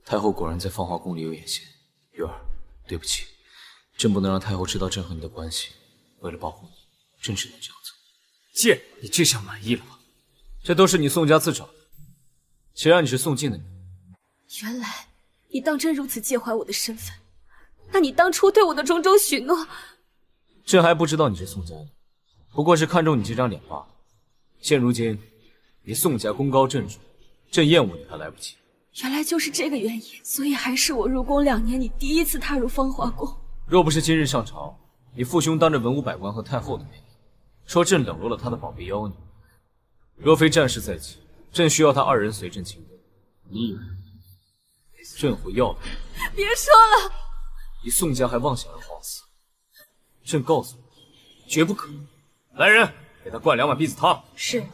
太后果然在芳华宫里有眼线。玉儿，对不起，朕不能让太后知道朕和你的关系。为了保护你，朕只能这样做。剑，你这下满意了吧？这都是你宋家自找的。谁让你是宋静的女儿？原来你当真如此介怀我的身份，那你当初对我的种种许诺，朕还不知道你是宋家的，不过是看中你这张脸罢了。现如今，你宋家功高震主，朕厌恶你还来不及。原来就是这个原因，所以还是我入宫2年，你第一次踏入芳华宫。若不是今日上朝，你父兄当着文武百官和太后的面，说朕冷落了他的宝贝妖女。若非战事在即，朕需要他2人随朕亲热，你以为朕会要他？别说了，你宋家还妄想着皇嗣，朕告诉你，绝不可能。来人，给他灌2碗避子汤。是。皇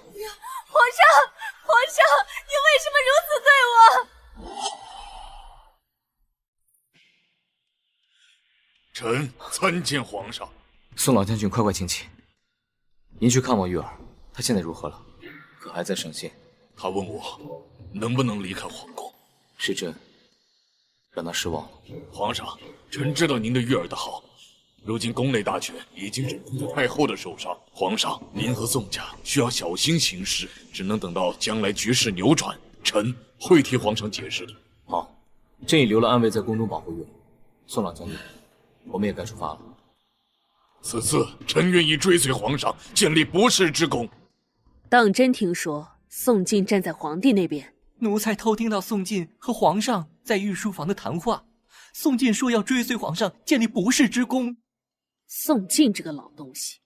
上，你为什么如此对我？臣参见皇上。宋老将军，快请起。您去看望玉儿，她现在如何了？可还在省县？他问我能不能离开皇宫，是朕让他失望了。皇上，臣知道您对玉儿的好，如今宫内大权已经掌控在太后的手上，皇上，您和宋家需要小心行事，只能等到将来局势扭转，臣会替皇上解释的。好，朕已留了暗卫在宫中保护玉儿。宋老将军，我们也该出发了。此次臣愿意追随皇上，建立不世之功。当真听说宋静站在皇帝那边？奴才偷听到宋静和皇上在御书房的谈话，宋静说要追随皇上，建立不世之功。宋静这个老东西，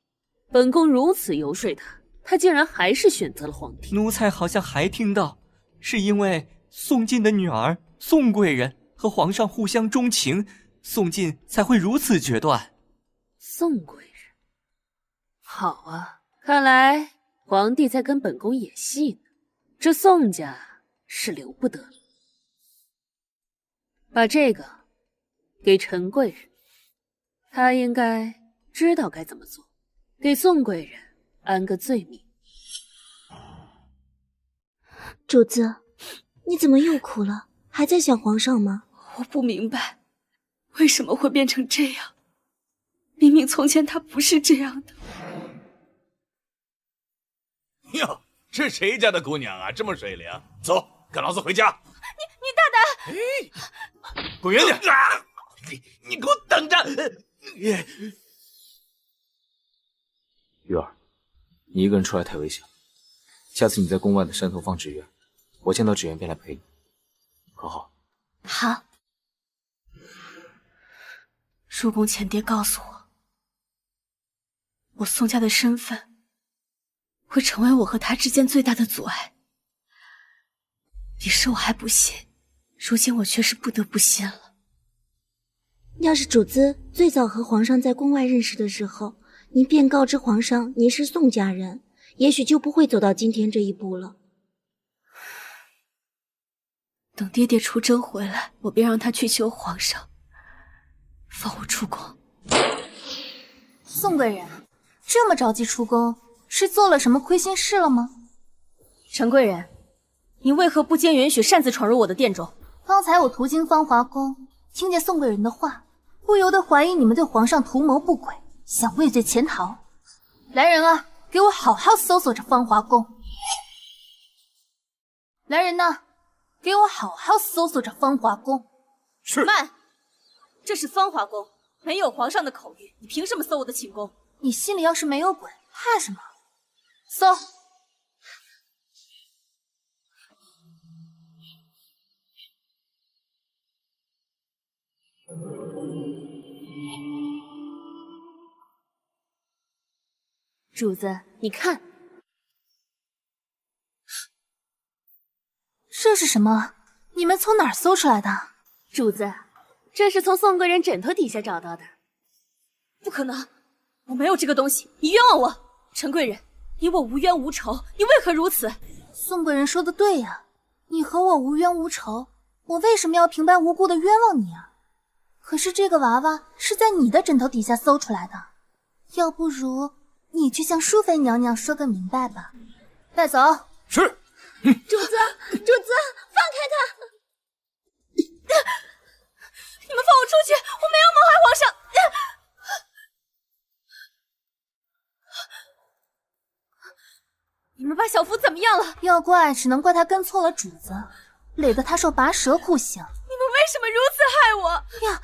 本宫如此游说他竟然还是选择了皇帝。奴才好像还听到，是因为宋静的女儿宋贵人和皇上互相钟情，宋静才会如此决断。宋贵人，好啊，看来皇帝在跟本宫演戏呢。这宋家是留不得了。把这个给陈贵人，他应该知道该怎么做，给宋贵人安个罪名。主子，你怎么又哭了？还在想皇上吗？我不明白，为什么会变成这样？明明从前他不是这样的。哟，是谁家的姑娘啊？这么水灵，走，跟老子回家。你大胆！滚远点！你给我等着！玉儿，你一个人出来太危险了。下次你在宫外的山头放纸鸢，我见到纸鸢便来陪你，可好？好。入宫前爹告诉我宋家的身份会成为我和他之间最大的阻碍。彼时我还不信，如今我却是不得不信了。要是主子最早和皇上在宫外认识的时候，您便告知皇上您是宋家人，也许就不会走到今天这一步了。等爹爹出征回来，我便让他去求皇上放我出宫。宋贵人，这么着急出宫，是做了什么亏心事了吗？陈贵人，你为何不经允许擅自闯入我的殿中？刚才我途经芳华宫，听见宋贵人的话，不由得怀疑你们对皇上图谋不轨，想畏罪潜逃。来人啊，给我好好搜索这芳华宫！来人呐，给我好好搜索这芳华宫！是。慢，这是芳华宫，没有皇上的口谕，你凭什么搜我的寝宫？你心里要是没有鬼，怕什么？搜！主子，你看，这是什么？你们从哪儿搜出来的？主子，这是从宋贵人枕头底下找到的。不可能，我没有这个东西，你冤枉我！陈贵人，你我无冤无仇，你为何如此？宋贵人说的对呀，你和我无冤无仇，我为什么要平白无故的冤枉你啊？可是这个娃娃是在你的枕头底下搜出来的，要不如你去向淑妃娘娘说个明白吧。带走。是。主子，主子，放开他！你们放我出去！我没有谋害皇上。你们把小福怎么样了？要怪只能怪他跟错了主子，累得他受拔舌酷刑。你们为什么如此害我呀？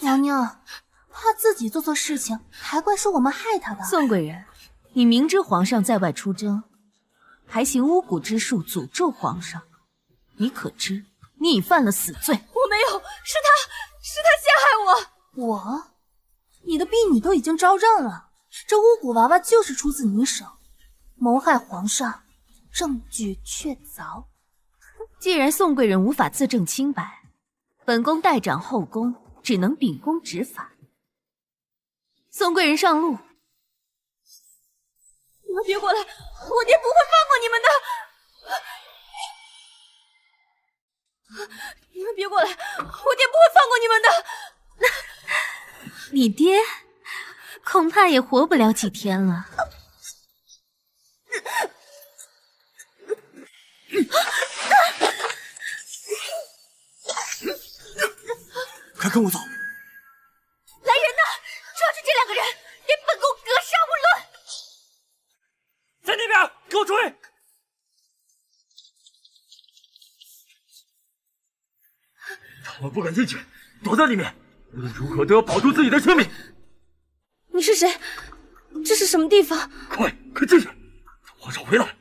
娘娘，他自己做错事情，还怪是我们害他的。宋贵人，你明知皇上在外出征，还行巫蛊之术诅咒皇上，你可知你已犯了死罪？我没有，是他陷害我。我？你的婢女都已经招认了，这巫蛊娃娃就是出自你手。谋害皇上，证据确凿。既然宋贵人无法自证清白，本宫代掌后宫，只能秉公执法。宋贵人上路。你们别过来，我爹不会放过你们的。你们别过来，我爹不会放过你们的。你爹恐怕也活不了几天了。快跟我走！来人呐！抓住这两个人，给本宫格杀勿论！在那边，给我追！他们不敢进去，躲在里面，无论如何都要保住自己的生命。你是谁？这是什么地方？快进去！皇上回来！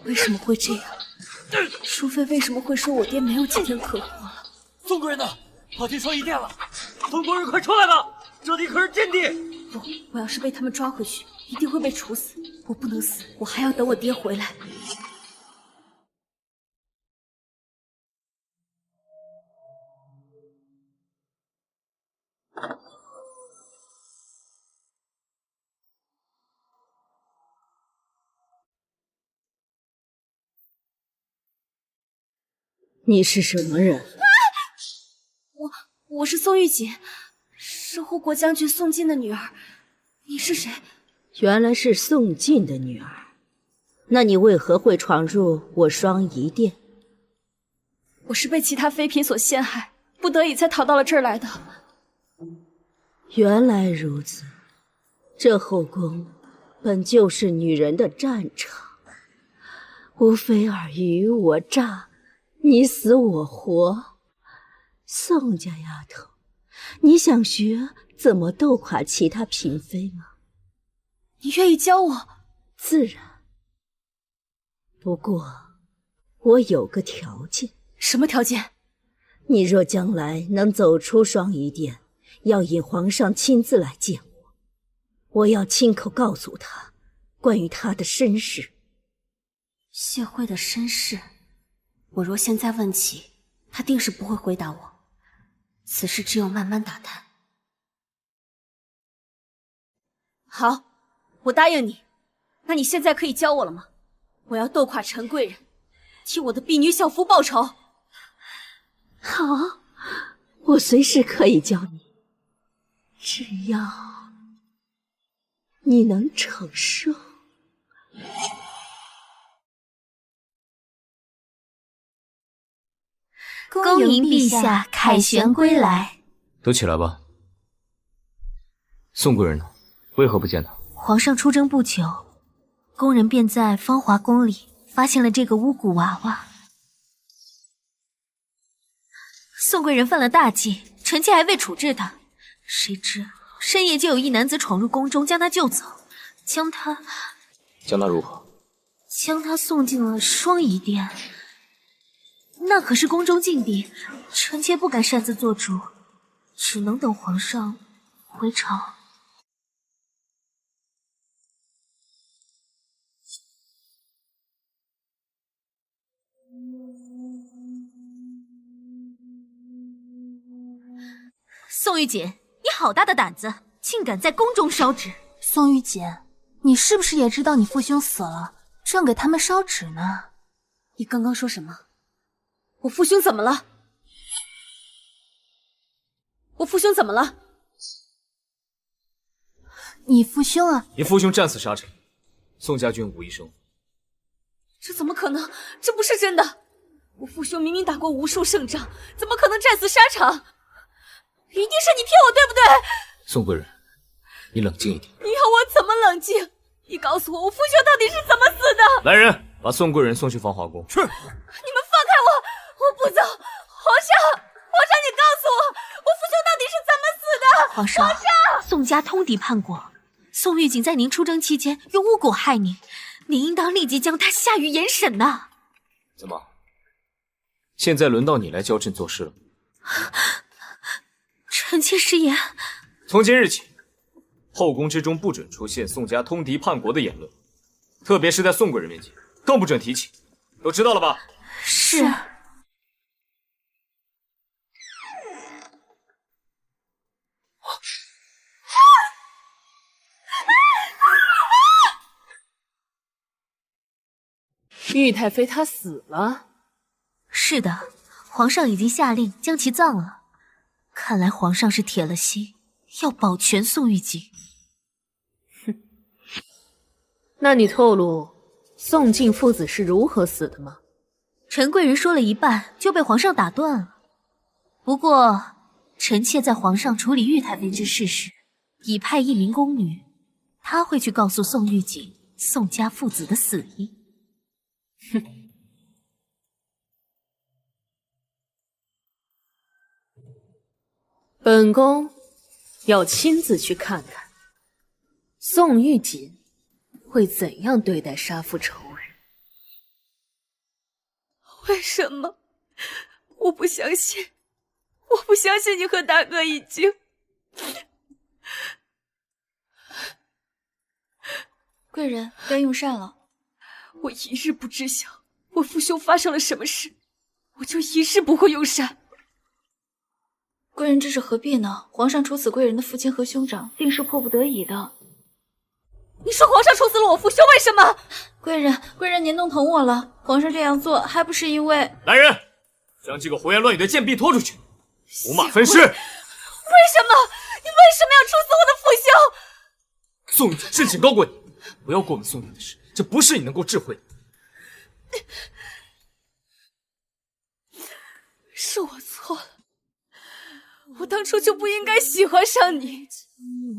为什么会这样？淑妃为什么会说我爹没有几天可活？宋贵人呢？跑进双仪殿了！宋贵人，快出来吧！这里可是禁地。不，我要是被他们抓回去，一定会被处死。我不能死，我还要等我爹回来。你是什么人？我是宋玉锦，是护国将军宋晋的女儿。你是谁？原来是宋晋的女儿。那你为何会闯入我双仪殿？我是被其他妃嫔所陷害，不得已才逃到了这儿来的。原来如此，这后宫本就是女人的战场，无非尔虞我诈，你死我活。宋家丫头，你想学怎么斗垮其他嫔妃吗？你愿意教我？自然。不过，我有个条件。什么条件？你若将来能走出双仪殿，要引皇上亲自来见我，我要亲口告诉他关于他的身世。谢慧的身世，我若现在问起，他定是不会回答我。此事只有慢慢打探。好，我答应你。那你现在可以教我了吗？我要斗垮陈贵人，替我的婢女小福报仇。好，我随时可以教你，只要你能承受。恭迎陛下凯旋归来。都起来吧。宋贵人呢？为何不见他？皇上出征不久，宫人便在芳华宫里发现了这个巫蛊娃娃。宋贵人犯了大忌，臣妾还未处置他，谁知深夜就有一男子闯入宫中，将他救走，将他如何？将他送进了双仪殿。那可是宫中禁地，臣妾不敢擅自做主，只能等皇上回朝。宋玉锦，你好大的胆子，竟敢在宫中烧纸！宋玉锦，你是不是也知道你父兄死了，正给他们烧纸呢？你刚刚说什么？我父兄怎么了？我父兄怎么了？你父兄啊？你父兄战死沙场，宋家军无一生。这怎么可能？这不是真的！我父兄明明打过无数胜仗，怎么可能战死沙场？一定是你骗我，对不对？宋贵人，你冷静一点。你要我怎么冷静？你告诉我，我父兄到底是怎么死的？来人，把宋贵人送去芳华宫。你们放开我！我不走！皇上，你告诉我，我父兄到底是怎么死的？皇上，宋家通敌叛国，宋玉锦在您出征期间用巫蛊害您，您应当立即将他下狱严审呐。怎么？现在轮到你来教朕做事了？臣妾失言。从今日起，后宫之中不准出现宋家通敌叛国的言论，特别是在宋贵人面前，更不准提起。都知道了吧？是。玉太妃她死了。是的，皇上已经下令将其葬了。看来皇上是铁了心要保全宋玉锦。哼，那你透露宋晋父子是如何死的吗？陈贵人说了一半就被皇上打断了。不过，臣妾在皇上处理玉太妃之事时，已派一名宫女，她会去告诉宋玉锦宋家父子的死因。哼。本宫要亲自去看看宋玉锦会怎样对待杀父仇人。为什么？我不相信，我不相信你和大哥已经……贵人该用膳了。我一日不知晓我父兄发生了什么事，我就一日不会用膳。贵人这是何必呢？皇上处死贵人的父亲和兄长，定是迫不得已的。你说皇上处死了我父兄，为什么？贵人您弄疼我了。皇上这样做，还不是因为……来人，将这个胡言乱语的贱婢拖出去，五马分尸。为什么？你为什么要处死我的父兄？宋玉锦朕警告过你，不要过问宋家的事，这不是你能够智慧的。是我错了，我当初就不应该喜欢上你，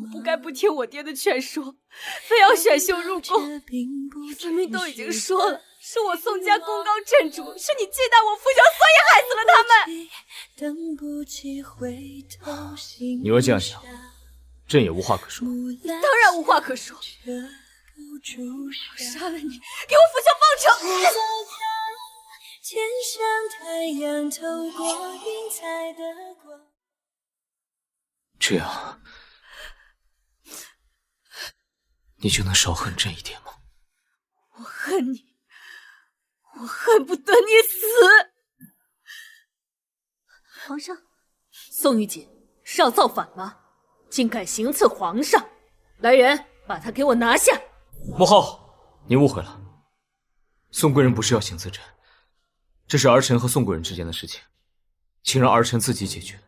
我不该不听我爹的劝说，非要选秀入宫。你分明都已经说了，是我宋家功高震主，是你忌惮我父兄，所以害死了他们。你若这样想，朕也无话可说。你当然无话可说。我杀了你，给我父兄报仇！天上太阳透过云彩的光。这样，你就能少恨朕一点吗？我恨你，我恨不得你死！皇上，宋玉锦是要造反吗？竟敢行刺皇上！来人，把他给我拿下！母后，你误会了，宋贵人不是要行刺朕，这是儿臣和宋贵人之间的事情，请让儿臣自己解决。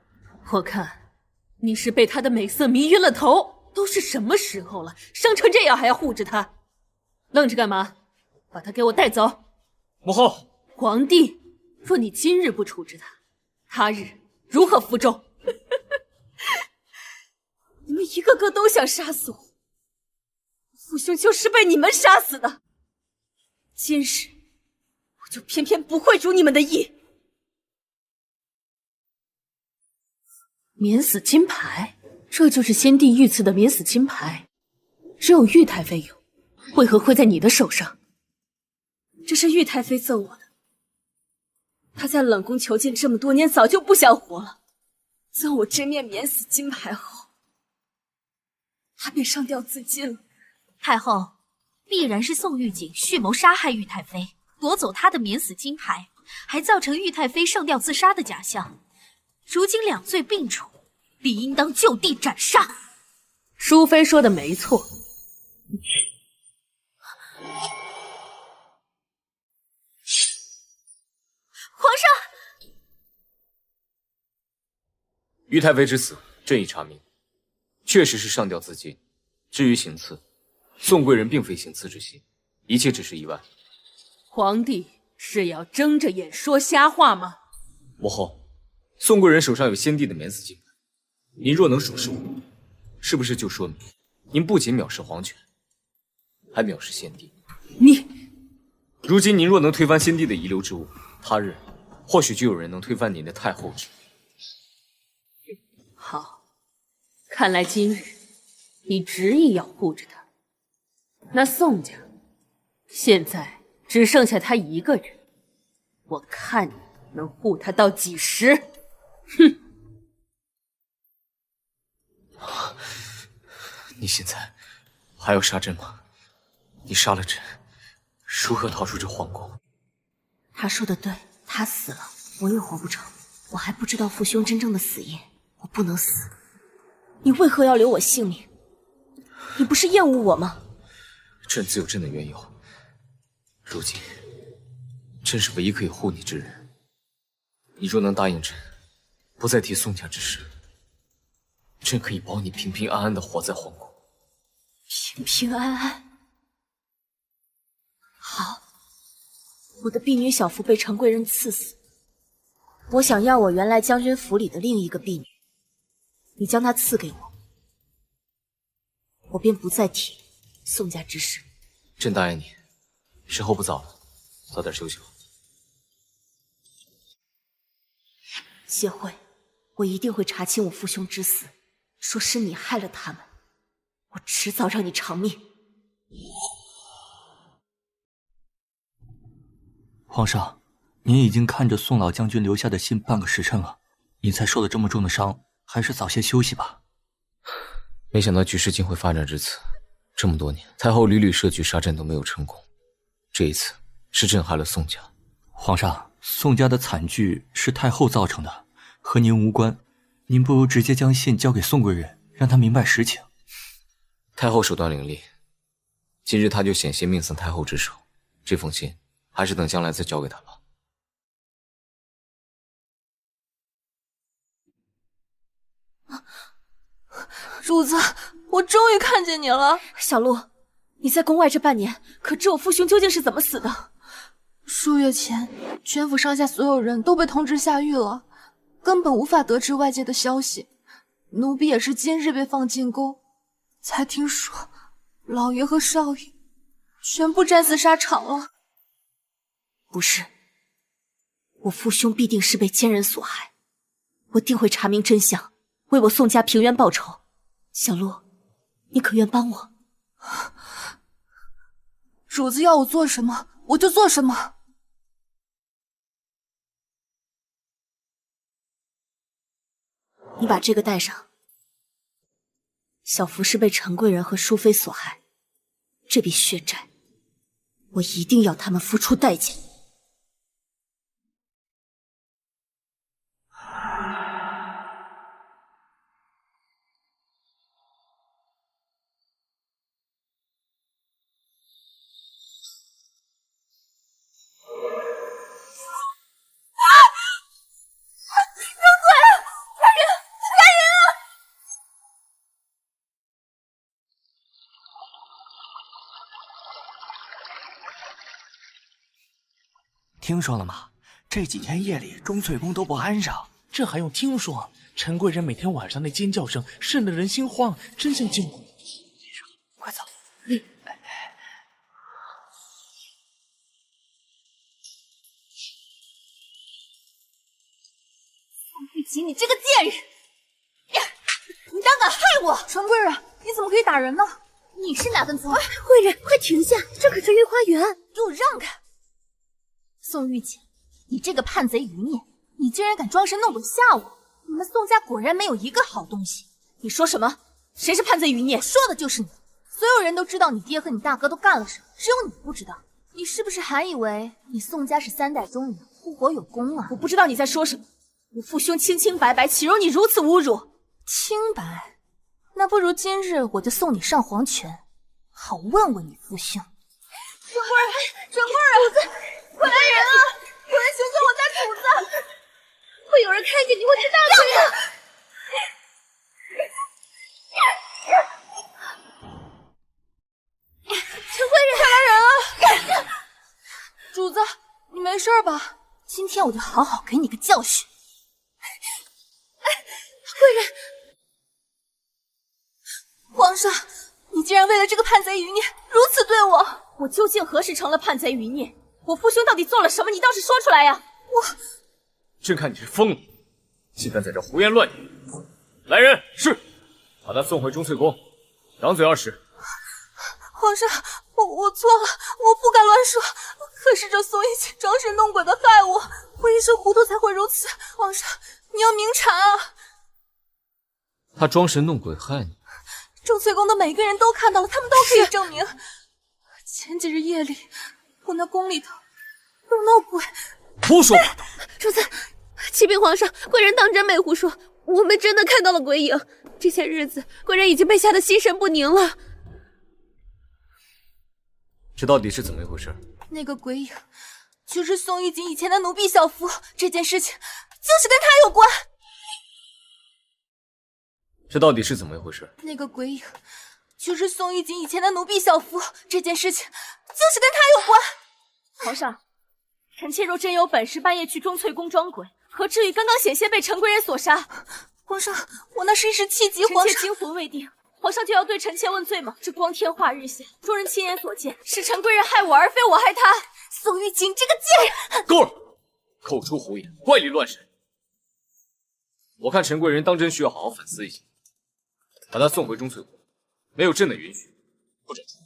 我看你是被他的美色迷晕了头，都是什么时候了，伤成这样还要护着他，愣着干嘛？把他给我带走！母后，皇帝，若你今日不处置他，他日如何服众？你们一个个都想杀死我，父兄就是被你们杀死的。今日我就偏偏不会如你们的意。免死金牌，这就是先帝御赐的免死金牌，只有玉太妃有，为何会在你的手上？这是玉太妃赠我的，她在冷宫囚禁这么多年，早就不想活了，赠我这面免死金牌后，她便上吊自尽了。太后，必然是宋玉锦蓄谋杀害玉太妃，夺走她的免死金牌，还造成玉太妃上吊自杀的假象。如今两罪并处，理应当就地斩杀。淑妃说的没错。皇上，玉太妃之死，朕已查明，确实是上吊自尽。至于行刺，宋贵人并非行刺之心，一切只是意外。皇帝是要睁着眼说瞎话吗？母后，宋贵人手上有先帝的免死金牌，您若能手持无误，是不是就说明您不仅藐视皇权，还藐视先帝？你，如今您若能推翻先帝的遗留之物，他日或许就有人能推翻您的太后之位。好，看来今日你执意要护着他。那宋家现在只剩下他一个人，我看你能护他到几时？哼！你现在还要杀朕吗？你杀了朕，如何逃出这皇宫？他说的对，他死了，我也活不成。我还不知道父兄真正的死因，我不能死。你为何要留我性命？你不是厌恶我吗？朕自有朕的缘由。如今，朕是唯一可以护你之人。你若能答应朕，不再提宋家之事，朕可以保你平平安安的活在皇宫。平平安安。好，我的婢女小福被常贵人赐死，我想要我原来将军府里的另一个婢女，你将她赐给我，我便不再提宋家之事。朕答应你，时候不早了，早点休息吧。谢慧，我一定会查清我父兄之死，说是你害了他们，我迟早让你偿命。皇上，您已经看着宋老将军留下的信半个时辰了，你才受了这么重的伤，还是早些休息吧。没想到局势竟会发展至此，这么多年，太后屡屡设局杀朕都没有成功，这一次是朕害了宋家。皇上，宋家的惨剧是太后造成的，和您无关，您不如直接将信交给宋贵人，让她明白实情。太后手段凌厉，今日她就险些命丧太后之手，这封信还是等将来再交给她吧。主子，我终于看见你了。小鹿，你在宫外这半年，可知我父兄究竟是怎么死的？数月前，全府上下所有人都被通知下狱了，根本无法得知外界的消息。奴婢也是今日被放进宫，才听说老爷和少爷全部战死沙场了。不是，我父兄必定是被奸人所害，我定会查明真相，为我宋家平冤报仇。小鹿，你可愿帮我？主子要我做什么，我就做什么。你把这个带上。小福是被陈贵人和淑妃所害，这笔血债，我一定要他们付出代价。听说了吗？这几天夜里钟粹宫都不安生。这还用听说？陈贵人每天晚上那尖叫声瘆得人心慌，真像惊魂。快走！宋玉琪，你这个贱人！你胆敢害我！陈贵人，你怎么可以打人呢？你是哪根葱？贵人，快停下！这可是御花园，给我让开！宋玉姐，你这个叛贼余孽，你竟然敢装神弄鬼吓我！你们宋家果然没有一个好东西。你说什么？谁是叛贼余孽？我说的就是你！所有人都知道你爹和你大哥都干了什么，只有你不知道。你是不是还以为你宋家是3代中人，护国有功啊？我不知道你在说什么。我父兄清清白白，岂容你如此侮辱？清白？那不如今日我就送你上黄泉，好问问你父兄。陈贵人，陈贵人，主子，快来人啊！有人行凶我家主子，会有人看见你会吃大亏的。陈贵人，快来人啊！主子，你没事。事吧？今天我就好好给你个教训。贵人，皇上，你竟然为了这个叛贼余孽如此对我！我究竟何时成了叛贼余孽？我父兄到底做了什么？你倒是说出来呀！朕看你是疯了，竟敢在这胡言乱语！来人，是，把他送回钟粹宫，掌嘴20。皇上，我错了，我不敢乱说。可是这宋一锦装神弄鬼的害我，我一时糊涂才会如此。皇上，你要明察啊！他装神弄鬼害你？钟粹宫的每个人都看到了，他们都可以证明。前几日夜里，我那宫里头有闹鬼。胡说八道！主子，启禀皇上，贵人当真没胡说，我们真的看到了鬼影。这些日子，贵人已经被吓得心神不宁了。这到底是怎么一回事？那个鬼影就是宋一锦以前的奴婢小福，这件事情就是跟他有关。这到底是怎么一回事？那个鬼影就是宋一锦以前的奴婢小福，这件事情就是跟他有关。皇上，臣妾若真有本事半夜去钟粹宫装鬼，何至于刚刚险些被陈贵人所杀？皇上，我那是一时气急。皇上，臣妾惊魂未定，皇上就要对臣妾问罪吗？这光天化日下，众人亲眼所见，是陈贵人害我，而非我害他。宋玉锦这个贱人！够了，口出胡言，怪力乱神。我看陈贵人当真需要好好反思一下，把他送回钟粹宫，没有朕的允许，不准出。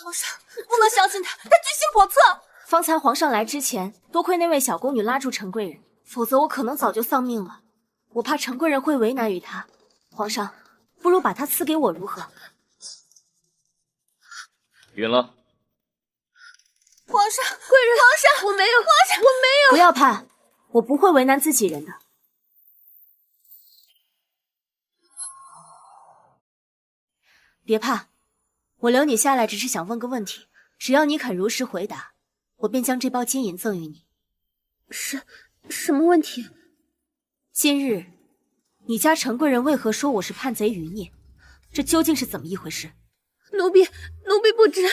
皇上，不能相信他，他居心叵测。方才皇上来之前，多亏那位小宫女拉住陈贵人，否则我可能早就丧命了。我怕陈贵人会为难于他，皇上，不如把她赐给我如何？允了。皇上，贵人，皇上，我没有，皇上，我没有。不要怕，我不会为难自己人的。别怕，我留你下来只是想问个问题，只要你肯如实回答，我便将这包金银赠予你。什么问题？今日你家陈贵人为何说我是叛贼余孽？这究竟是怎么一回事？奴婢不知。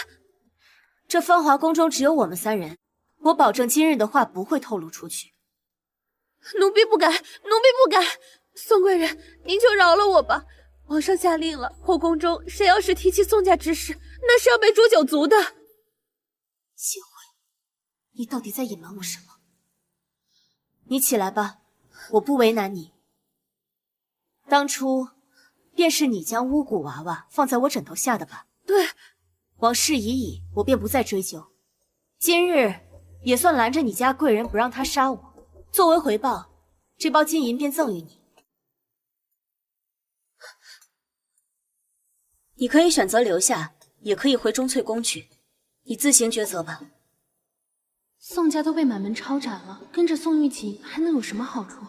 这芳华宫中只有我们3人，我保证今日的话不会透露出去。奴婢不敢。宋贵人，您就饶了我吧。皇上下令了，后宫中谁要是提起宋家之事，那是要被诛九族的。谢慧，你到底在隐瞒我什么？你起来吧，我不为难你。当初便是你将巫蛊娃娃放在我枕头下的吧？对。往事已矣，我便不再追究。今日也算拦着你家贵人不让他杀我，作为回报，这包金银便赠予你。你可以选择留下，也可以回钟粹宫去，你自行抉择吧。宋家都被满门抄斩了，跟着宋玉锦还能有什么好处？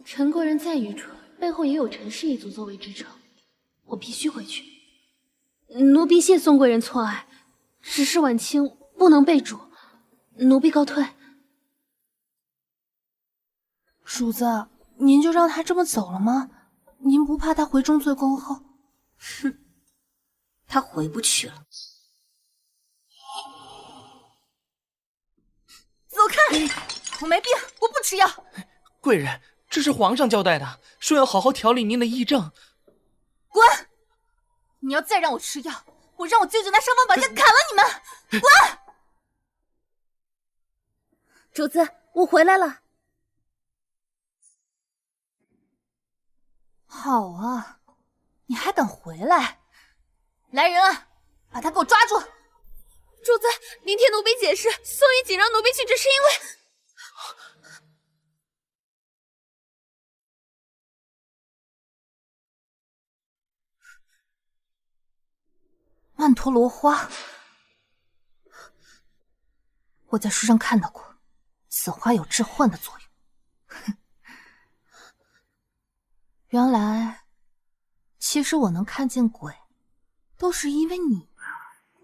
陈贵人再愚蠢，背后也有陈氏一族作为支撑。我必须回去。奴婢谢宋贵人错爱，只是晚清不能被主，奴婢告退。主子，您就让他这么走了吗？您不怕他回钟粹宫后？哼，他回不去了。走开！我没病，我不吃药。贵人，这是皇上交代的，说要好好调理您的议政。滚！你要再让我吃药，我让我舅舅拿尚方宝剑砍了你们！滚！主子，我回来了。好啊，你还敢回来？来人啊，把他给我抓住！主子，您听奴婢解释，宋玉锦让奴婢去，只是因为……曼陀罗花，我在书上看到过，此花有致幻的作用。哼，原来，其实我能看见鬼，都是因为你。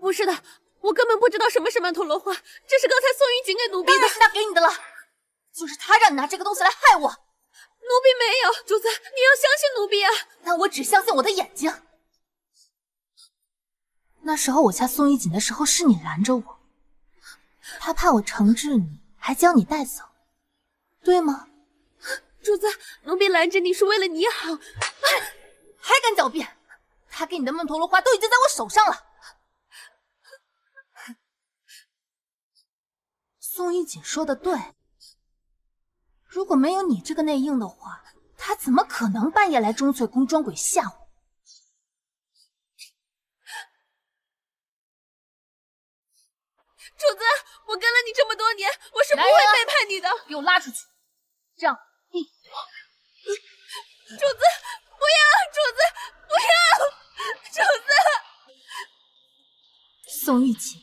不是的，我根本不知道什么是曼陀罗花，这是刚才宋玉锦给奴婢的。当然是他给你的了，就是他让你拿这个东西来害我。奴婢没有，主子，你要相信奴婢啊！但我只相信我的眼睛。那时候我掐宋玉锦的时候，是你拦着我，他怕我惩治你，还还将你带走，对吗？主子，奴婢拦着你是为了你好。还敢狡辩！他给你的曼陀罗花都已经在我手上了。宋玉锦说的对，如果没有你这个内应的话，他怎么可能半夜来钟粹宫装鬼吓我？主子，我跟了你这么多年，我是不会背叛你的。给我拉出去！这样，主子，不要！主子，不要！主子，宋玉锦，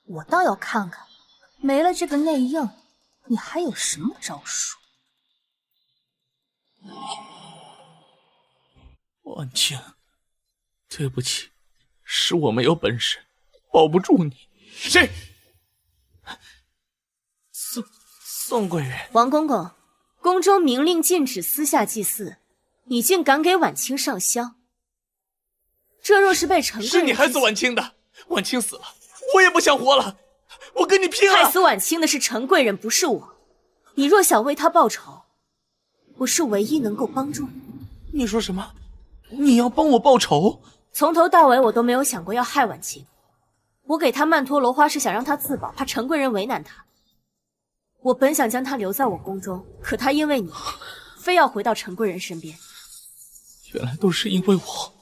我倒要看看，没了这个内应，你还有什么招数？婉清，对不起，是我没有本事，保不住你。谁？宋贵人。王公公，宫中明令禁止私下祭祀，你竟敢给婉清上香，这若是被陈贵人……是你害死婉清的，婉清死了，我也不想活了，我跟你拼了！害死婉清的是陈贵人，不是我。你若想为他报仇，我是唯一能够帮助你。你说什么？你要帮我报仇？从头到尾我都没有想过要害婉清。我给他曼陀罗花是想让他自保，怕陈贵人为难他。我本想将他留在我宫中，可他因为你，非要回到陈贵人身边。原来都是因为我。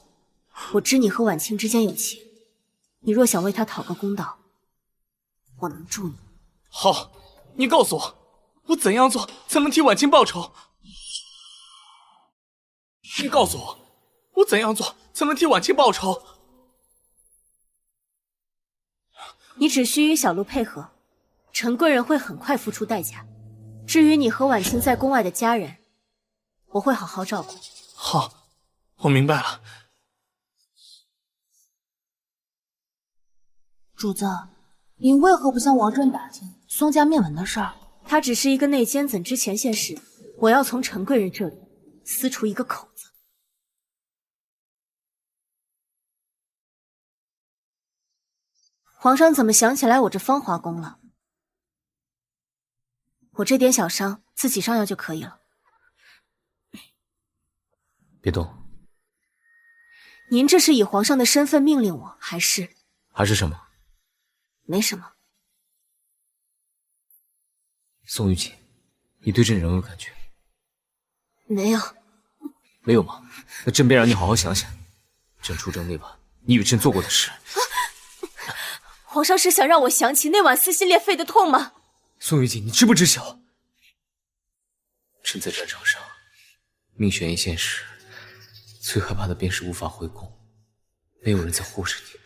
我知你和婉清之间有情，你若想为他讨个公道，我能助你。好，你告诉我，我怎样做才能替婉清报仇？你告诉我，我怎样做才能替婉清报仇？你只需与小鹿配合，陈贵人会很快付出代价。至于你和婉清在宫外的家人，我会好好照顾。好，我明白了。主子，您为何不向王正打听宋家灭门的事儿？他只是一个内奸，怎知前线事？我要从陈贵人这里撕出一个口子。皇上怎么想起来我这芳华宫了？我这点小伤自己上药就可以了。别动。您这是以皇上的身份命令我，还是什么？没什么。宋玉锦，你对朕仍有感觉？没有。没有吗？那朕便让你好好想想，朕出征那晚你与朕做过的事。皇上是想让我想起那晚撕心裂肺的痛吗？宋玉锦，你知不知晓？朕在战场上命悬一线时，最害怕的便是无法回宫，没有人在护着你。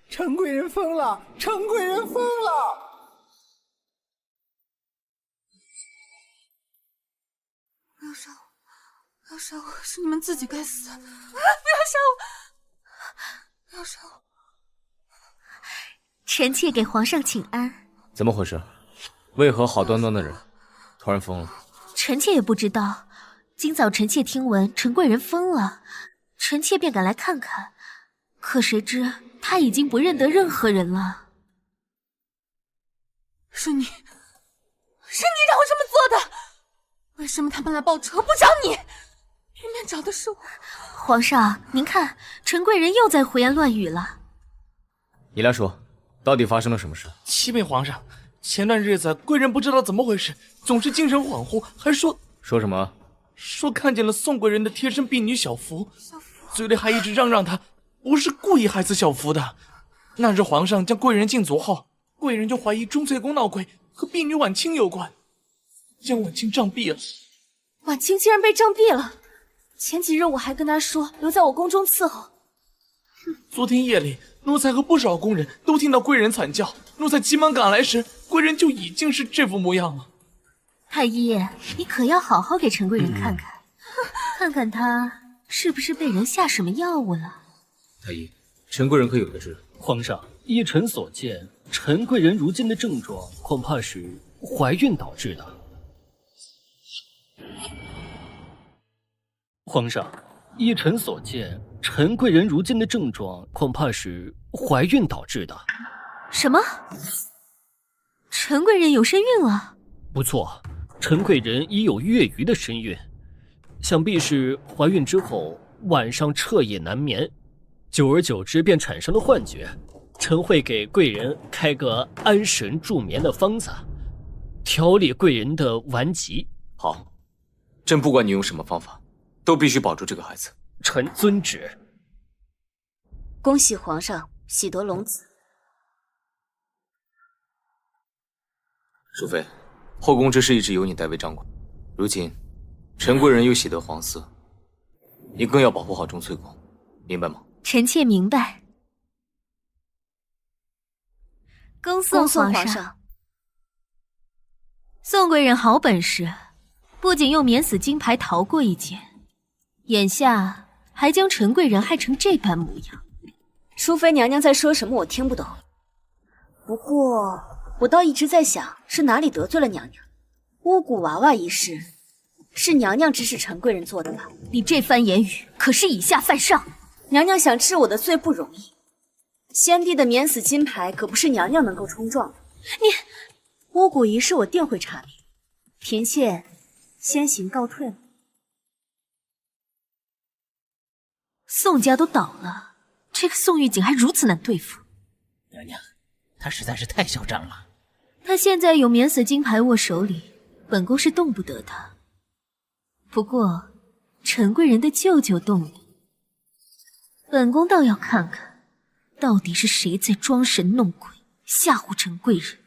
陈贵人疯了！陈贵人疯了！不要杀我！不要杀我！是你们自己该死！不要杀我！不要杀我！臣妾给皇上请安。怎么回事？为何好端端的人突然疯了？臣妾也不知道。今早臣妾听闻陈贵人疯了，臣妾便赶来看看。可谁知他已经不认得任何人了。是你让我这么做的！为什么他们来报仇不找你，偏偏找的是我？皇上，您看，陈贵人又在胡言乱语了。你来说，到底发生了什么事？启禀皇上，前段日子贵人不知道怎么回事，总是精神恍惚，还说什么？说看见了宋贵人的贴身婢女小福，嘴里还一直嚷嚷她不是故意害死小福的。那日皇上将贵人禁足后，贵人就怀疑钟粹宫闹鬼和婢女婉清有关，将婉清杖毙了。婉清竟然被杖毙了！前几日我还跟她说留在我宫中伺候。昨天夜里，奴才和不少宫人都听到贵人惨叫，奴才急忙赶来时，贵人就已经是这副模样了。太医，你可要好好给陈贵人看看，看看她是不是被人下什么药物了。太医，陈贵人可有得知？皇上，依臣所见，陈贵人如今的症状恐怕是怀孕导致的。皇上，依臣所见，陈贵人如今的症状恐怕是怀孕导致的。什么？陈贵人有身孕了。不错，陈贵人已有月余的身孕，想必是怀孕之后晚上彻夜难眠，久而久之便产生了幻觉。臣会给贵人开个安神助眠的方子，调理贵人的顽疾。好，朕不管你用什么方法，都必须保住这个孩子。臣遵旨。恭喜皇上喜得龙子。淑妃，后宫之事一直由你代为掌管，如今陈贵人又喜得皇嗣，你更要保护好钟粹宫，明白吗？臣妾明白。恭送皇上。宋贵人好本事，不仅用免死金牌逃过一劫，眼下还将陈贵人害成这般模样。淑妃娘娘在说什么，我听不懂。不过我倒一直在想，是哪里得罪了娘娘。巫蛊娃娃一事，是娘娘指使陈贵人做的吧？你这番言语可是以下犯上。娘娘想治我的罪不容易，先帝的免死金牌可不是娘娘能够冲撞的。巫蛊一事我定会查明，嫔妾先行告退了。宋家都倒了，这个宋玉锦还如此难对付。娘娘，他实在是太嚣张了。他现在有免死金牌握手里，本宫是动不得他。不过陈贵人的舅舅动了，本宫倒要看看，到底是谁在装神弄鬼，吓唬陈贵人。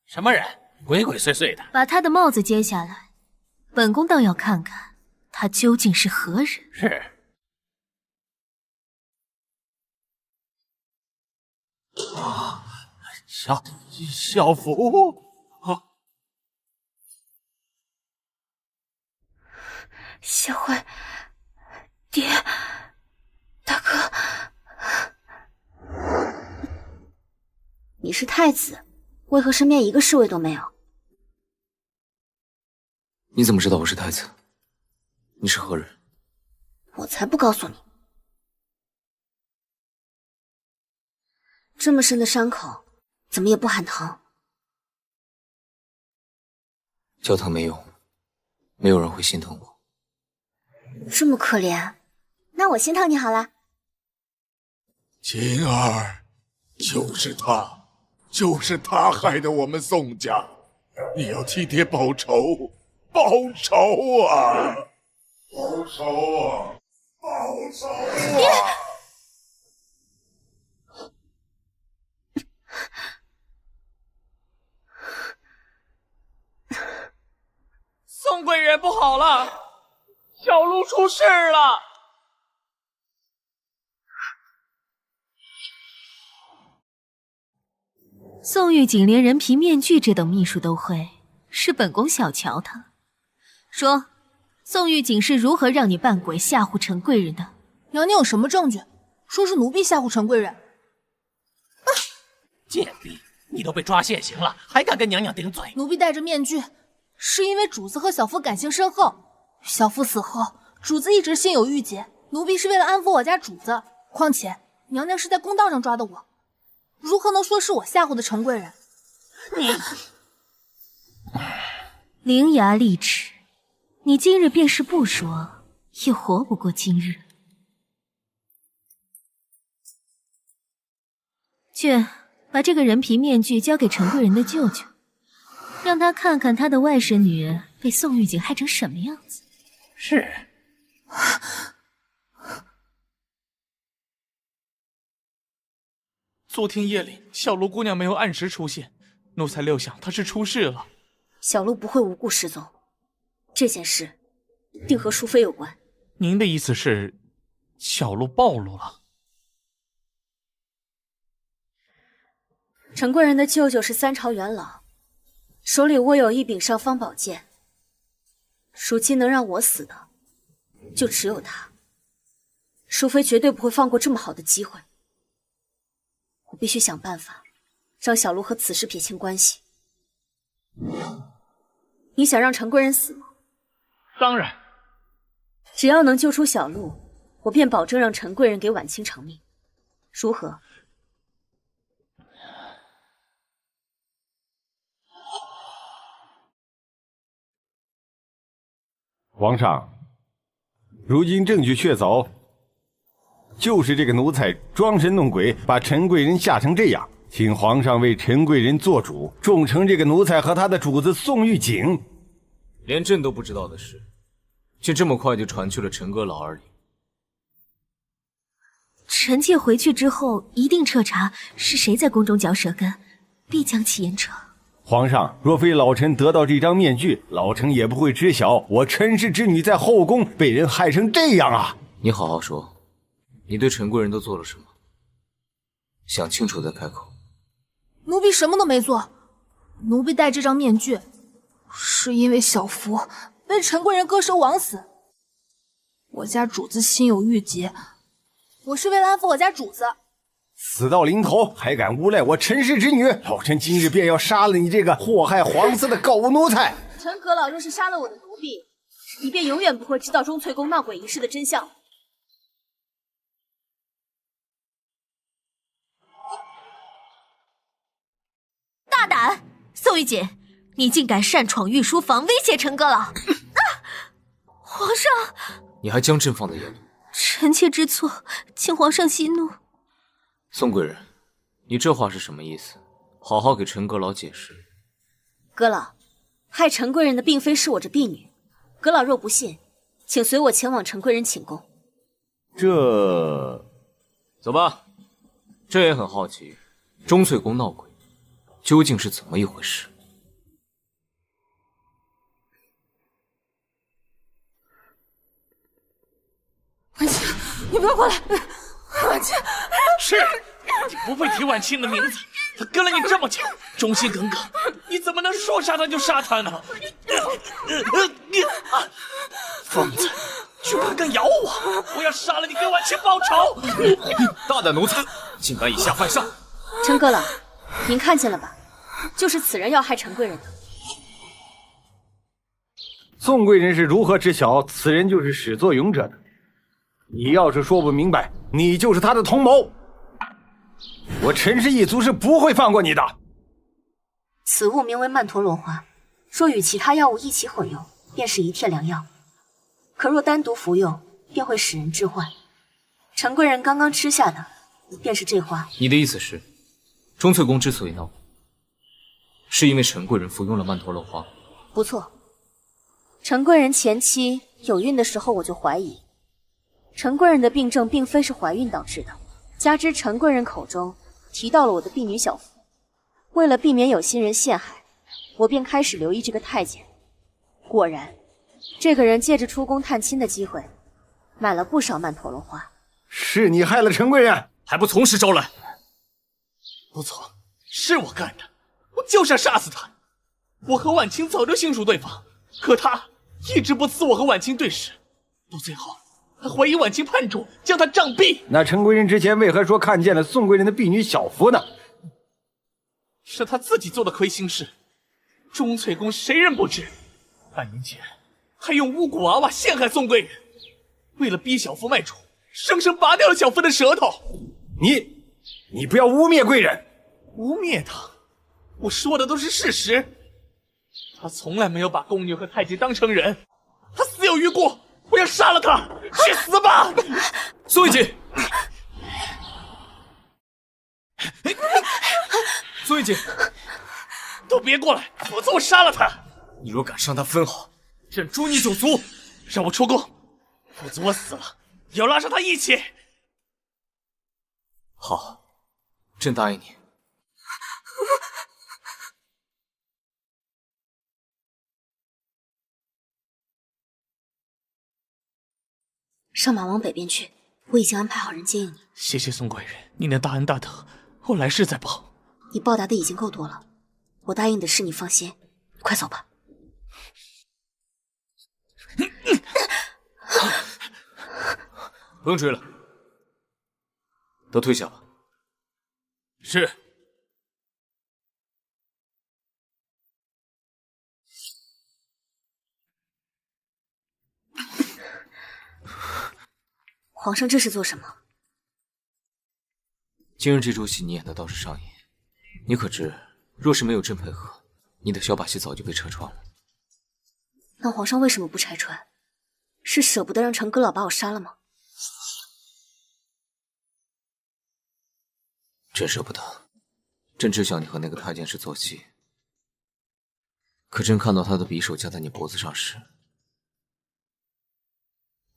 什么人？鬼鬼祟祟的。把他的帽子揭下来，本宫倒要看看他究竟是何人。是。啊，小福啊！小慧，爹，大哥，你是太子，为何身边一个侍卫都没有？你怎么知道我是太子？你是何人？我才不告诉你。这么深的伤口，怎么也不喊疼？叫疼没用，没有人会心疼我。这么可怜，那我心疼你好了。晴儿，就是他害得我们宋家，你要替爹报仇，报仇啊！报仇啊！报仇啊！宋贵人不好了，小鹿出事了。宋玉锦连人皮面具这等秘术都会，是本宫小瞧他。说，宋玉锦是如何让你扮鬼吓唬陈贵人的？娘娘有什么证据？说是奴婢吓唬陈贵人。贱婢，你都被抓现行了，还敢跟娘娘顶嘴？奴婢戴着面具，是因为主子和小夫感情深厚。小夫死后，主子一直心有郁结，奴婢是为了安抚我家主子。况且娘娘是在公道上抓的我，如何能说是我吓唬的陈贵人？你伶牙俐齿，你今日便是不说，也活不过今日。去，把这个人皮面具交给陈贵人的舅舅，让他看看他的外甥女被宋玉锦害成什么样子。是。昨天夜里，小卢姑娘没有按时出现，奴才料想她是出事了。小鹿不会无故失踪，这件事定和淑妃有关。您的意思是，小鹿暴露了？陈贵人的舅舅是3朝元老，手里握有一柄尚方宝剑，如今能让我死的，就只有他。淑妃绝对不会放过这么好的机会。我必须想办法，让小鹿和此事撇清关系。你想让陈贵人死吗？当然。只要能救出小鹿，我便保证让陈贵人给婉清偿命，如何？皇上，如今证据确凿，就是这个奴才装神弄鬼，把陈贵人吓成这样。请皇上为陈贵人做主，重惩这个奴才和他的主子宋玉景。连朕都不知道的事，竟这么快就传去了陈阁老耳里。臣妾回去之后一定彻查是谁在宫中嚼舌根，必将其严惩。皇上，若非老臣得到这张面具，老臣也不会知晓我陈氏之女在后宫被人害成这样啊！你好好说，你对陈贵人都做了什么？想清楚再开口。奴婢什么都没做，奴婢戴这张面具，是因为小福被陈贵人割舌枉死。我家主子心有郁结，我是为了安抚我家主子。死到临头还敢诬赖我陈氏之女，老臣今日便要杀了你这个祸害皇色的狗奴才！陈阁老若是杀了我的奴婢，你便永远不会知道钟粹宫闹鬼一事的真相。大胆，宋玉锦，你竟敢擅闯御书房，威胁陈阁老！皇上，你还将朕放在眼里？臣妾知错，请皇上息怒。宋贵人，你这话是什么意思？好好给陈阁老解释。阁老，害陈贵人的并非是我这婢女，阁老若不信，请随我前往陈贵人寝宫。走吧，朕也很好奇，钟粹宫闹鬼究竟是怎么一回事？婉清，你不要过来！婉清，是你不配提婉清的名字，他跟了你这么久，忠心耿耿，你怎么能说杀他就杀他呢？疯子，居然敢咬我！我要杀了你，给婉清报仇！大胆奴才，竟敢以下犯上！陈阁老，您看见了吧？就是此人要害陈贵人的。宋贵人是如何知晓此人就是始作俑者的？你要是说不明白，你就是他的同谋。我陈氏一族是不会放过你的。此物名为曼陀罗花，若与其他药物一起混用，便是一帖良药；可若单独服用，便会使人致幻。陈贵人刚刚吃下的，便是这花。你的意思是，钟粹宫之所以闹鬼，是因为陈贵人服用了曼陀罗花？不错，陈贵人前期有孕的时候，我就怀疑陈贵人的病症并非是怀孕导致的，加之陈贵人口中提到了我的婢女小福，为了避免有心人陷害，我便开始留意这个太监。果然，这个人借着出宫探亲的机会，买了不少曼陀罗花。是你害了陈贵人，还不从实招来？不错，是我干的，我就是要杀死他。我和婉清早就心属对方，可他一直不赐我和婉清对视，到最后还怀疑婉清叛主，将他杖毙。那陈贵人之前为何说看见了宋贵人的婢女小福呢？是他自己做的亏心事，钟粹宫谁人不知？半年前还用巫蛊娃娃陷害宋贵人，为了逼小福卖主，生生拔掉了小福的舌头。你不要污蔑贵人！污蔑他？我说的都是事实。他从来没有把宫女和太监当成人，他死有余辜，我要杀了他！去死吧！宋玉锦，宋玉锦，都别过来，否则我杀了他！你若敢伤他分毫，朕诛你九族！让我出宫，否则我死了也要拉上他一起。好，朕答应你。上马往北边去，我已经安排好人接应你。谢谢宋贵人，您的大恩大德，我来世再报。你报答的已经够多了，我答应的事你放心，快走吧。不用追了，都退下吧。是。皇上这是做什么？今日这出戏你演的倒是上瘾，你可知，若是没有朕配合，你的小把戏早就被拆穿了。那皇上为什么不拆穿？是舍不得让陈阁老把我杀了吗？朕舍不得，朕知晓你和那个太监是做戏，可朕看到他的匕首架在你脖子上时，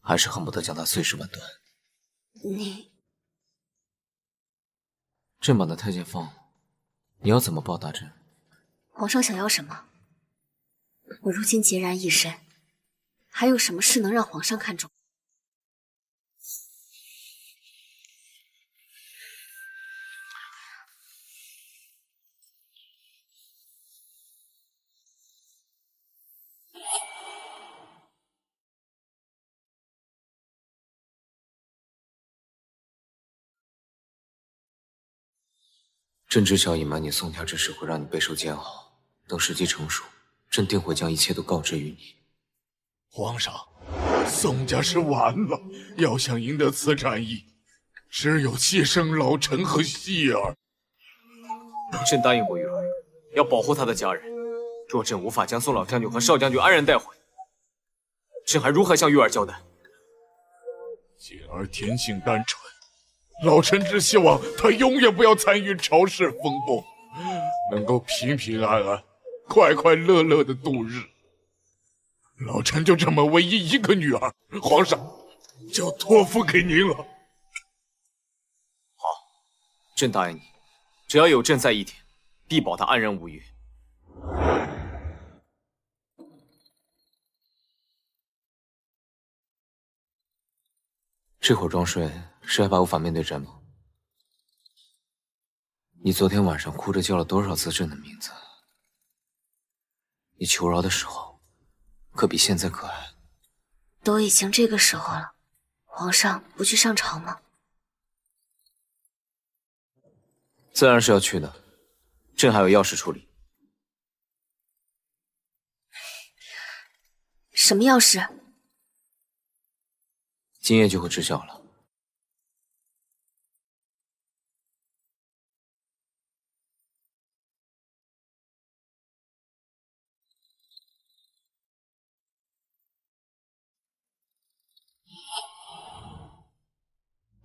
还是恨不得将他碎尸万段。你，朕把那太监放了，你要怎么报答朕？皇上想要什么？我如今孑然一身，还有什么事能让皇上看重？朕知晓隐瞒你宋家之事会让你备受煎熬，等时机成熟，朕定会将一切都告知于你。皇上，宋家是完了，要想赢得此战役，只有牺牲老臣和希儿。朕答应过玉儿，要保护他的家人。若朕无法将宋老将军和少将军安然带回，朕还如何向玉儿交代？锦儿天性单纯，老臣只希望他永远不要参与朝事风波，能够平平安安、快快乐乐的度日。老臣就这么唯一一个女儿，皇上就托付给您了。好，朕答应你，只要有朕在一天，必保他安然无虞。这会儿装睡是害怕无法面对朕吗？你昨天晚上哭着叫了多少次朕的名字？你求饶的时候，可比现在可爱。都已经这个时候了，皇上不去上朝吗？自然是要去的，朕还有要事处理。什么要事？今夜就会知晓了。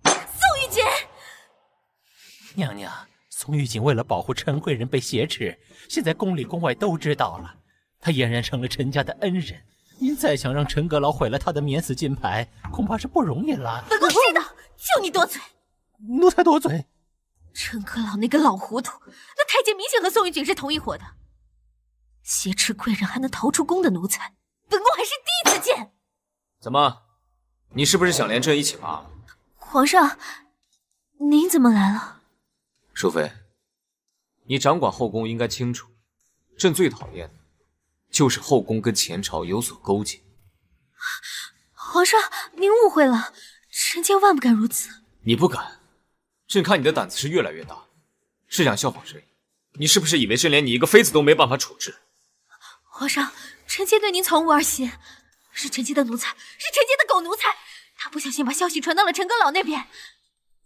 宋玉锦，娘娘，宋玉锦为了保护陈贵人被挟持，现在宫里宫外都知道了，他俨然成了陈家的恩人。您再想让陈阁老毁了他的免死金牌，恐怕是不容易了。本宫知道，就你多嘴。奴才多嘴。陈阁老那个老糊涂，那太监明显和宋玉锦是同一伙的，挟持贵人还能逃出宫的奴才，本宫还是第一次见。怎么，你是不是想连朕一起骂？皇上，您怎么来了？淑妃，你掌管后宫应该清楚，朕最讨厌的就是后宫跟前朝有所勾结。皇上，您误会了，臣妾万不敢如此。你不敢？朕看你的胆子是越来越大，是想效仿谁？你是不是以为朕连你一个妃子都没办法处置？皇上，臣妾对您从无儿心，是臣妾的奴才，是臣妾的狗奴才，他不小心把消息传到了陈阁老那边，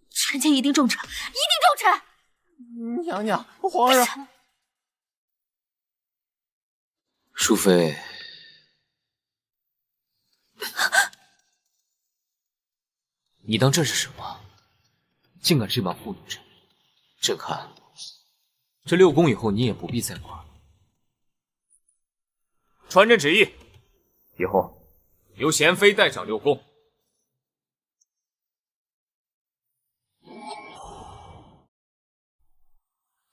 臣妾一定重惩，一定重惩。娘娘，皇上。淑妃，你当朕是什么？竟敢这般糊弄朕！朕看，这6宫以后你也不必再管。传朕旨意，以后由贤妃代掌6宫。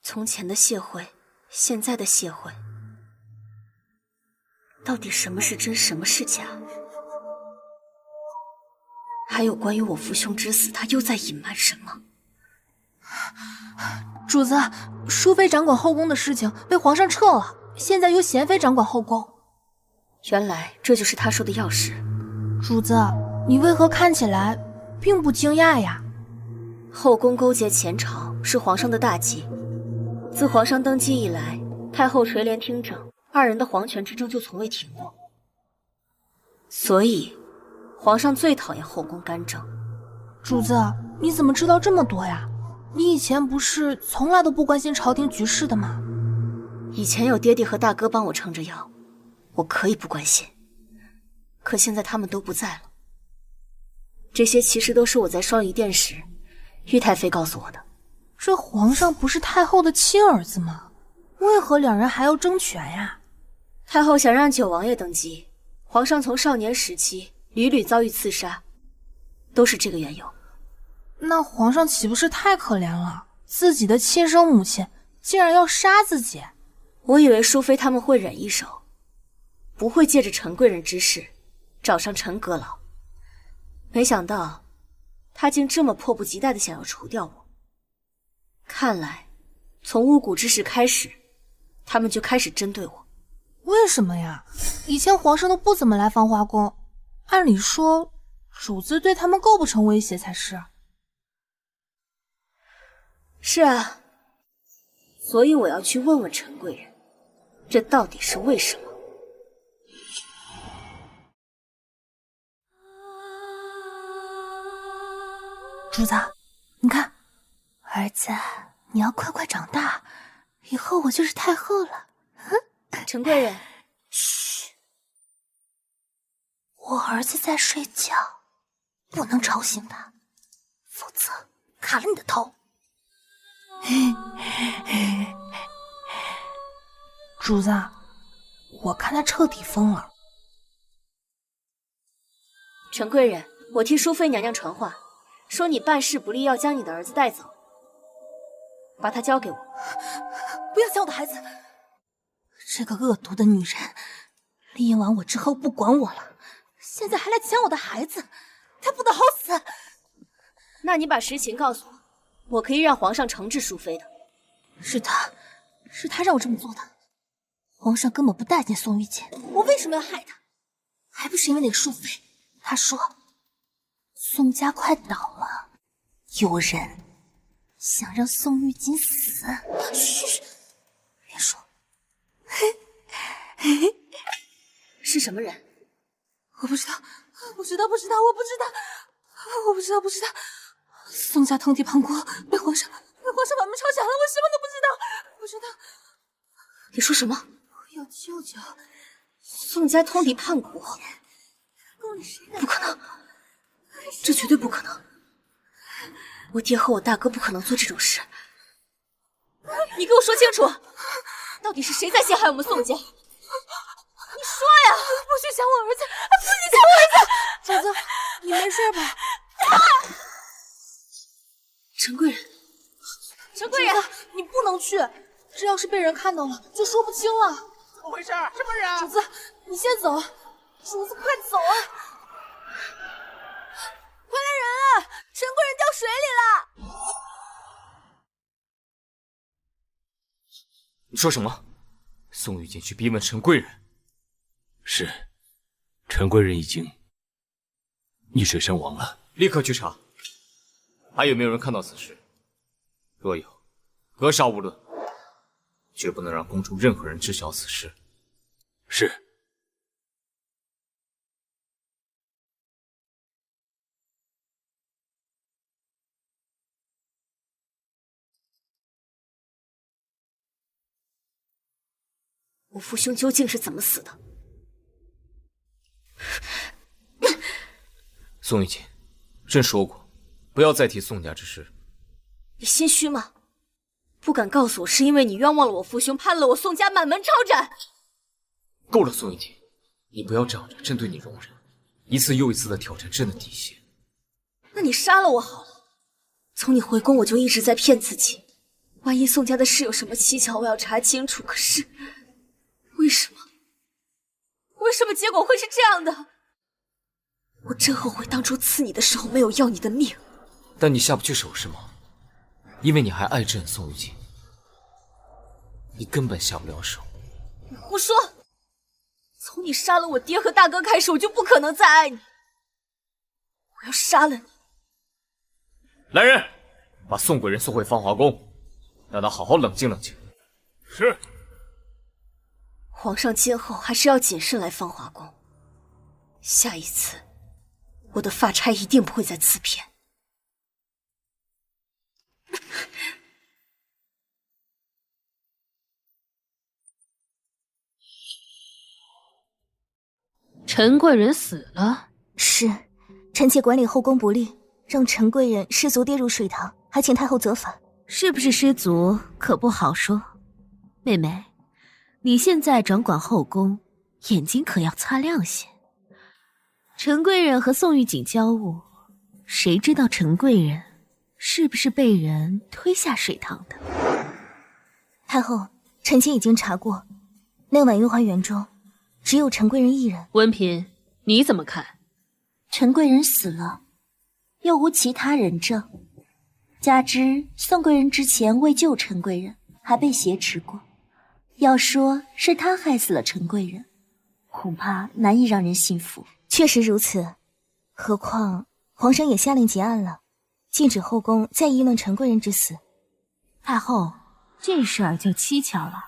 从前的谢惠，现在的谢惠。到底什么是真，什么是假？还有关于我父兄之死，他又在隐瞒什么？主子，淑妃掌管后宫的事情被皇上撤了，现在由贤妃掌管后宫。原来这就是他说的要事。主子，你为何看起来并不惊讶呀？后宫勾结前朝是皇上的大忌。自皇上登基以来，太后垂帘听政，2人的皇权之争就从未停过。所以，皇上最讨厌后宫干政，主子，你怎么知道这么多呀？你以前不是从来都不关心朝廷局势的吗？以前有爹爹和大哥帮我撑着腰，我可以不关心。可现在他们都不在了。这些其实都是我在双仪殿时，玉太妃告诉我的。这皇上不是太后的亲儿子吗？为何两人还要争权呀？太后想让九王爷登基，皇上从少年时期屡屡遭遇刺杀，都是这个缘由。那皇上岂不是太可怜了？自己的亲生母亲竟然要杀自己！我以为淑妃他们会忍一手，不会借着陈贵人之事找上陈阁老，没想到他竟这么迫不及待地想要除掉我。看来从巫蛊之事开始，他们就开始针对我。为什么呀？以前皇上都不怎么来芳华宫，按理说主子对他们构不成威胁才是。是啊，所以我要去问问陈贵人，这到底是为什么？主子，你看，儿子，你要快快长大，以后我就是太后了。陈贵人，嘘，我儿子在睡觉，不能吵醒他，否则砍了你的头。主子，我看他彻底疯了。陈贵人，我替淑妃娘娘传话，说你办事不力，要将你的儿子带走，把他交给我。不要抢我的孩子！这个恶毒的女人，利用完我之后不管我了，现在还来抢我的孩子，她不得好死！那你把实情告诉我，我可以让皇上惩治淑妃的。是他让我这么做的。皇上根本不待见宋玉洁，我为什么要害他？还不是因为那个淑妃，她说宋家快倒了，有人想让宋玉锦死。嘘，别说。是什么人？我不知道。宋家通敌叛国，被皇上满门抄斩了，我什么都不知道。不知道。你说什么？我要舅舅。宋家通敌叛国？不可能，这绝对不可能。我爹和我大哥不可能做这种事。你给我说清楚，到底是谁在陷害我们宋家？你说呀！不许抢我儿子！不许抢我儿子！主子，你没事吧？陈贵人，陈贵人，你不能去，这要是被人看到了，就说不清了。怎么回事？什么人？主子，你先走。主子，快走啊！快来人啊！陈贵人掉水里了！你说什么？宋玉锦去逼问陈贵人？是，陈贵人已经溺水身亡了。立刻去查，还有没有人看到此事？若有，格杀勿论，绝不能让宫中任何人知晓此事。是。我父兄究竟是怎么死的？宋玉锦，朕说过，不要再提宋家之事。你心虚吗？不敢告诉我是因为你冤枉了我父兄，判了我宋家满门抄斩。够了，宋玉锦，你不要仗着朕对你容忍，一次又一次的挑战朕的底线。那你杀了我好了。从你回宫，我就一直在骗自己，万一宋家的事有什么蹊跷，我要查清楚。可是为什么结果会是这样的？我真后悔当初刺你的时候没有要你的命。但你下不去手是吗？因为你还爱朕，宋玉锦，你根本下不了手。你胡说！从你杀了我爹和大哥开始，我就不可能再爱你。我要杀了你！来人，把宋贵人送回芳华宫，让他好好冷静冷静。是。皇上今后还是要谨慎来芳华宫。下一次，我的发钗一定不会再刺偏。陈贵人死了。是，臣妾管理后宫不力，让陈贵人失足跌入水塘，还请太后责罚。是不是失足可不好说。妹妹，你现在掌管后宫，眼睛可要擦亮些。陈贵人和宋玉锦交恶，谁知道陈贵人是不是被人推下水塘的？太后，臣妾已经查过，那晚御花园中只有陈贵人一人。温嫔，你怎么看？陈贵人死了，又无其他人证，加之宋贵人之前为救陈贵人，还被挟持过。要说是他害死了陈贵人，恐怕难以让人信服。确实如此，何况皇上也下令结案了，禁止后宫再议论陈贵人之死。太后，这事儿就蹊跷了。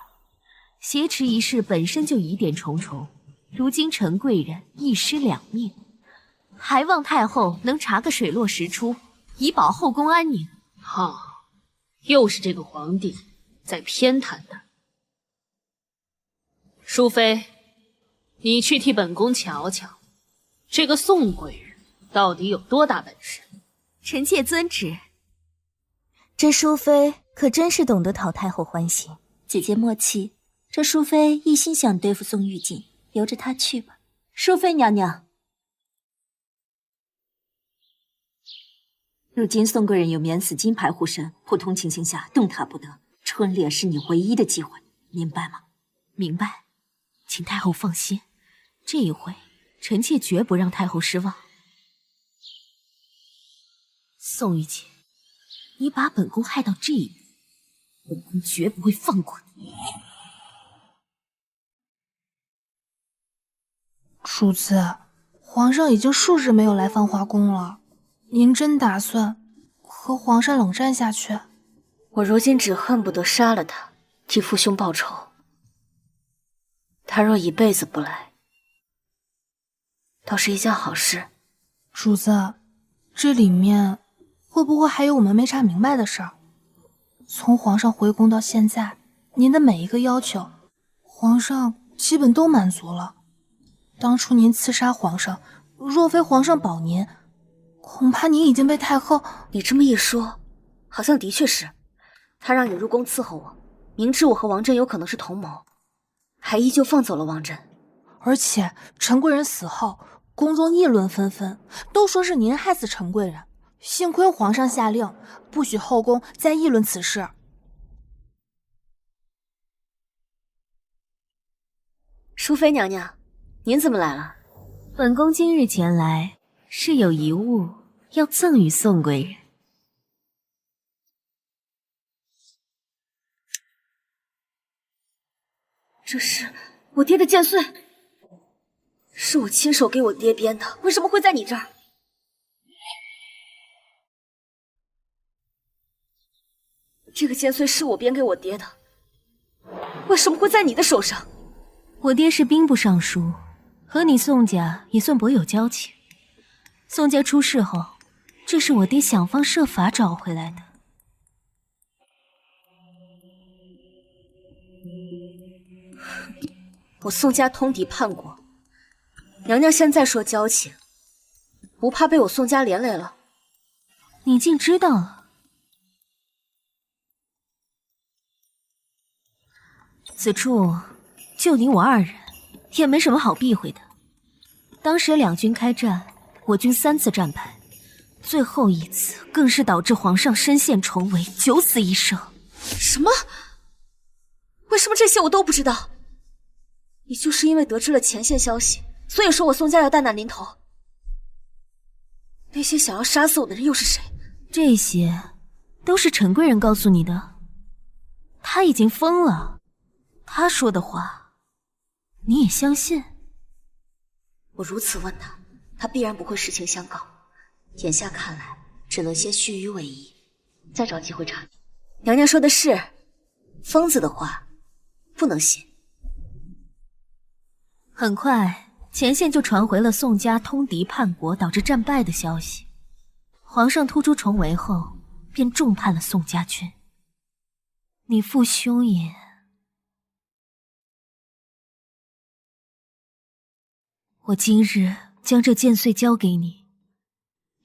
挟持一事本身就疑点重重，如今陈贵人一尸两命，还望太后能查个水落石出，以保后宫安宁。又是这个皇帝在偏袒他。淑妃，你去替本宫瞧瞧，这个宋贵人到底有多大本事？臣妾遵旨。这淑妃可真是懂得讨太后欢心。姐姐莫气，这淑妃一心想对付宋玉锦，由着她去吧。淑妃娘娘，如今宋贵人有免死金牌护身，普通情形下动弹不得。春猎是你唯一的机会，明白吗？明白。请太后放心，这一回臣妾绝不让太后失望。宋玉锦，你把本宫害到这一步，本宫绝不会放过你。主子，皇上已经数日没有来芳华宫了，您真打算和皇上冷战下去？我如今只恨不得杀了他，替父兄报仇。他若一辈子不来，倒是一件好事。主子，这里面会不会还有我们没查明白的事儿？从皇上回宫到现在，您的每一个要求，皇上基本都满足了。当初您刺杀皇上，若非皇上保您，恐怕您已经被太后……你这么一说，好像的确是。他让你入宫伺候我，明知我和王振有可能是同谋，还依旧放走了王振。而且陈贵人死后，宫中议论纷纷，都说是您害死陈贵人。幸亏皇上下令，不许后宫再议论此事。淑妃娘娘，您怎么来了？本宫今日前来，是有遗物要赠与宋贵人。这是我爹的剑穗，是我亲手给我爹编的，为什么会在你这儿？这个剑穗是我编给我爹的，为什么会在你的手上？我爹是兵部尚书，和你宋家也算颇有交情。宋家出事后，这是我爹想方设法找回来的。我宋家通敌叛国，娘娘现在说交情，不怕被我宋家连累了？你竟知道了？此处就你我二人，也没什么好避讳的。当时两军开战，我军3次战败，最后一次更是导致皇上身陷重围，九死一生。什么？为什么这些我都不知道？你就是因为得知了前线消息，所以说我宋家要大难临头。那些想要杀死我的人又是谁？这些都是陈贵人告诉你的。他已经疯了，他说的话你也相信？我如此问他，他必然不会实情相告。眼下看来，只能先虚与委蛇，再找机会查。娘娘说的是，疯子的话不能信。很快，前线就传回了宋家通敌叛国，导致战败的消息。皇上突出重围后，便重判了宋家军。你父兄也……我今日将这剑穗交给你，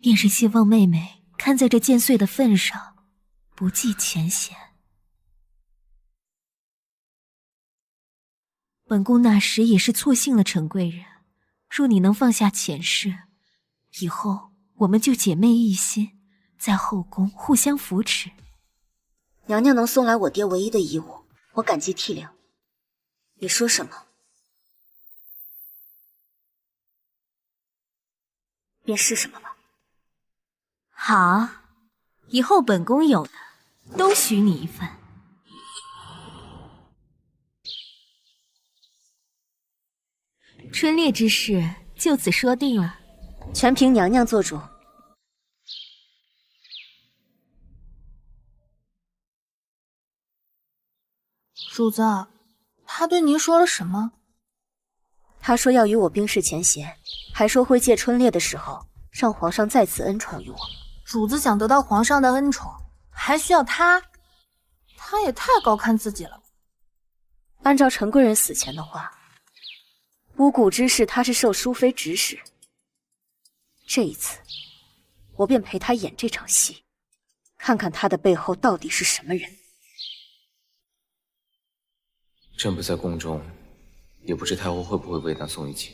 便是希望妹妹看在这剑穗的份上，不计前嫌。本宫那时也是错信了陈贵人，若你能放下前世，以后我们就姐妹一心，在后宫互相扶持。娘娘能送来我爹唯一的遗物，我感激涕零。你说什么，便是什么吧。好，以后本宫有的都许你一份。春猎之事就此说定了，全凭娘娘做主。主子，他对您说了什么？他说要与我冰释前嫌，还说会借春猎的时候让皇上再次恩宠于我。主子想得到皇上的恩宠，还需要他？他也太高看自己了。按照陈贵人死前的话，巫蛊之事他是受淑妃指使。这一次，我便陪他演这场戏，看看他的背后到底是什么人。朕不在宫中，也不知太后会不会为难宋玉锦。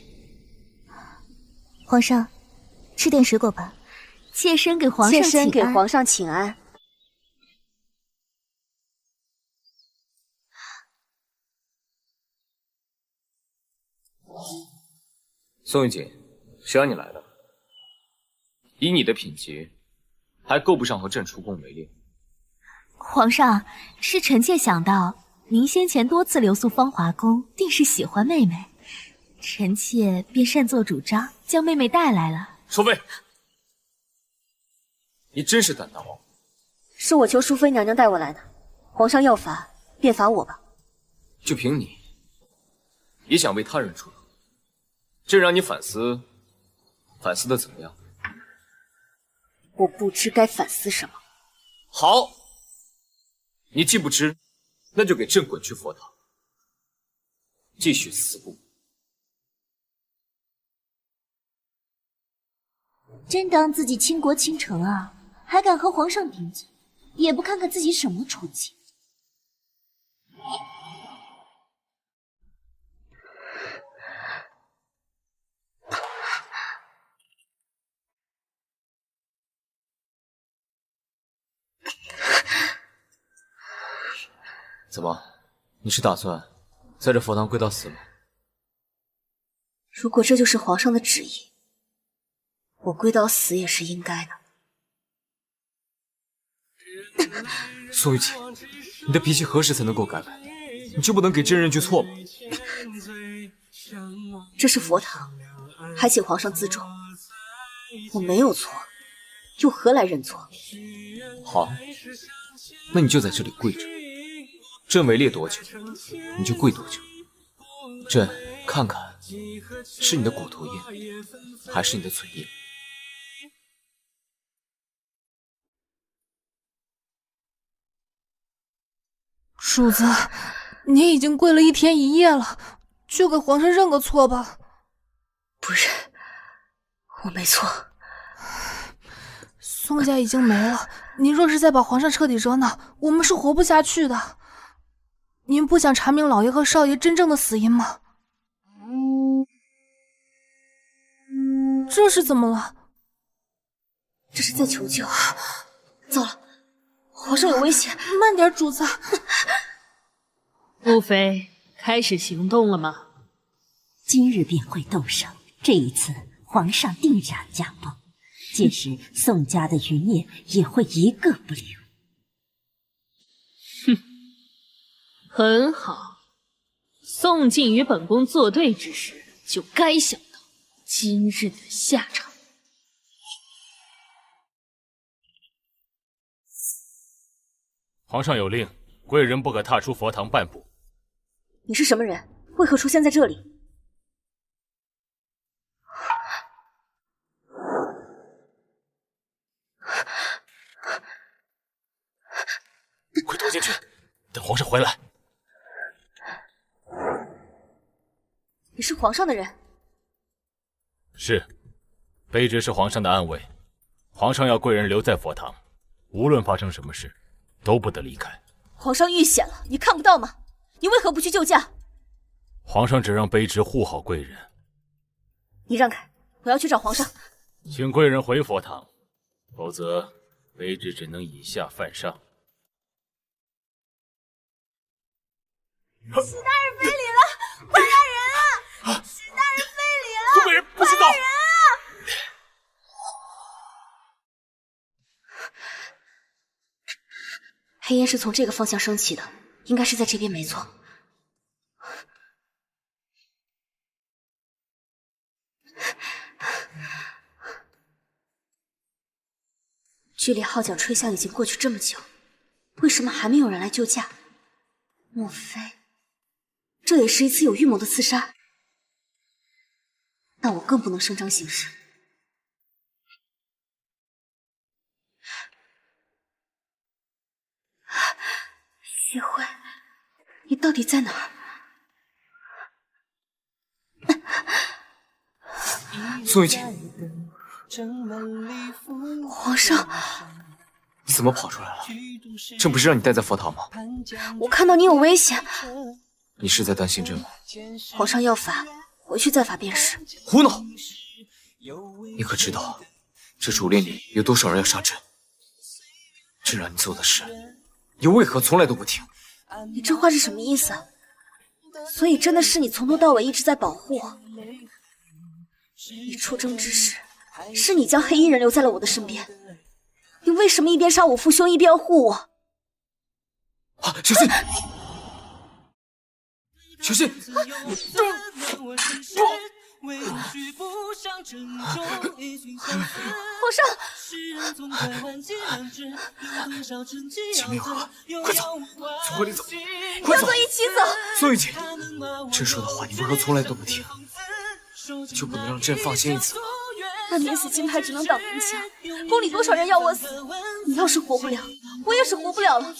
皇上，吃点水果吧。妾身给皇上请安。妾身给皇上请安。宋玉锦，谁让你来的？以你的品级，还够不上和朕出宫围猎。皇上，是臣妾想到您先前多次留宿芳华宫，定是喜欢妹妹，臣妾便擅作主张，将妹妹带来了。淑妃，你真是胆大妄为！是我求淑妃娘娘带我来的，皇上要罚便罚我吧。就凭你，也想为他人出头？朕让你反思，反思的怎么样？我不知该反思什么。好，你既不知，那就给朕滚去佛堂，继续死不。真当自己倾国倾城啊，还敢和皇上顶嘴，也不看看自己什么处境。怎么，你是打算在这佛堂跪到死吗？如果这就是皇上的旨意，我跪到死也是应该的。宋玉锦，你的脾气何时才能够改改？你就不能给朕认句错吗？这是佛堂，还请皇上自重。我没有错，又何来认错？好，那你就在这里跪着，朕围猎多久，你就跪多久。朕看看，是你的骨头硬，还是你的嘴硬？主子，您已经跪了1天1夜了，就给皇上认个错吧。不认，我没错。宋家已经没了，您若是再把皇上彻底惹恼，我们是活不下去的。您不想查明老爷和少爷真正的死因吗？这是怎么了？这是在求救。糟了，皇上有危险！慢点，主子。雾妃开始行动了吗？今日便会动手，这一次皇上定然驾崩，届时宋家的余孽也会一个不留。哼，很好。宋晋与本宫作对之时，就该想到今日的下场。皇上有令，贵人不可踏出佛堂半步。你是什么人？为何出现在这里？回来。你是皇上的人？是，卑职是皇上的暗卫，皇上要贵人留在佛堂，无论发生什么事，都不得离开。皇上遇险了，你看不到吗？你为何不去救驾？皇上只让卑职护好贵人。你让开，我要去找皇上。请贵人回佛堂，否则卑职只能以下犯上。史大人非礼了，快拉人啊！史大人非礼了，宋贵人不许走！快拉人啊！黑烟是从这个方向升起的，应该是在这边没错。距离号角吹响已经过去这么久，为什么还没有人来救驾？莫非这也是一次有预谋的刺杀？那我更不能声张行事。谢慧，你到底在哪儿？宋玉锦，皇上，你怎么跑出来了？朕不是让你待在佛堂吗？我看到你有危险。你是在担心朕吗？皇上要罚，回去再罚便是。胡闹！你可知道，这主殿里有多少人要杀朕？朕让你做的事，你为何从来都不听？你这话是什么意思？所以真的是你从头到尾一直在保护我。你出征之时，是你将黑衣人留在了我的身边。你为什么一边杀我父兄，一边要护我？啊，小心！小心！皇上！秦明和，快走，从这里走，快走！要走一起走。宋玉锦，朕说的话你为何从来都不听？就不能让朕放心一次吗？那免死金牌只能挡兵枪，宫里多少人要我死？你要是活不了，我也是活不了了。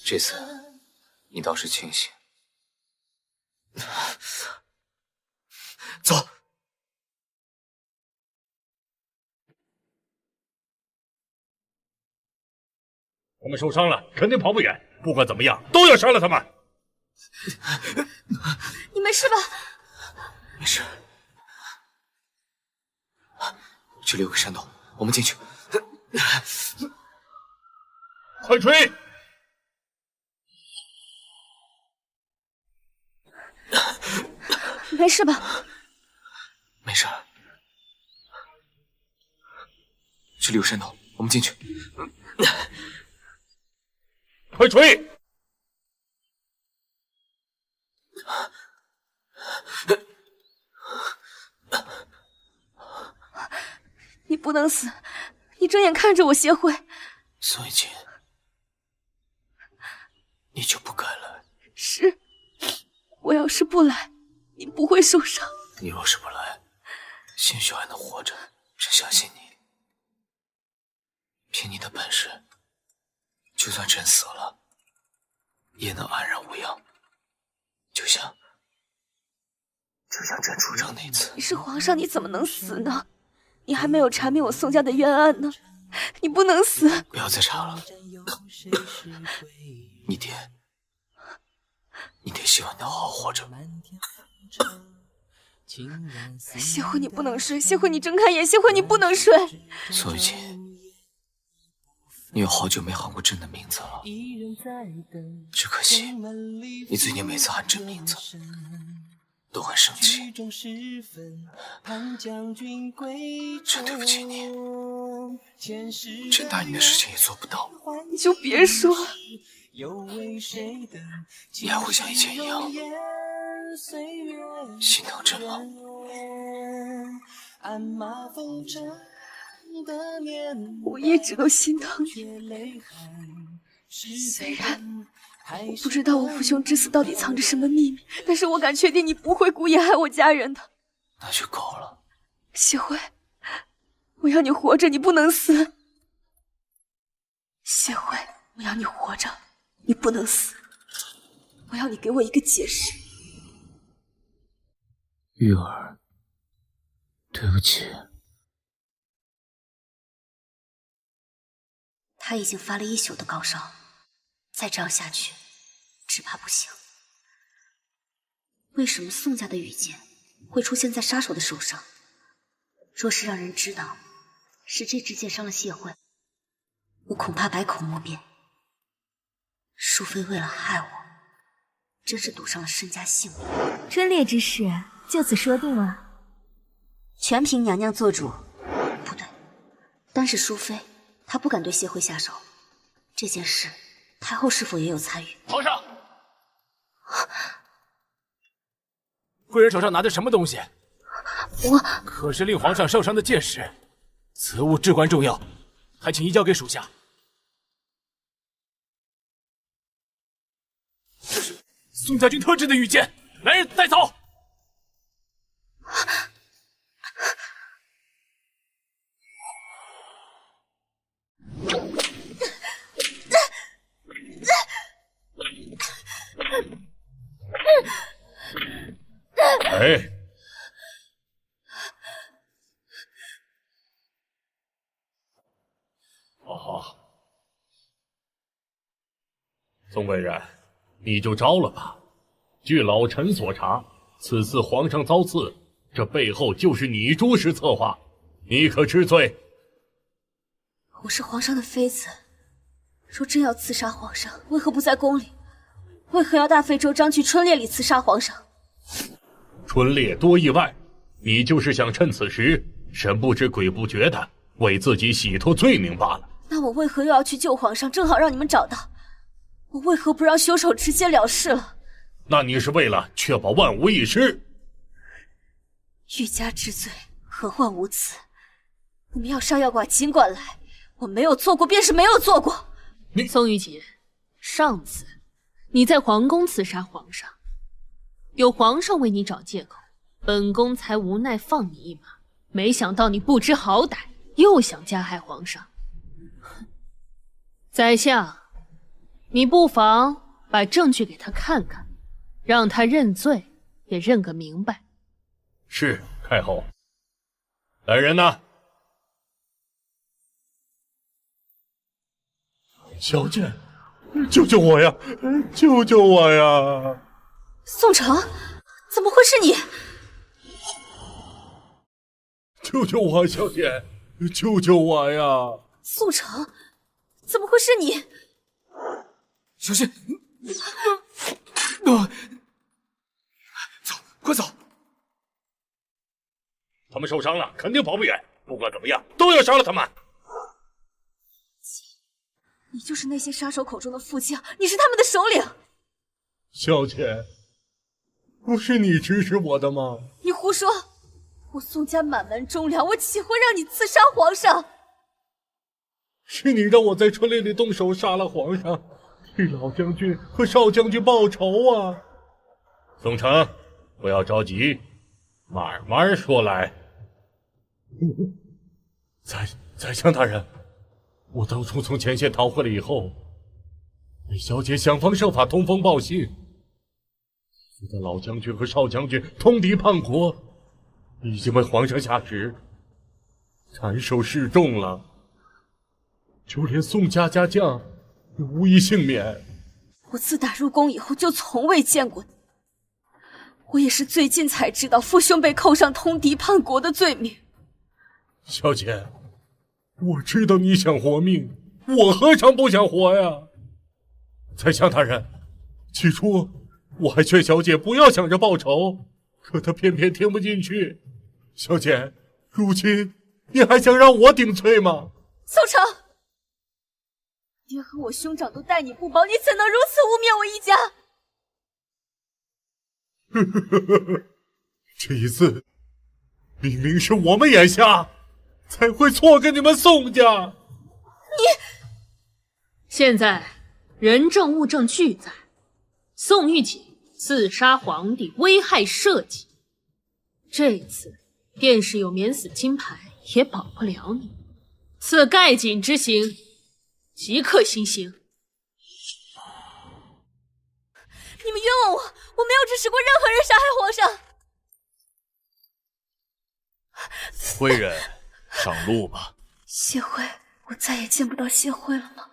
这次你倒是清醒。走。他们受伤了，肯定跑不远。不管怎么样，都要杀了他们。你没事吧？没事。这里有个山洞，我们进去。快吹！没事吧？没事。这里有山洞，我们进去。快吹！你不能死，你睁眼看着我，谢慧。宋玉锦，你就不该来。是，我要是不来，你不会受伤。你若是不来，兴许还能活着。朕相信你。凭你的本事，就算朕死了，也能安然无恙。就像朕出征那次。你是皇上，你怎么能死呢？你还没有查明我宋家的冤案呢，你不能死！不要再查了。你爹希望你好好活着。谢慧，你不能睡。谢慧，你睁开眼。谢慧，你不能睡。宋玉锦，你有好久没喊过朕的名字了，只可惜你最近每次喊朕名字都很生气。朕对不起你，朕答应的事情也做不到。你就别说了。你还会像以前一样心疼朕吗？我一直都心疼你，虽然我不知道我父兄之死到底藏着什么秘密，但是我敢确定你不会故意害我家人的。那就够了。谢慧，我要你活着，你不能死。谢慧，我要你活着，你不能死。我要你给我一个解释。玉儿，对不起。他已经发了1宿的高烧，再这样下去，只怕不行。为什么宋家的羽箭会出现在杀手的手上？若是让人知道是这支箭伤了谢慧，我恐怕百口莫辩。淑妃为了害我，真是赌上了身家性命。春烈之事就此说定了，全凭娘娘做主。不对，单是淑妃，她不敢对谢慧下手。这件事，太后是否也有参与？皇上，贵人手上拿着什么东西？我可是令皇上受伤的箭矢，此物至关重要，还请移交给属下。这是宋家军特制的羽箭，来人带走！哎，哦，宋贵人，你就招了吧。据老臣所查，此次皇上遭刺，这背后就是你朱氏策划，你可知罪？我是皇上的妃子，若真要刺杀皇上，为何不在宫里？为何要大费周章去春猎里刺杀皇上？春猎多意外，你就是想趁此时神不知鬼不觉的为自己洗脱罪名罢了。那我为何又要去救皇上？正好让你们找到，我为何不让凶手直接了事了？那你是为了确保万无一失。欲加之罪，何患无辞？你们要杀要剐尽管来，我没有做过便是没有做过。宋玉锦，上次你在皇宫刺杀皇上，有皇上为你找借口，本宫才无奈放你一马。没想到你不知好歹，又想加害皇上。宰相，你不妨把证据给他看看，让他认罪，也认个明白。是，太后。来人呐！小姐，救救我呀！救救我呀！宋城，怎么会是你？救救我，小姐！救救我呀！宋城，怎么会是你？小心！走，快走！他们受伤了，肯定跑不远。不管怎么样，都要杀了他们。你就是那些杀手口中的副将，你是他们的首领。小姐，不是你指使我的吗？你胡说！我宋家满门忠良，我岂会让你刺杀皇上？是你让我在春猎里动手杀了皇上，替老将军和少将军报仇啊！宋城，不要着急，慢慢说来。宰相大人，我当初从前线逃回来以后，为小姐想方设法通风报信，觉得老将军和少将军通敌叛国，已经为皇上下旨斩首示众了，就连宋家家将也无一幸免。我自打入宫以后就从未见过你，我也是最近才知道父兄被扣上通敌叛国的罪名。小姐，我知道你想活命，我何尝不想活呀？宰相大人，起初我还劝小姐不要想着报仇，可她偏偏听不进去。小姐，如今你还想让我顶罪吗？宋城，爹和我兄长都待你不薄，你怎能如此污蔑我一家？这一次明明是我们眼瞎，才会错给你们宋家。你现在人证物证俱在，宋玉锦刺杀皇帝，危害社稷，这次便是有免死金牌也保不了你。此盖锦之刑，即刻行刑。你们冤枉我，我没有指使过任何人杀害皇上。贵人，上路吧。谢辉，我再也见不到谢辉了吗？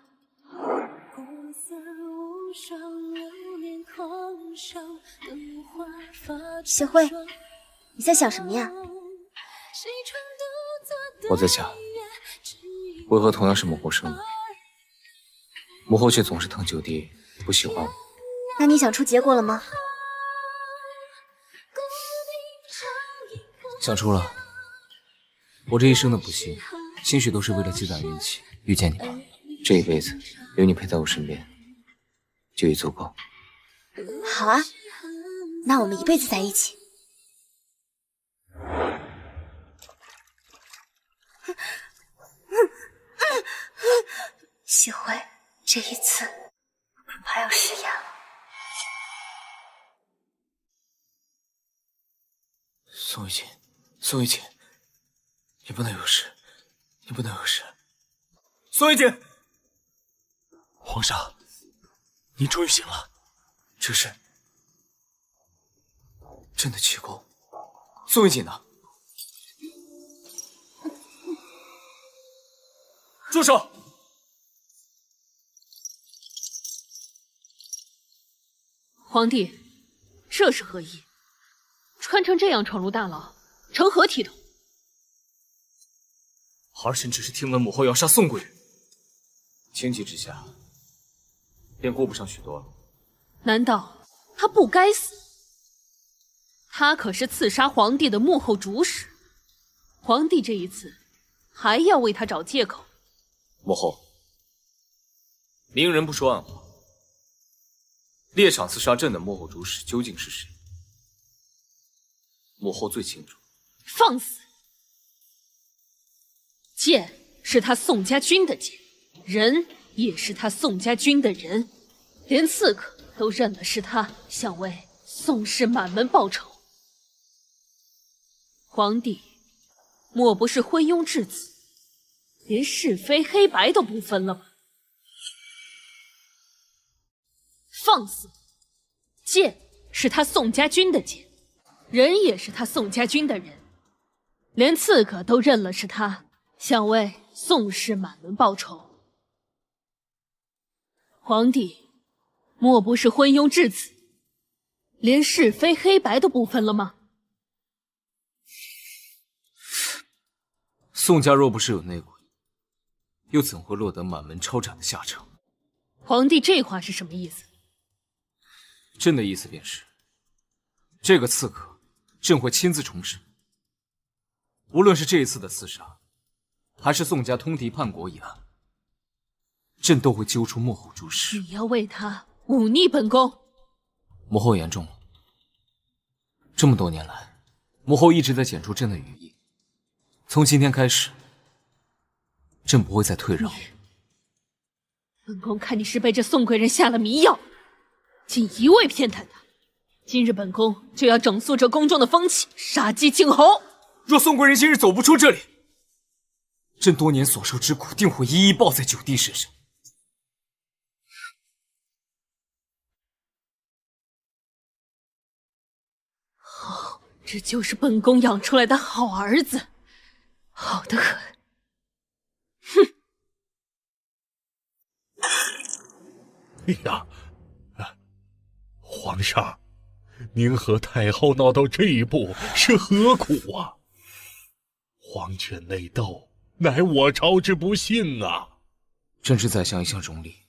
谢辉，你在想什么呀？我在想，为何同样是母后生的，母后却总是疼九弟，不喜欢我。那你想出结果了吗？想出了。我这一生的不幸，兴许都是为了积攒运气遇见你罢了。这一辈子有你陪在我身边，就已足够。好啊，那我们一辈子在一起。谢辉，这一次恐怕要食言了。宋玉琴，宋玉琴，你不能有事，你不能有事。宋玉琴，皇上，您终于醒了。这是朕的奇功。宋玉锦呢？住手！皇帝，这是何意？穿成这样闯入大牢，成何体统？儿臣只是听闻母后要杀宋贵人，情急之下，便顾不上许多了。难道他不该死？他可是刺杀皇帝的幕后主使，皇帝这一次还要为他找借口。母后，明人不说暗话，猎场刺杀朕的幕后主使究竟是谁？母后最清楚。放肆！剑是他宋家军的剑，人也是他宋家军的人，连刺客都认了是他，想为宋氏满门报仇。皇帝莫不是昏庸至此，连是非黑白都不分了吗？放肆！剑是他宋家军的剑，人也是他宋家军的人，连刺客都认了是他，想为宋氏满门报仇。皇帝莫不是昏庸至此，连是非黑白都不分了吗？宋家若不是有内鬼，又怎会落得满门抄斩的下场？皇帝这话是什么意思？朕的意思便是，这个刺客，朕会亲自重审。无论是这一次的刺杀，还是宋家通敌叛国一案，朕都会揪出幕后主使。你要为他忤逆本宫？母后言重了。这么多年来，母后一直在检出朕的羽翼。从今天开始，朕不会再退让。本宫看你是被这宋贵人下了迷药，竟一味偏袒他。今日本宫就要整肃这宫中的风气，杀鸡儆猴。若宋贵人今日走不出这里，朕多年所受之苦定会一一报在九弟身上。好，这就是本宫养出来的好儿子，好得很。哼！哎呀，皇上，您和太后闹到这一步是何苦啊？皇权内斗，乃我朝之不幸啊！朕知宰相一向中立，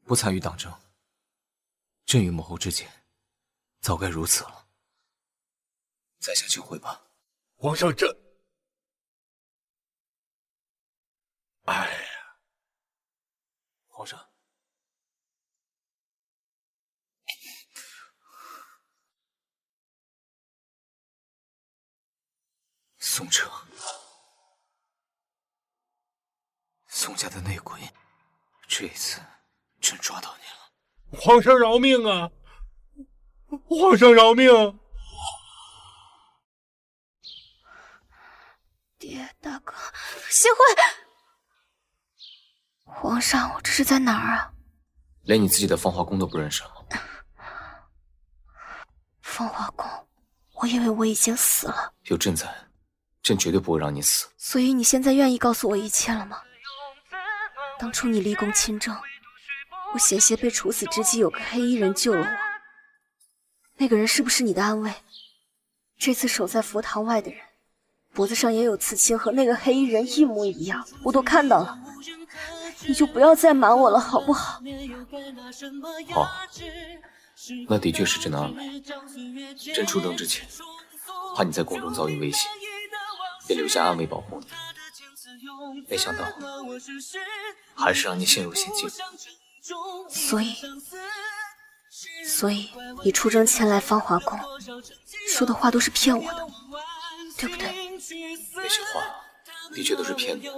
不参与党争。朕与母后之间，早该如此了。宰相请回吧。皇上，这……哎呀，皇上。宋哲，宋家的内鬼，这一次朕抓到你了。皇上饶命啊！皇上饶命！爹，大哥，谢慧，皇上，我这是在哪儿啊？连你自己的芳华宫都不认识了吗？风华宫，我以为我已经死了。有朕在，朕绝对不会让你死。所以你现在愿意告诉我一切了吗？当初你立功亲政，我险些被处死之际，有个黑衣人救了我。那个人是不是你的安慰？这次守在佛堂外的人，脖子上也有刺青，和那个黑衣人一模一样，我都看到了。你就不要再瞒我了，好不好？好，那的确是朕的安慰。朕出征之前，怕你在宫中遭遇危险，便留下安慰保护你。没想到，还是让你陷入险境。所以你出征前来芳华宫，说的话都是骗我的，对不对？那些话的确都是骗你的。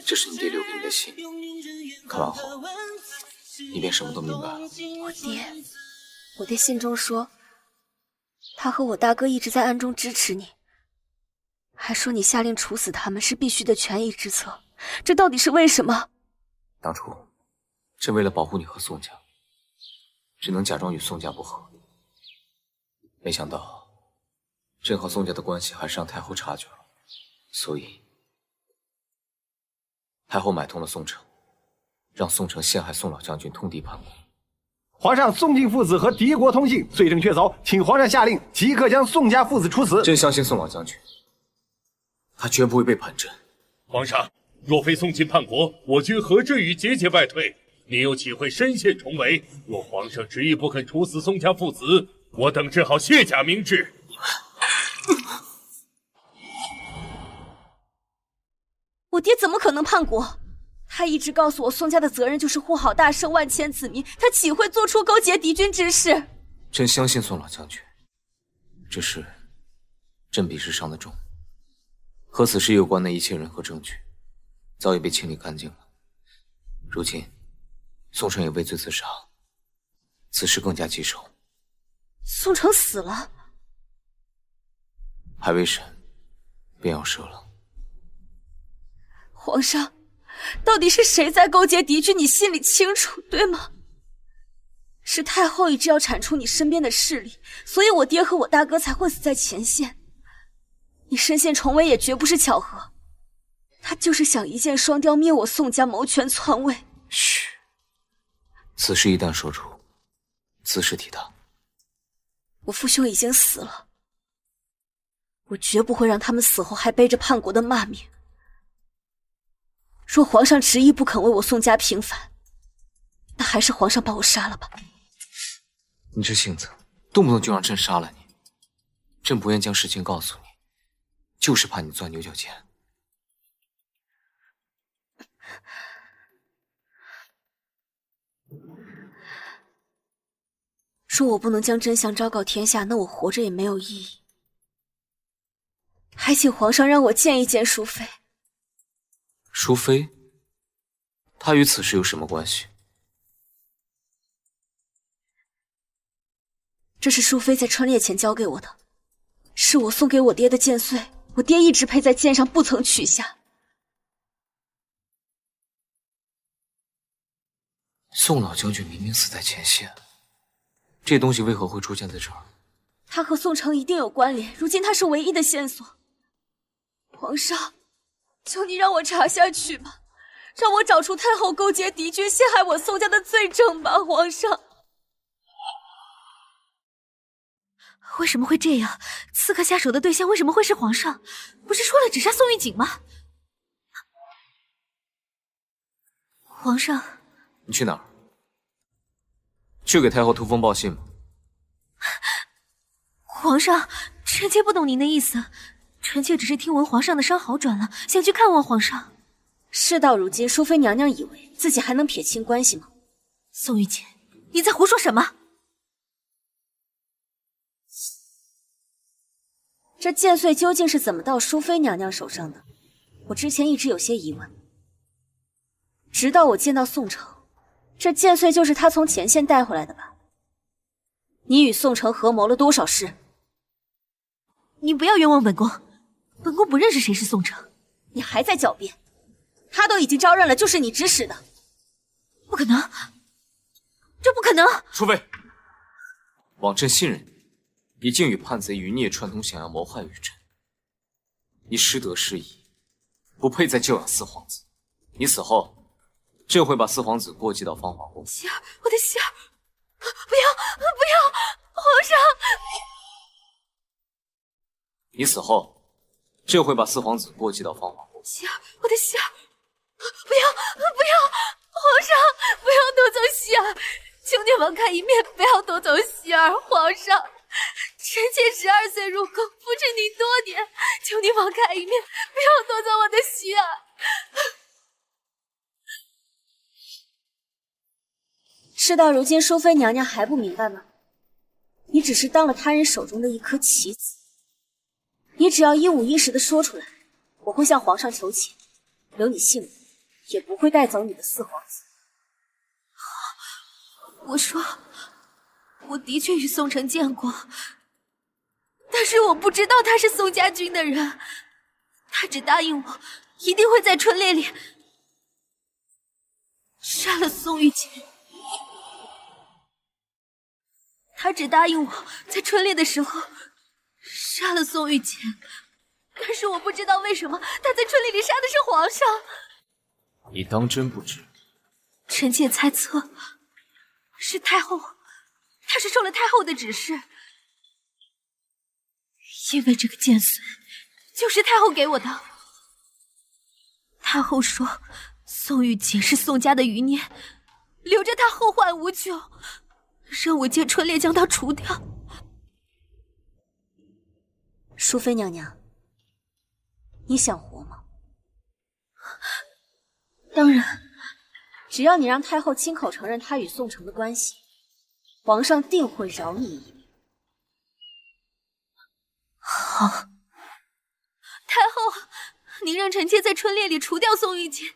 这是你爹留给你的信，看完后，你便什么都明白了。我爹信中说，他和我大哥一直在暗中支持你，还说你下令处死他们是必须的权宜之策，这到底是为什么？当初，朕为了保护你和宋家，只能假装与宋家不和。没想到，朕和宋家的关系还是让太后察觉了，所以太后买通了宋城，让宋城陷害宋老将军，通敌叛国。皇上，宋晋父子和敌国通信，罪证确凿，请皇上下令即刻将宋家父子处死。朕相信宋老将军，他绝不会背叛朕。皇上，若非宋晋叛国，我军何至于节节败退？您又岂会深陷重围？若皇上执意不肯处死宋家父子，我等只好卸甲明志。我爹怎么可能叛国？他一直告诉我，宋家的责任就是护好大圣万千子民，他岂会做出勾结敌军之事？朕相信宋老将军，只是朕比事伤得重，和此事有关的一切人和证据早已被清理干净了。如今宋城也畏罪自杀，此事更加棘手。宋城死了，还未审便要射了。皇上，到底是谁在勾结敌军？你心里清楚，对吗？是太后一直要铲除你身边的势力，所以我爹和我大哥才会死在前线。你身陷重围也绝不是巧合，他就是想一箭双雕，灭我宋家，谋权篡位。嘘，此事一旦说出，兹事体大。我父兄已经死了，我绝不会让他们死后还背着叛国的骂名。若皇上执意不肯为我宋家平反，那还是皇上把我杀了吧。你这性子，动不动就让朕杀了你。朕不愿将事情告诉你，就是怕你钻牛角尖。说我不能将真相昭告天下，那我活着也没有意义。还请皇上让我见一见淑妃。淑妃？她与此事有什么关系？这是淑妃在春猎前交给我的，是我送给我爹的剑穗，我爹一直佩在剑上，不曾取下。宋老将军明明死在前线，这东西为何会出现在这儿？他和宋城一定有关联，如今他是唯一的线索。皇上，求你让我查下去吧，让我找出太后勾结敌军陷害我宋家的罪证吧，皇上。为什么会这样？刺客下手的对象为什么会是皇上？不是说了只杀宋玉锦吗？皇上，你去哪儿？去给太后突风报信吗？皇上，臣妾不懂您的意思，臣妾只是听闻皇上的伤好转了，想去看望皇上。事到如今，淑妃娘娘以为自己还能撇清关系吗？宋玉锦，你在胡说什么？这剑穗究竟是怎么到淑妃娘娘手上的？我之前一直有些疑问，直到我见到宋城，这剑穗就是他从前线带回来的吧？你与宋城合谋了多少事？你不要冤枉本宫，本宫不认识谁是宋城。你还在狡辩？他都已经招认了，就是你指使的。不可能，这不可能！淑妃，王朕信任你，你竟与叛贼余孽串通，想要谋害于朕，你失德失仪，不配再教养四皇子。你死后，朕会把四皇子过继到芳华宫。希儿，我的希儿，不要，不要，皇上！你死后，朕会把四皇子过继到芳华宫。希儿，我的希儿，不要，不要，皇上，不要夺走希儿，求你网开一面，不要夺走希儿，皇上。臣妾12岁入宫，扶持您多年，求你网开一面，不要夺走我的希儿。事到如今，淑妃娘娘还不明白吗？你只是当了他人手中的一颗棋子，你只要一五一十的说出来，我会向皇上求情，留你性命，也不会带走你的四皇子。我说，我的确与宋城见过，但是我不知道他是宋家军的人。他只答应我，一定会在春猎里杀了宋玉锦。他只答应我在春猎的时候杀了宋玉锦，但是我不知道为什么他在春猎里杀的是皇上。你当真不知？臣妾猜测是太后，他是受了太后的指示，因为这个剑髓就是太后给我的。太后说宋玉锦是宋家的余孽，留着他后患无穷，让我借春猎将他除掉。淑妃娘娘，你想活吗？当然，只要你让太后亲口承认他与宋城的关系，皇上定会饶你一命。好，太后，您让臣妾在春猎里除掉宋玉锦，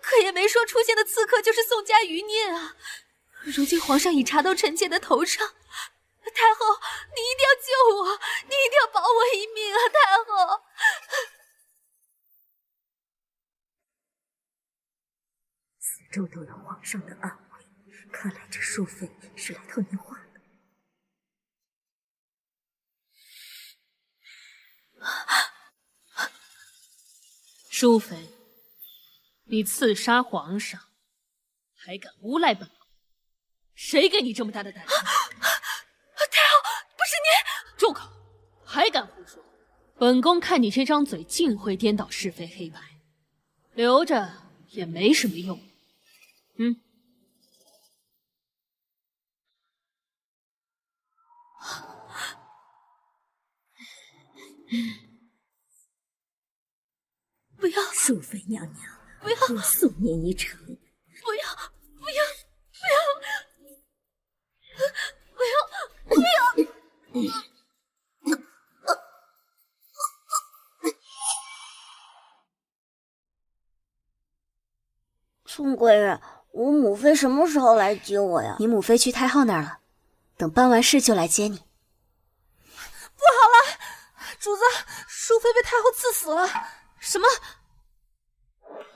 可也没说出现的刺客就是宋家余孽啊。如今皇上已查到臣妾的头上，太后，你一定要救我，你一定要保我一命啊，太后！死州都有皇上的安危，看来这淑妃是来套你话的。淑妃，你刺杀皇上，还敢诬赖本宫？谁给你这么大的胆子？太后，不是您！住口！还敢胡说！本宫看你这张嘴尽会颠倒是非黑白，留着也没什么用。不要，淑妃娘娘，不要，我送您一程。不要，不要，不要，不要，不要！宋贵人，我母妃什么时候来接我呀？你母妃去太后那儿了，等办完事就来接你。不好了，主子，淑妃被太后刺死了。什么？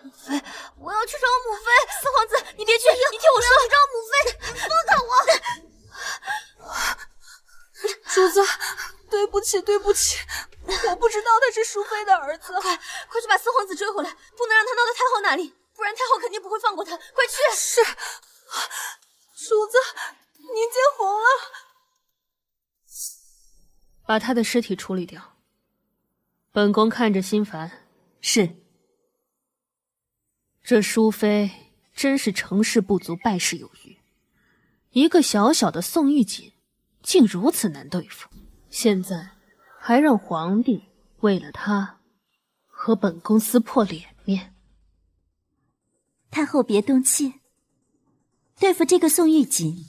母妃，我要去找母妃。四皇子，你别去，你听我说，你找母妃，你放开我！主子，对不起，对不起，我不知道他是淑妃的儿子。快去把四皇子追回来，不能让他闹到太后那里，不然太后肯定不会放过他。快去！是，主子，您见红了。把他的尸体处理掉。本宫看着心烦。是。这淑妃真是成事不足败事有余，一个小小的宋玉锦竟如此难对付，现在还让皇帝为了她和本宫撕破脸面。太后别动气，对付这个宋玉锦，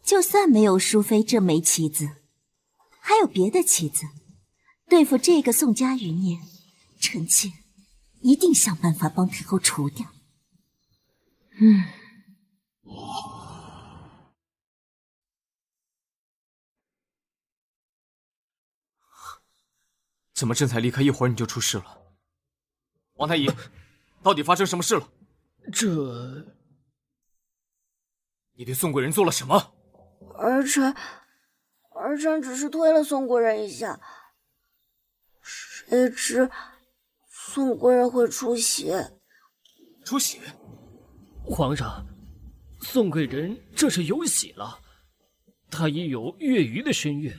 就算没有淑妃这枚棋子，还有别的棋子。对付这个宋家余孽，臣妾一定想办法帮太后除掉。怎么朕才离开一会儿你就出事了？王太医，到底发生什么事了？你对宋贵人做了什么？儿臣只是推了宋贵人一下，谁知宋贵人会出血。出血？皇上，宋贵人这是有喜了，她已有月余的身孕，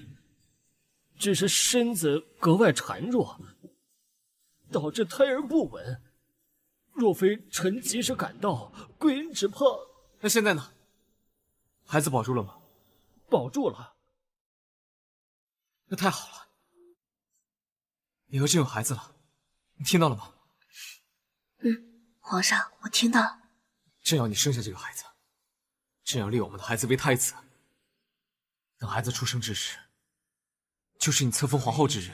只是身子格外孱弱，导致胎儿不稳。若非臣及时赶到，贵人只怕……那现在呢？孩子保住了吗？保住了。那太好了，你和朕有孩子了，你听到了吗？皇上，我听到了。朕要你生下这个孩子，朕要立我们的孩子为太子。等孩子出生之时，就是你册封皇后之日。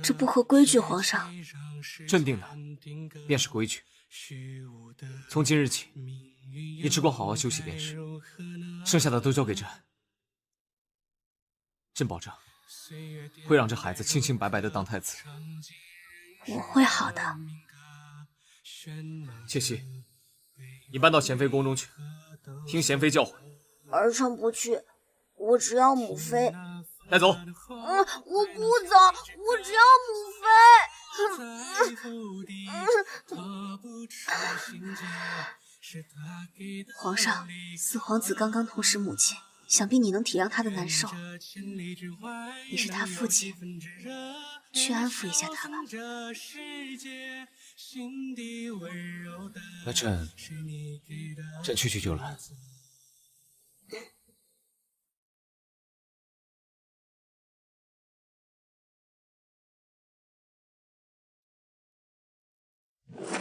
这不合规矩，皇上。朕定的便是规矩。从今日起，你只管好好休息便是，剩下的都交给朕。朕保证，会让这孩子清清白白的当太子。我会好的。妾妻，你搬到贤妃宫中去，听贤妃教诲。儿臣不去，我只要母妃。带走。我不走，我只要母妃。皇上，四皇子刚刚痛失母亲，想必你能体谅他的难受。你是他父亲，去安抚一下他吧。那朕去就来。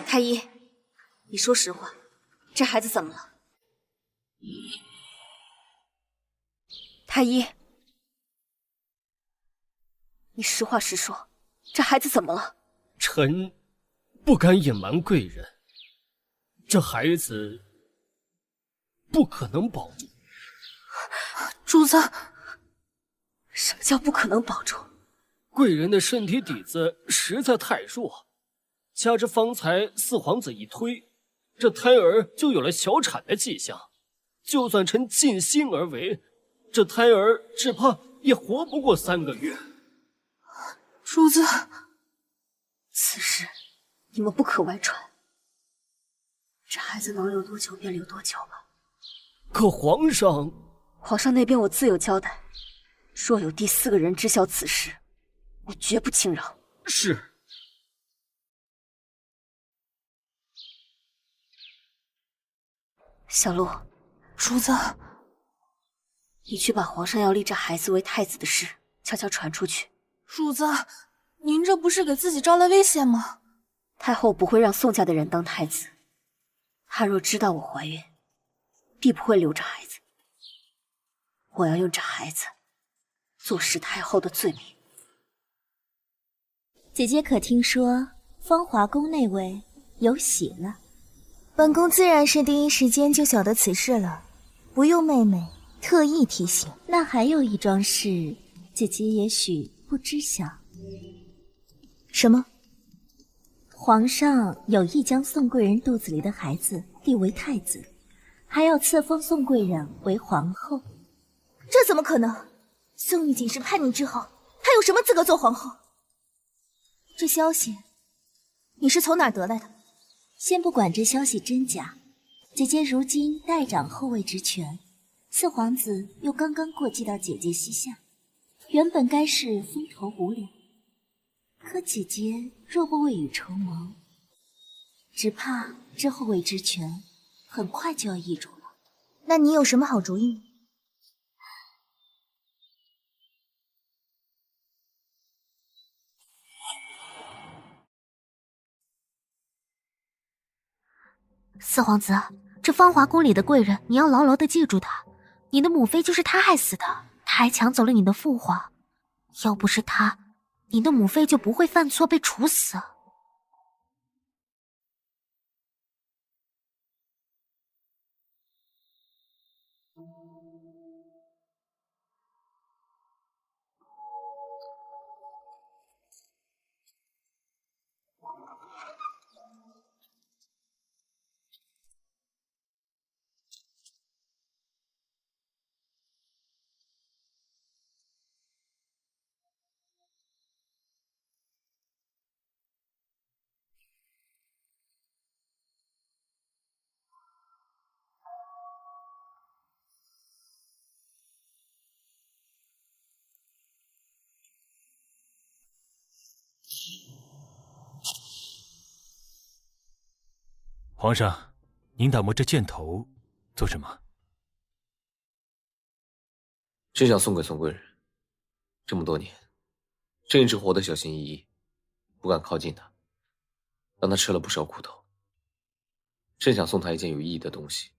太医，你说实话，这孩子怎么了？太医，你实话实说，这孩子怎么了？臣不敢隐瞒贵人，这孩子不可能保住。主子，什么叫不可能保住？贵人的身体底子实在太弱。加之方才四皇子一推，这胎儿就有了小产的迹象。就算臣尽心而为，这胎儿只怕也活不过3个月。主子，此事你们不可外传。这孩子能留多久便留多久吧。可皇上那边我自有交代。若有第4个人知晓此事，我绝不轻饶。是。小鹿，主子，你去把皇上要立这孩子为太子的事悄悄传出去。主子，您这不是给自己招来危险吗？太后不会让宋家的人当太子，她若知道我怀孕，必不会留着孩子。我要用这孩子坐实太后的罪名。姐姐可听说芳华宫内卫有喜了？本宫自然是第一时间就晓得此事了，不用妹妹特意提醒。那还有一桩事，姐姐也许不知晓。什么？皇上有意将宋贵人肚子里的孩子立为太子，还要册封宋贵人为皇后。这怎么可能？宋玉锦是叛逆之后，她有什么资格做皇后？这消息你是从哪儿得来的？先不管这消息真假，姐姐如今代掌后位职权，四皇子又刚刚过继到姐姐膝下，原本该是风头无两，可姐姐若不未雨绸缪，只怕这后位职权很快就要易主了。那你有什么好主意？四皇子，这芳华宫里的贵人，你要牢牢的记住他。你的母妃就是他害死的，他还抢走了你的父皇。要不是他，你的母妃就不会犯错被处死。皇上，您打磨这箭头做什么？朕想送给宋贵人。这么多年，朕一直活得小心翼翼，不敢靠近他，让他吃了不少苦头。朕想送他一件有意义的东西。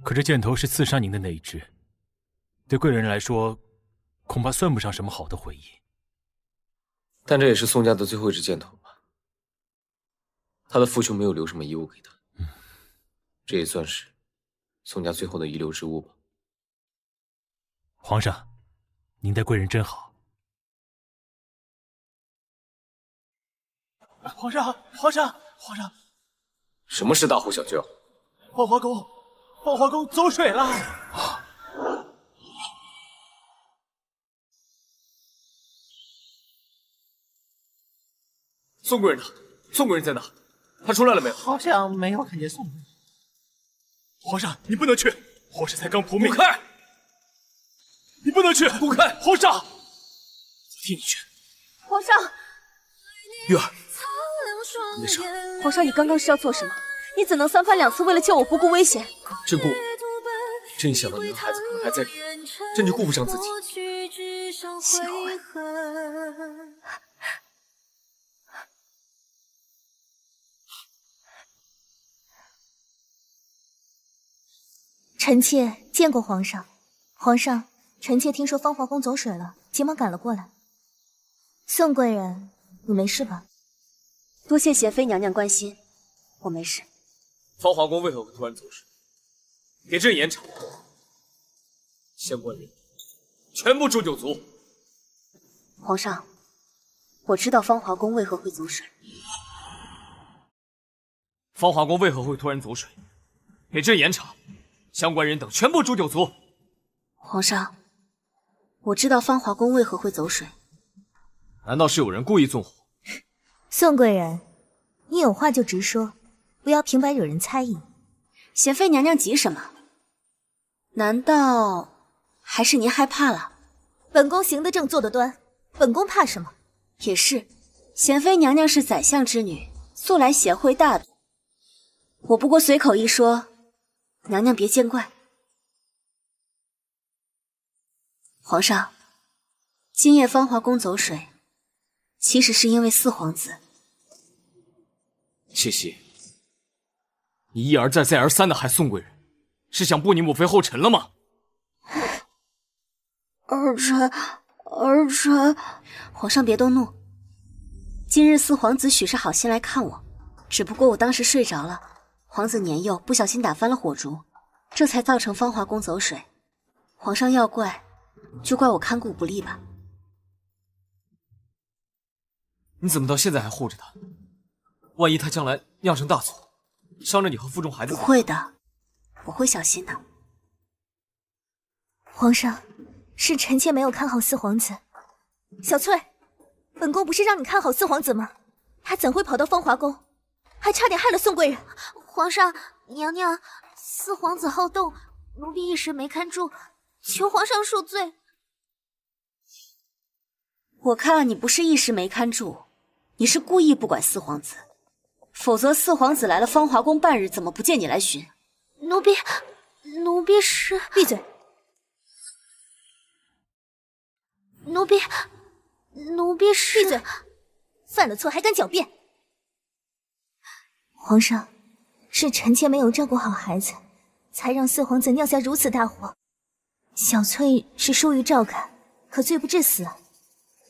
可这箭头是刺杀您的那一只，对贵人来说，恐怕算不上什么好的回忆。但这也是宋家的最后一支箭头吧？他的父兄没有留什么遗物给他，这也算是宋家最后的遗留之物吧。皇上，您待贵人真好。皇上，皇上，皇上！什么事大呼小叫？芳华宫走水了！宋贵人呢？宋贵人在哪？他出来了没有？好像没有看见宋贵人。皇上，你不能去！皇上才刚扑灭。滚开！你不能去！滚开！皇上，我替你去。皇上，玉儿，没事。皇上，你刚刚是要做什么？你怎能三番两次为了救我不顾危险？朕顾不了，朕一想到你的孩子可能还在里面，朕就顾不上自己。喜欢。臣妾见过皇上。皇上，臣妾听说芳华宫走水了，急忙赶了过来。宋贵人，你没事吧？多谢贤妃娘娘关心，我没事。芳华宫为何会突然走水？给朕严查，相关人全部诛九族。皇上，我知道芳华宫为何会走水。芳华宫为何会突然走水？给朕严查，相关人等全部诛九族。皇上，我知道芳华宫为何会走水。难道是有人故意纵火？宋贵人，你有话就直说，不要平白惹人猜疑。贤妃娘娘急什么？难道还是您害怕了？本宫行得正，坐得端，本宫怕什么？也是，贤妃娘娘是宰相之女，素来贤惠大度。我不过随口一说，娘娘别见怪。皇上，今夜芳华宫走水，其实是因为四皇子。谢希，你一而再再而三的害宋贵人，是想步你母妃后尘了吗？儿臣，皇上别动怒。今日四皇子许是好心来看我，只不过我当时睡着了，皇子年幼，不小心打翻了火烛，这才造成芳华宫走水。皇上要怪，就怪我看顾不力吧。你怎么到现在还护着他？万一他将来酿成大错，伤着你和腹中孩子？不会的，我会小心的。皇上，是臣妾没有看好四皇子。小翠，本宫不是让你看好四皇子吗？他怎会跑到芳华宫，还差点害了宋贵人。皇上，娘娘，四皇子好动，奴婢一时没看住，求皇上恕罪。我看了你不是一时没看住，你是故意不管四皇子，否则四皇子来了芳华宫半日，怎么不见你来巡？奴婢是……闭嘴！奴婢是……闭嘴！犯了错还敢狡辩！皇上，是臣妾没有照顾好孩子，才让四皇子酿下如此大祸。小翠是疏于照看，可罪不至死啊！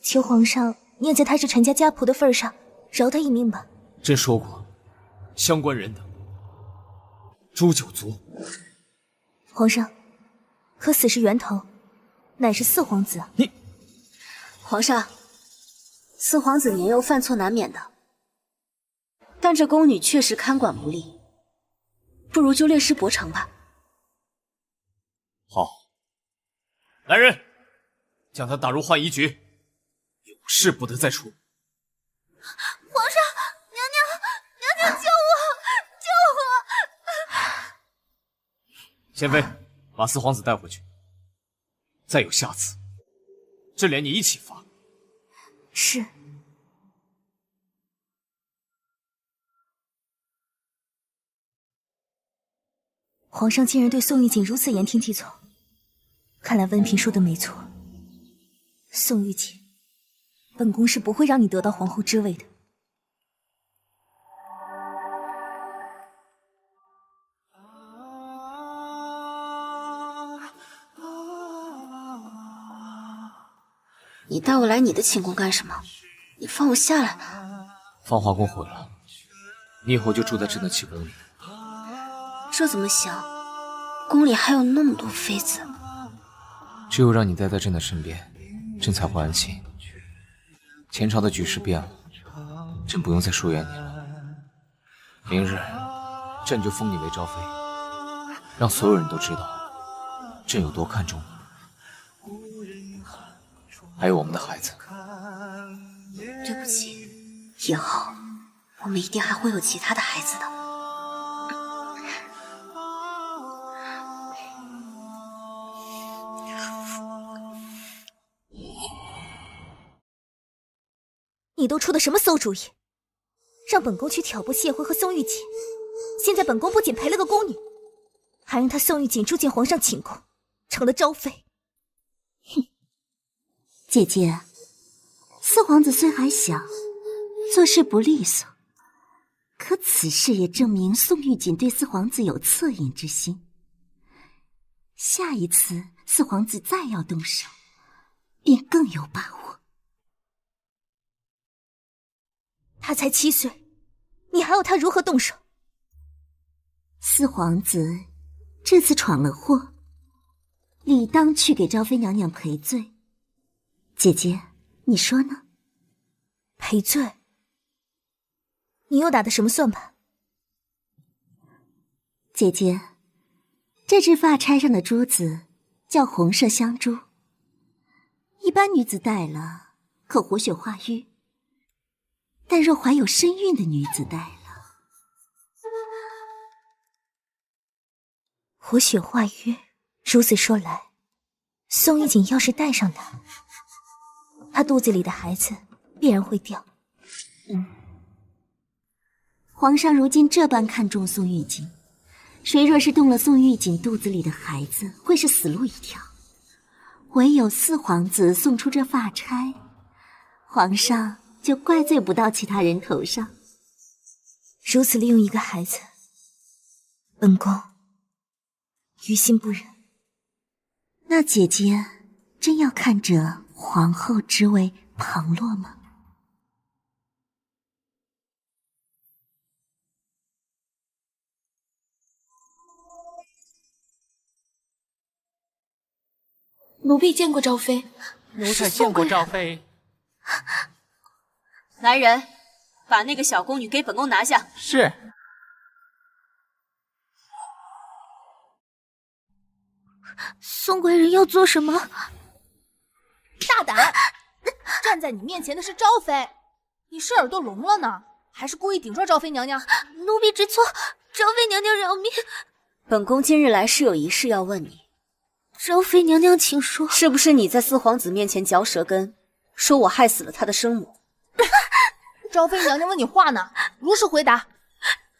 求皇上念在她是陈家家仆的份上，饶她一命吧。朕说过，相关人等诛九族。皇上，可死是源头，乃是四皇子啊！你，皇上，四皇子年幼犯错难免的，但这宫女确实看管不力，不如就略施薄惩吧。好，来人，将他打入浣衣局，有事不得再出。皇上，娘娘救我！救我！贤妃，把四皇子带回去。再有下次，朕连你一起罚。是。皇上竟然对宋玉锦如此言听计从，看来温嫔说的没错。宋玉锦，本宫是不会让你得到皇后之位的。你带我来你的寝宫干什么？你放我下来！芳华宫毁了，你以后就住在这的气宫里。这怎么行？宫里还有那么多妃子。只有让你待在朕的身边，朕才会安心。前朝的局势变了，朕不用再疏远你了。明日，朕就封你为昭妃，让所有人都知道朕有多看重你。还有我们的孩子。对不起，以后我们一定还会有其他的孩子的。你都出的什么馊主意？让本宫去挑拨谢辉和宋玉锦，现在本宫不仅赔了个宫女，还让他宋玉锦住进皇上寝宫，成了昭妃。哼，姐姐，四皇子虽还小，做事不利索，可此事也证明宋玉锦对四皇子有恻隐之心。下一次四皇子再要动手，便更有把握。他才7岁，你还要他如何动手？四皇子这次闯了祸，理当去给昭妃娘娘赔罪。姐姐，你说呢？赔罪？你又打的什么算盘？姐姐，这只发钗上的珠子叫红麝香珠，一般女子戴了可活血化瘀，但若怀有身孕的女子戴了，活血化瘀。如此说来，宋玉锦要是戴上它，她肚子里的孩子必然会掉。皇上如今这般看重宋玉锦，谁若是动了宋玉锦肚子里的孩子，会是死路一条。唯有四皇子送出这发钗，皇上就怪罪不到其他人头上。如此利用一个孩子，本宫于心不忍。那姐姐真要看着皇后之位旁落吗？奴婢见过昭妃。奴才见过昭妃。来人，把那个小宫女给本宫拿下。是。宋贵人要做什么？大胆！站在你面前的是昭妃，你是耳朵聋了呢，还是故意顶撞昭妃娘娘？奴婢知错，昭妃娘娘饶命。本宫今日来是有一事要问你。昭妃娘娘，请说。是不是你在四皇子面前嚼舌根，说我害死了他的生母？昭妃娘娘问你话呢，如实回答。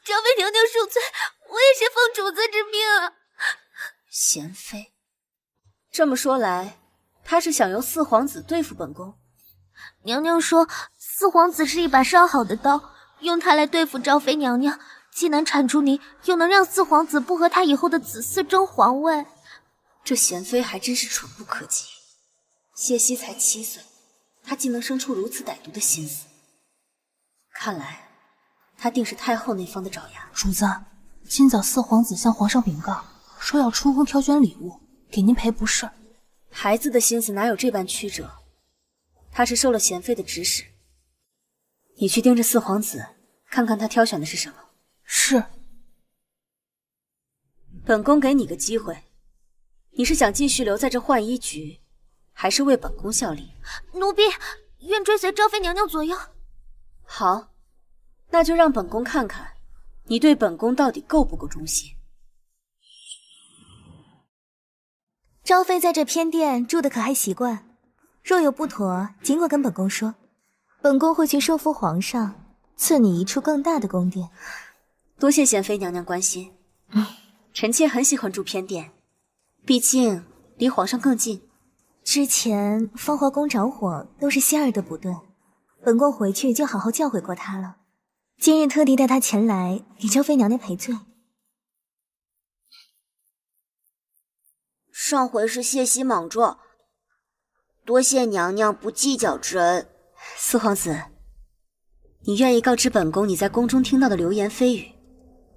昭妃娘娘恕罪，我也是奉主子之命啊。贤妃，这么说来，他是想由四皇子对付本宫。娘娘说，四皇子是一把烧好的刀，用它来对付昭妃娘娘，既能铲除你，又能让四皇子不和他以后的子嗣争皇位。这贤妃还真是蠢不可及。谢希才7岁，她竟能生出如此歹毒的心思，看来她定是太后那方的爪牙。主子，今早四皇子向皇上禀告，说要出宫挑选礼物，给您赔不是。孩子的心思哪有这般曲折？他是受了贤妃的指使。你去盯着四皇子，看看他挑选的是什么。是。本宫给你个机会，你是想继续留在这浣衣局，还是为本宫效力？奴婢愿追随昭妃娘娘左右。好，那就让本宫看看，你对本宫到底够不够忠心。昭妃在这偏殿住的可还习惯？若有不妥，尽管跟本宫说，本宫会去说服皇上，赐你一处更大的宫殿。多谢贤妃娘娘关心。臣妾很喜欢住偏殿，毕竟离皇上更近。之前芳华宫着火都是希儿的不对，本宫回去就好好教诲过她了。今日特地带她前来给昭妃娘娘赔罪。上回是谢希莽撞，多谢娘娘不计较之恩。四皇子，你愿意告知本宫你在宫中听到的流言蜚语，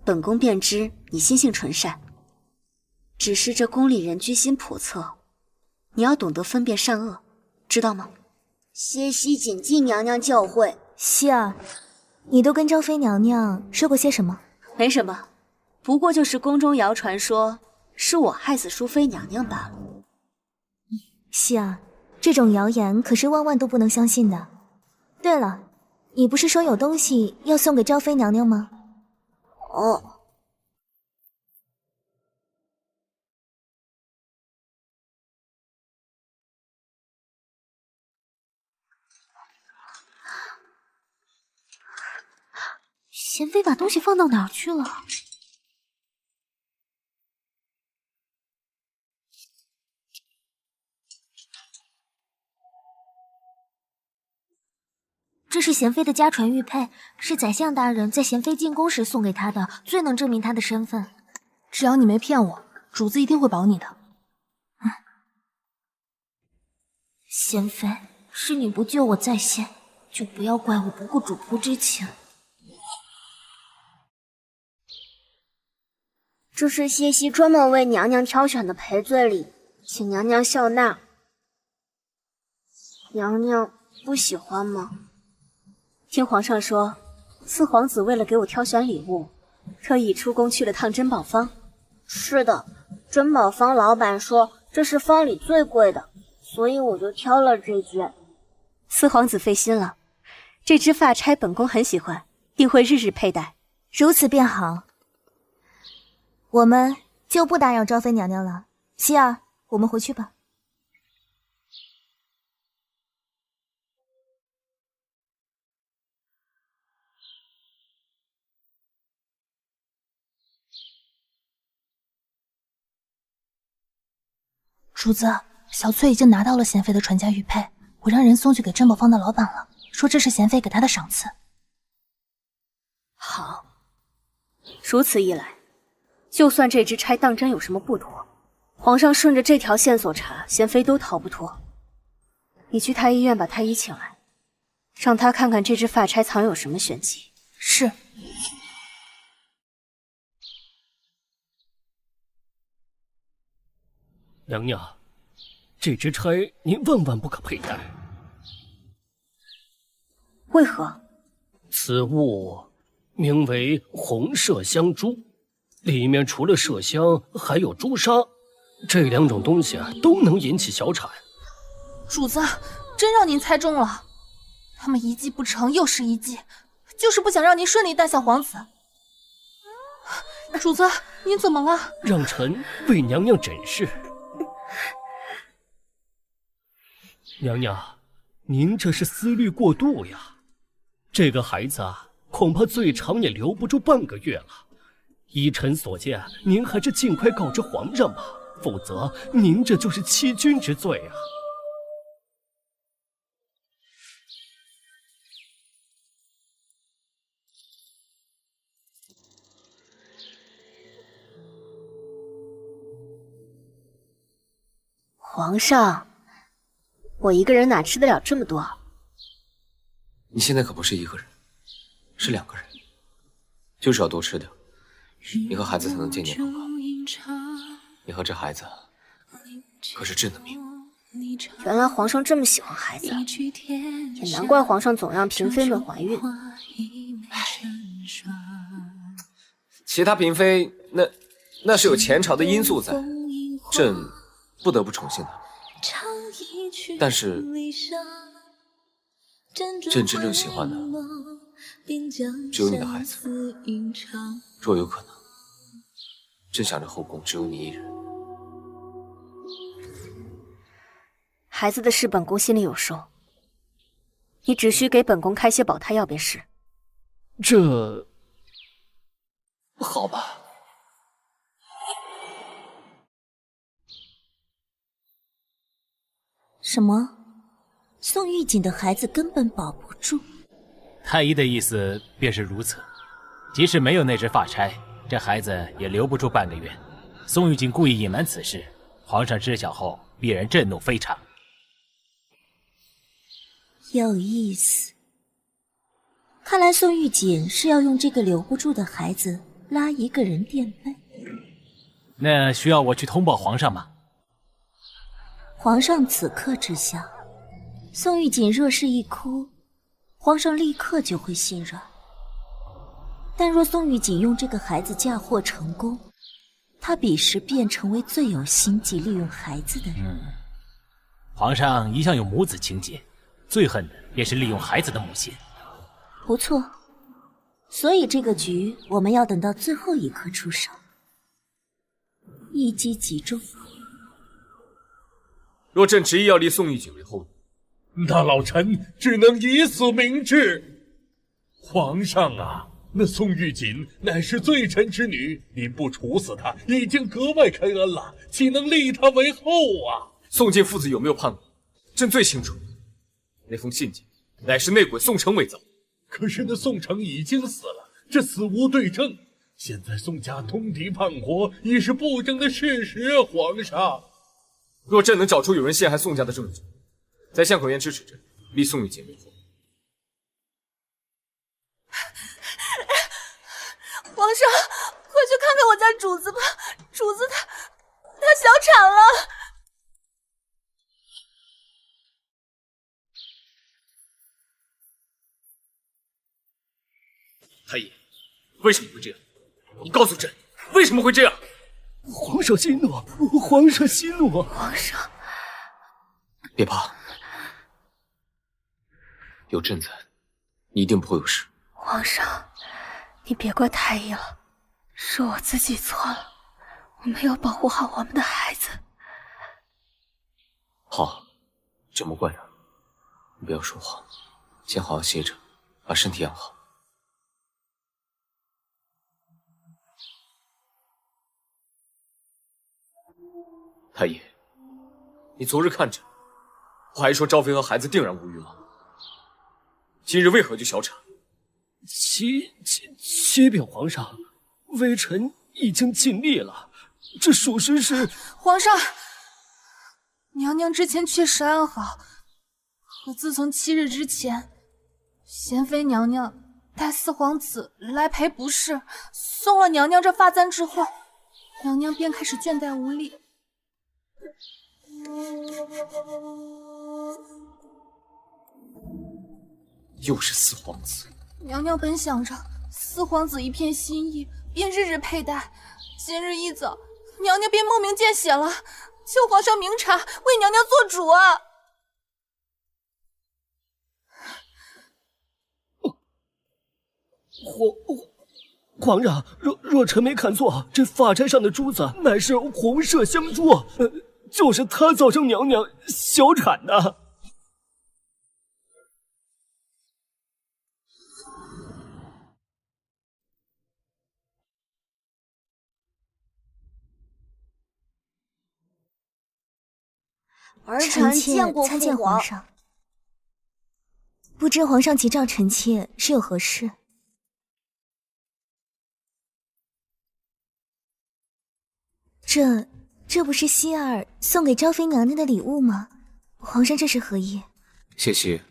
本宫便知你心性纯善。只是这宫里人居心叵测，你要懂得分辨善恶，知道吗？谢希谨记娘娘教诲。希儿，你都跟昭妃娘娘说过些什么？没什么，不过就是宫中谣传说是我害死淑妃娘娘罢了。希儿，这种谣言可是万万都不能相信的。对了，你不是说有东西要送给昭妃娘娘吗？哦。贤妃把东西放到哪儿去了？这是贤妃的家传玉佩，是宰相大人在贤妃进宫时送给她的，最能证明她的身份。只要你没骗我，主子一定会保你的。贤妃，是你不救我在先，就不要怪我不顾主仆之情。这是谢希专门为娘娘挑选的赔罪礼，请娘娘笑纳。娘娘不喜欢吗？听皇上说，四皇子为了给我挑选礼物，特意出宫去了趟珍宝坊。是的，珍宝坊老板说这是坊里最贵的，所以我就挑了这件。四皇子费心了，这只发钗本宫很喜欢，定会日日佩戴。如此便好，我们就不打扰昭妃娘娘了。希儿，我们回去吧。主子，小翠已经拿到了贤妃的传家玉佩，我让人送去给珍宝坊的老板了，说这是贤妃给他的赏赐。好，如此一来，就算这只钗当真有什么不妥，皇上顺着这条线索查，贤妃都逃不脱。你去太医院把太医请来，让他看看这只发钗藏有什么玄机。是。娘娘，这只钗您万万不可佩戴。为何？此物名为红麝香珠，里面除了麝香，还有朱砂，这两种东西都能引起小产。主子，真让您猜中了，他们一计不成又是一计，就是不想让您顺利诞下皇子。主子，您怎么了？让臣为娘娘诊视。娘娘，您这是思虑过度呀。这个孩子恐怕最长也留不住半个月了。依臣所见，您还是尽快告知皇上吧，否则您这就是欺君之罪啊。皇上，我一个人哪吃得了这么多？你现在可不是一个人，是两个人，就是要多吃点，你和孩子才能健健康康。你和这孩子可是朕的命。原来皇上这么喜欢孩子，也难怪皇上总让嫔妃们怀孕。其他嫔妃那是有前朝的因素在，朕不得不宠幸他们。但是朕真正喜欢的只有你的孩子。若有可能，朕想这后宫只有你一人。孩子的事本宫心里有数，你只需给本宫开些保胎药便是。这好吧。什么？宋玉锦的孩子根本保不住？太医的意思便是如此。即使没有那只发钗，这孩子也留不住半个月。宋玉锦故意隐瞒此事，皇上知晓后必然震怒非常。有意思。看来宋玉锦是要用这个留不住的孩子拉一个人垫背。那需要我去通报皇上吗？皇上此刻知晓，宋玉锦若是一哭，皇上立刻就会心软。但若宋玉锦用这个孩子嫁祸成功，他彼时便成为最有心计利用孩子的人。皇上一向有母子情结，最恨的便是利用孩子的母亲。不错，所以这个局我们要等到最后一刻出手，一击即中。若朕执意要立宋玉锦为后女，那老臣只能以死明志。皇上啊，那宋玉锦乃是罪臣之女，您不处死她，已经格外开恩了，岂能立她为后啊？宋晋父子有没有叛国，朕最清楚。那封信件乃是内鬼宋城伪造。可是那宋城已经死了，这死无对证。现在宋家通敌叛国，已是不争的事实。皇上，若朕能找出有人陷害宋家的证据，在相口院支持朕立宋玉锦为后。皇上，快去看看我家主子吧，主子他小产了。太医，为什么会这样？你告诉朕，为什么会这样？皇上息怒，皇上息怒。皇上，别怕，有朕在，你一定不会有事。皇上，你别怪太医了，是我自己错了，我没有保护好我们的孩子。好，朕不怪了。你不要说话，先好好歇着，把身体养好。太医，你昨日看着，不还说昭妃和孩子定然无虞吗？今日为何就小产？启禀皇上，微臣已经尽力了，这属实是。皇上，娘娘之前确实安好，可自从7日之前，娴妃娘娘带四皇子来赔不是，送了娘娘这发簪之后，娘娘便开始倦怠无力。又是四皇子。娘娘本想着四皇子一片心意，便日日佩戴。今日一早，娘娘便莫名见血了，求皇上明察，为娘娘做主啊！皇上，若臣没看错，这发钗上的珠子乃是红麝香珠，就是它造成娘娘小产的。儿臣见过父皇上，不知皇上急召臣妾是有何事？这不是希儿送给昭妃娘娘的礼物吗？皇上这是何意？谢希，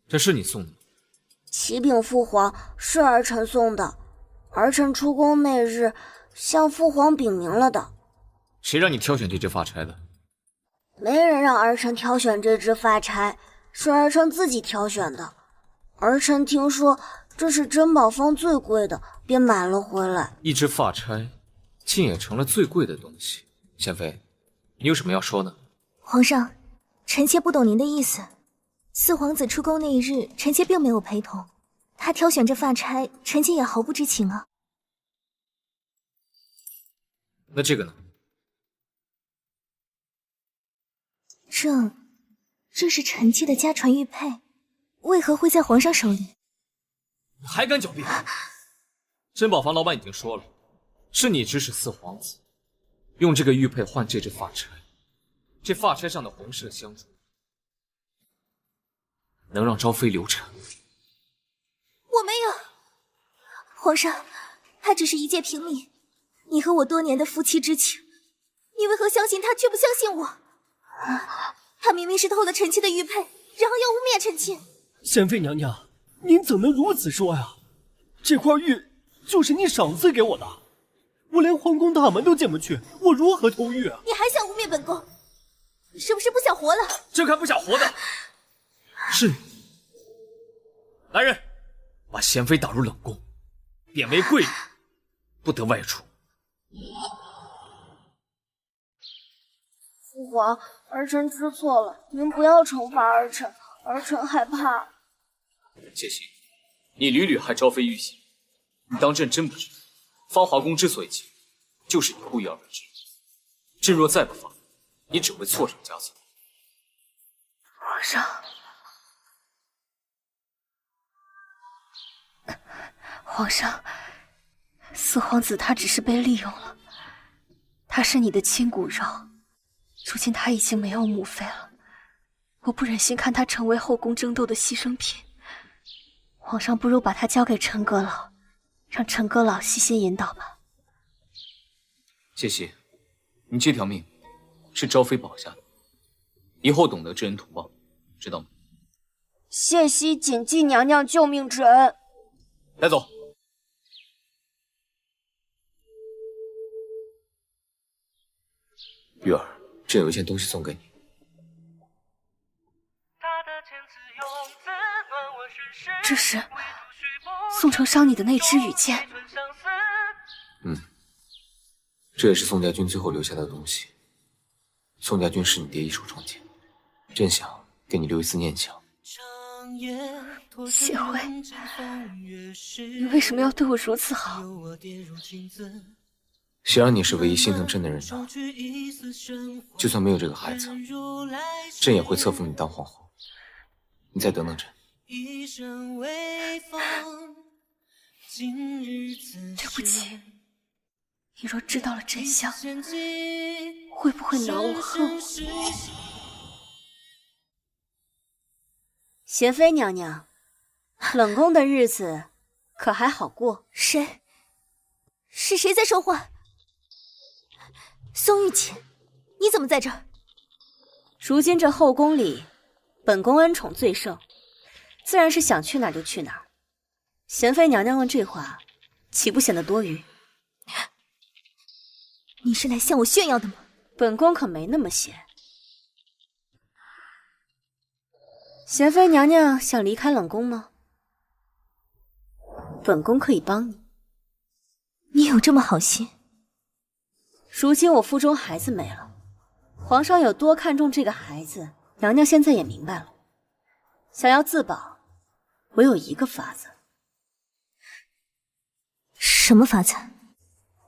这是你送的吗？启禀父皇，是儿臣送的。儿臣出宫那日向父皇禀明了的。谁让你挑选这只发钗的？没人让儿臣挑选这只发钗，是儿臣自己挑选的。儿臣听说这是珍宝坊最贵的，便买了回来。一只发钗竟也成了最贵的东西。娴妃，你有什么要说呢？皇上，臣妾不懂您的意思。四皇子出宫那一日，臣妾并没有陪同，他挑选这发钗，臣妾也毫不知情啊。那这个呢？这是臣妾的家传玉佩，为何会在皇上手里？你还敢狡辩？珍宝坊老板已经说了，是你指使四皇子用这个玉佩换这只发钗，这发钗上的红麝香珠能让昭妃流产。我没有，皇上，他只是一介平民，你和我多年的夫妻之情，你为何相信他却不相信我？他明明是偷了臣妾的玉佩，然后要污蔑臣妾。贤妃娘娘，您怎能如此说呀？这块玉就是你赏赐给我的，我连皇宫大门都进不去，我如何偷玉啊？你还想污蔑本宫？是不是不想活了？这看不想活的。是。来人，把贤妃打入冷宫，贬为贵人，不得外出。父皇，儿臣知错了，您不要惩罚儿臣，儿臣害怕。谢希，你屡屡害昭妃玉玺，你当朕真不知道，芳华宫之所以起，就是你故意而为之。朕若再不放，你只会错上加错。皇上，皇上，四皇子他只是被利用了，他是你的亲骨肉，如今他已经没有母妃了，我不忍心看他成为后宫争斗的牺牲品。皇上不如把他交给陈阁老，让陈阁老细心引导吧。谢希，你这条命是昭妃保下的，以后懂得知恩图报，知道吗？谢希谨记娘娘救命之恩。带走。玉儿，朕有一件东西送给你。这是宋丞相你的那支羽箭。这也是宋家军最后留下的东西。宋家军是你爹一手创建，朕想给你留一丝念想。谢惠，你为什么要对我如此好？想让你是唯一心疼朕的人呢。就算没有这个孩子，朕也会册封你当皇后。你再等等朕。对不起，你若知道了真相，会不会恼我恨我？贤妃娘娘，冷宫的日子可还好过？谁？是谁在说话？宋玉锦，你怎么在这儿？如今这后宫里，本宫恩宠最盛，自然是想去哪儿就去哪儿。贤妃娘娘问这话，岂不显得多余？你是来向我炫耀的吗？本宫可没那么闲。贤妃娘娘想离开冷宫吗？本宫可以帮你。你有这么好心？如今我腹中孩子没了，皇上有多看重这个孩子，娘娘现在也明白了。想要自保，唯有一个法子。什么法子？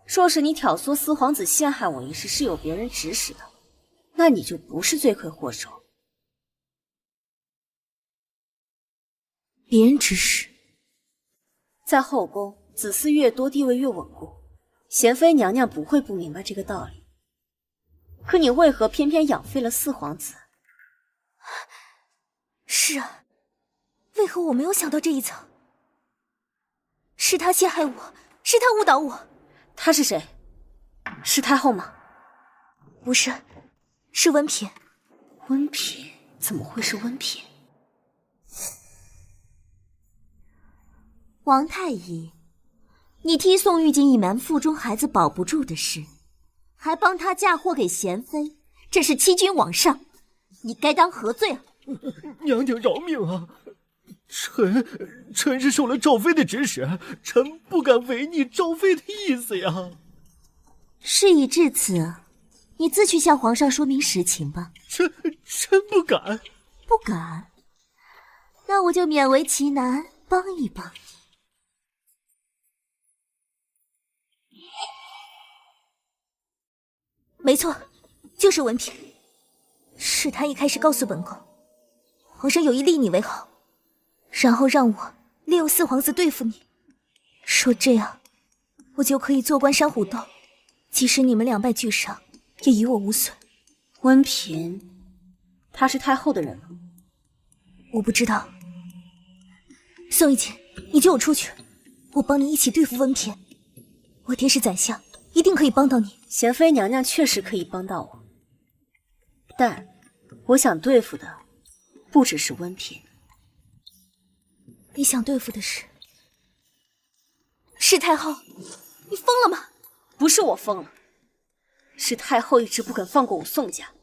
若是你挑唆四皇子陷害我一事是有别人指使的，那你就不是罪魁祸首。别人指使？在后宫，子嗣越多，地位越稳固。贤妃娘娘不会不明白这个道理，可你为何偏偏养废了四皇子？是啊，为何我没有想到这一层？是他陷害我，是他误导我。他是谁？是太后吗？不是，是温嫔。温嫔？怎么会是温嫔？王太医，你替宋玉锦隐瞒腹中孩子保不住的事，还帮他嫁祸给贤妃，这是欺君罔上，你该当何罪啊？娘娘饶命啊！臣是受了赵妃的指使，臣不敢违逆赵妃的意思呀。事已至此，你自去向皇上说明实情吧。臣不敢。不敢？那我就勉为其难，帮一帮你。没错，就是文嫔，是他一开始告诉本宫，皇上有意立你为后，然后让我利用四皇子对付你，说这样我就可以坐观山虎斗，即使你们两败俱伤，也与我无损。温嫔，她是太后的人吗？我不知道。宋玉锦，你救我出去，我帮你一起对付温嫔。我爹是宰相，一定可以帮到你。贤妃娘娘确实可以帮到我，但我想对付的不只是温嫔。你想对付的是太后？你疯了吗？不是我疯了，是太后一直不肯放过我宋家。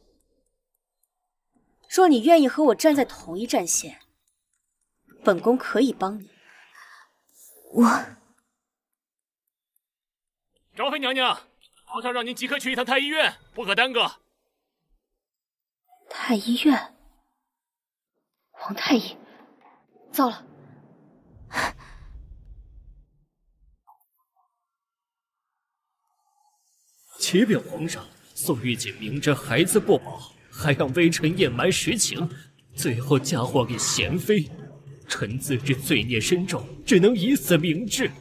若你愿意和我站在同一战线，本宫可以帮你。昭妃娘娘，皇上让您即刻去一趟太医院，不可耽搁。太医院，皇太医，糟了！启禀皇上，宋玉锦明知孩子不保，还让微臣隐瞒实情，最后嫁祸给贤妃。臣自知罪孽深重，只能以死明志。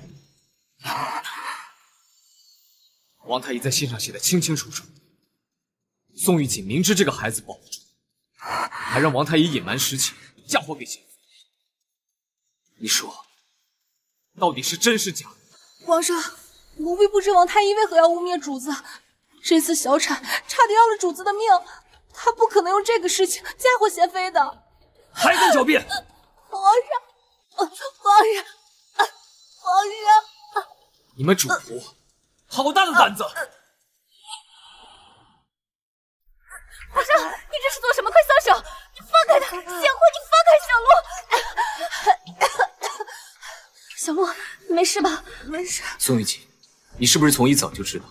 王太医在信上写的清清楚楚，宋玉锦明知这个孩子保不住，还让王太医隐瞒实情，嫁祸给贤妃。你说，到底是真是假？皇上，奴婢不知王太医为何要污蔑主子。这次小产差点要了主子的命，他不可能用这个事情嫁祸贤妃的。还敢狡辩！皇上，你们主仆好大的胆子！皇上，你这是做什么？快松手！你放开他！贤惠，你放开小鹿！小鹿，你没事吧？没事。宋玉锦，你是不是从一早就知道，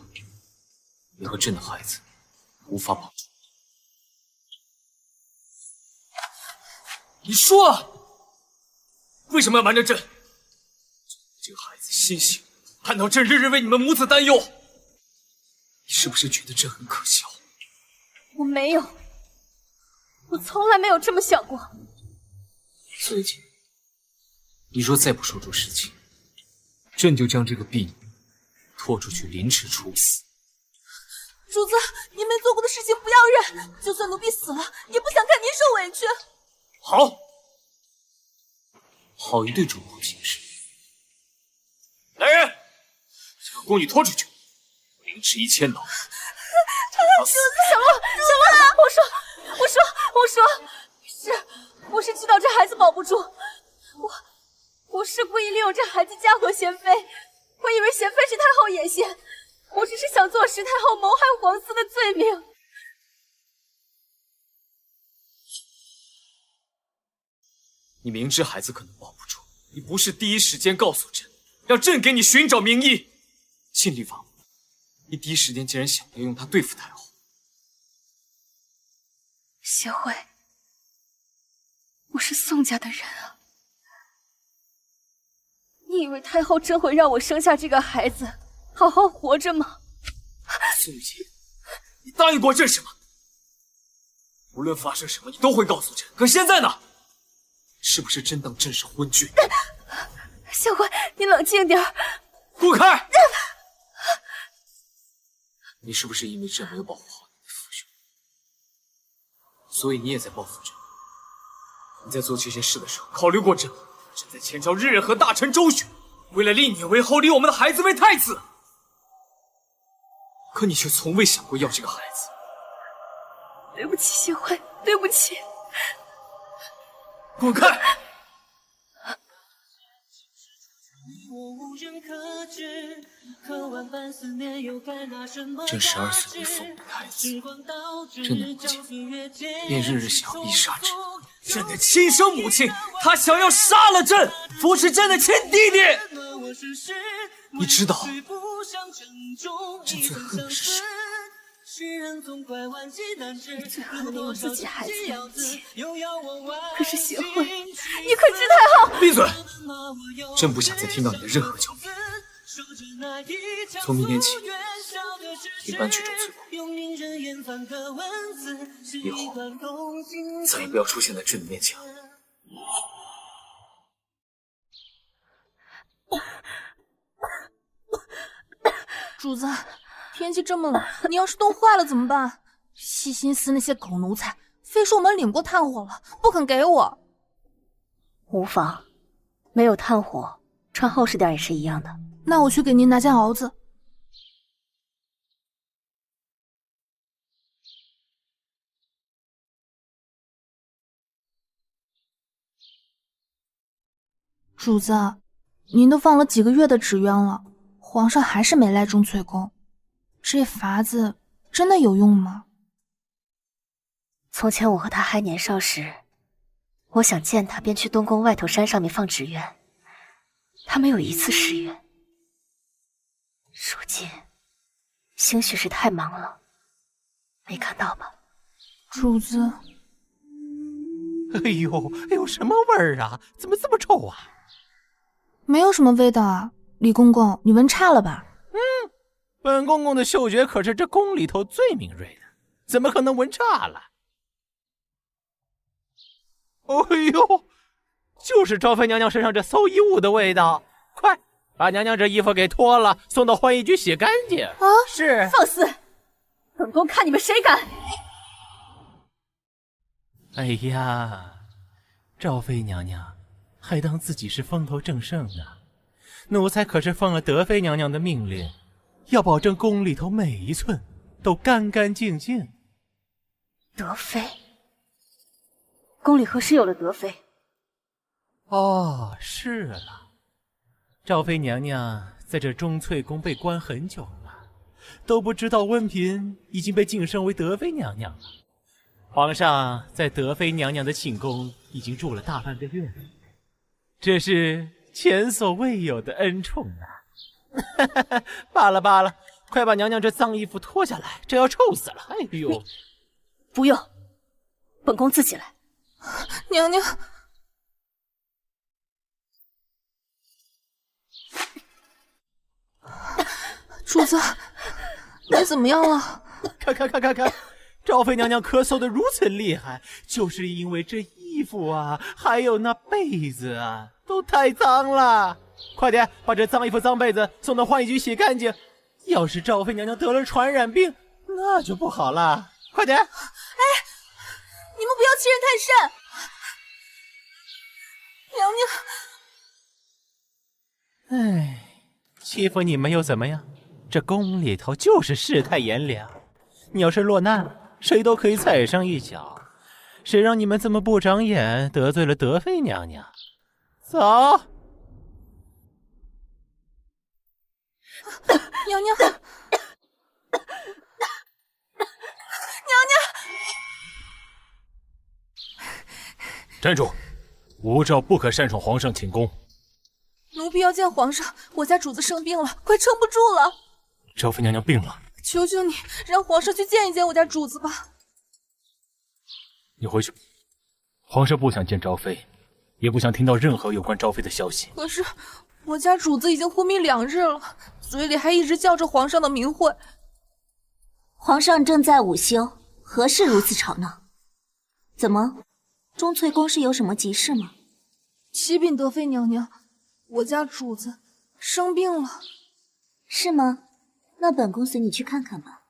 你和朕的孩子无法保住？你说，为什么要瞒着朕？这个孩子心性，看到朕日日为你们母子担忧，你是不是觉得朕很可笑？我没有，我从来没有这么想过。宋玉锦，你若再不说出实情，朕就将这个婢女拖出去凌迟处死。主子，您没做过的事情不要忍，就算奴婢死了，也不想看您受委屈。好，好一对主仆平事。来人，将宫女拖出去，凌迟1000刀。主子，小鹿，我是知道这孩子保不住，我是故意利用这孩子嫁祸贤妃，我以为贤妃是太后眼线，我只是想坐实太后谋害皇嗣的罪名。你明知孩子可能保不住，你不是第一时间告诉朕，让朕给你寻找名医，心里法母，你第一时间竟然想要用他对付太后。贤惠，我是宋家的人啊，你以为太后真会让我生下这个孩子，好好活着吗？宋玉锦，你答应过朕什么？无论发生什么，你都会告诉朕。可现在呢？是不是真当朕是昏君？贤惠，你冷静点儿。滚开！你是不是因为朕没有保护好你的父兄，所以你也在报复朕？你在做这些事的时候，考虑过朕？朕在前朝日日和大臣周旋，为了立你为后，立我们的孩子为太子，可你却从未想过要这个孩子。对不起，贤惠，对不起。滚开！朕12岁为父母的太子，朕的母亲便日日想要逼杀朕。朕的亲生母亲，她想要杀了朕，扶持朕的亲弟弟。你知道朕最恨的是什么？你最恨的利用自己孩子的勇气，可是贤惠，你可知太后？闭嘴！朕不想再听到你的任何狡辩。从明天起，你搬去种翠宫，以后再也不要出现在朕的面前了。主子，天气这么冷，你要是冻坏了怎么办？细心思那些狗奴才，非说我们领过炭火了，不肯给我。无妨，没有炭火，穿厚实点也是一样的。那我去给您拿件袄子。主子，您都放了几个月的纸鸢了，皇上还是没来钟粹宫，这法子真的有用吗？从前我和他还年少时，我想见他，便去东宫外头山上面放纸鸢，他没有一次食言。如今，兴许是太忙了，没看到吧？主子，哎呦，什么味儿啊？怎么这么臭啊？没有什么味道啊，李公公，你闻差了吧？本公公的嗅觉可是这宫里头最敏锐的，怎么可能闻差了？哎呦，就是昭妃娘娘身上这馊衣物的味道！快把娘娘这衣服给脱了，送到浣衣局洗干净。啊！是，放肆！本宫看你们谁敢！哎呀，昭妃娘娘还当自己是风头正盛呢，奴才可是奉了德妃娘娘的命令，要保证宫里头每一寸都干干净净。德妃？宫里何时有了德妃？哦，是了，昭妃娘娘在这钟粹宫被关很久了，都不知道温嫔已经被晋升为德妃娘娘了。皇上在德妃娘娘的寝宫已经住了大半个月了，这是前所未有的恩宠啊！罢了罢了，快把娘娘这脏衣服脱下来，这要臭死了！哎呦，不用，本宫自己来。娘娘，主子，你怎么样了？看，昭妃娘娘咳嗽的如此厉害，就是因为这衣服啊，还有那被子啊，都太脏了。快点把这脏衣服、脏被子送到浣衣局洗干净。要是昭妃娘娘得了传染病，那就不好了。快点！哎，你们不要欺人太甚！娘娘，哎，欺负你们又怎么样？这宫里头就是世态炎凉，你要是落难，谁都可以踩上一脚。谁让你们这么不长眼，得罪了德妃娘娘？走。娘娘，娘娘，站住！无诏不可擅闯皇上寝宫。奴婢要见皇上，我家主子生病了，快撑不住了。昭妃娘娘病了，求求你，让皇上去见一见我家主子吧。你回去。皇上不想见昭妃，也不想听到任何有关昭妃的消息。可是我家主子已经昏迷2日了，嘴里还一直叫着皇上的名讳。皇上正在午休，何事如此吵闹？怎么，钟粹宫是有什么急事吗？启禀德妃娘娘，我家主子生病了。是吗？那本宫随你去看看吧。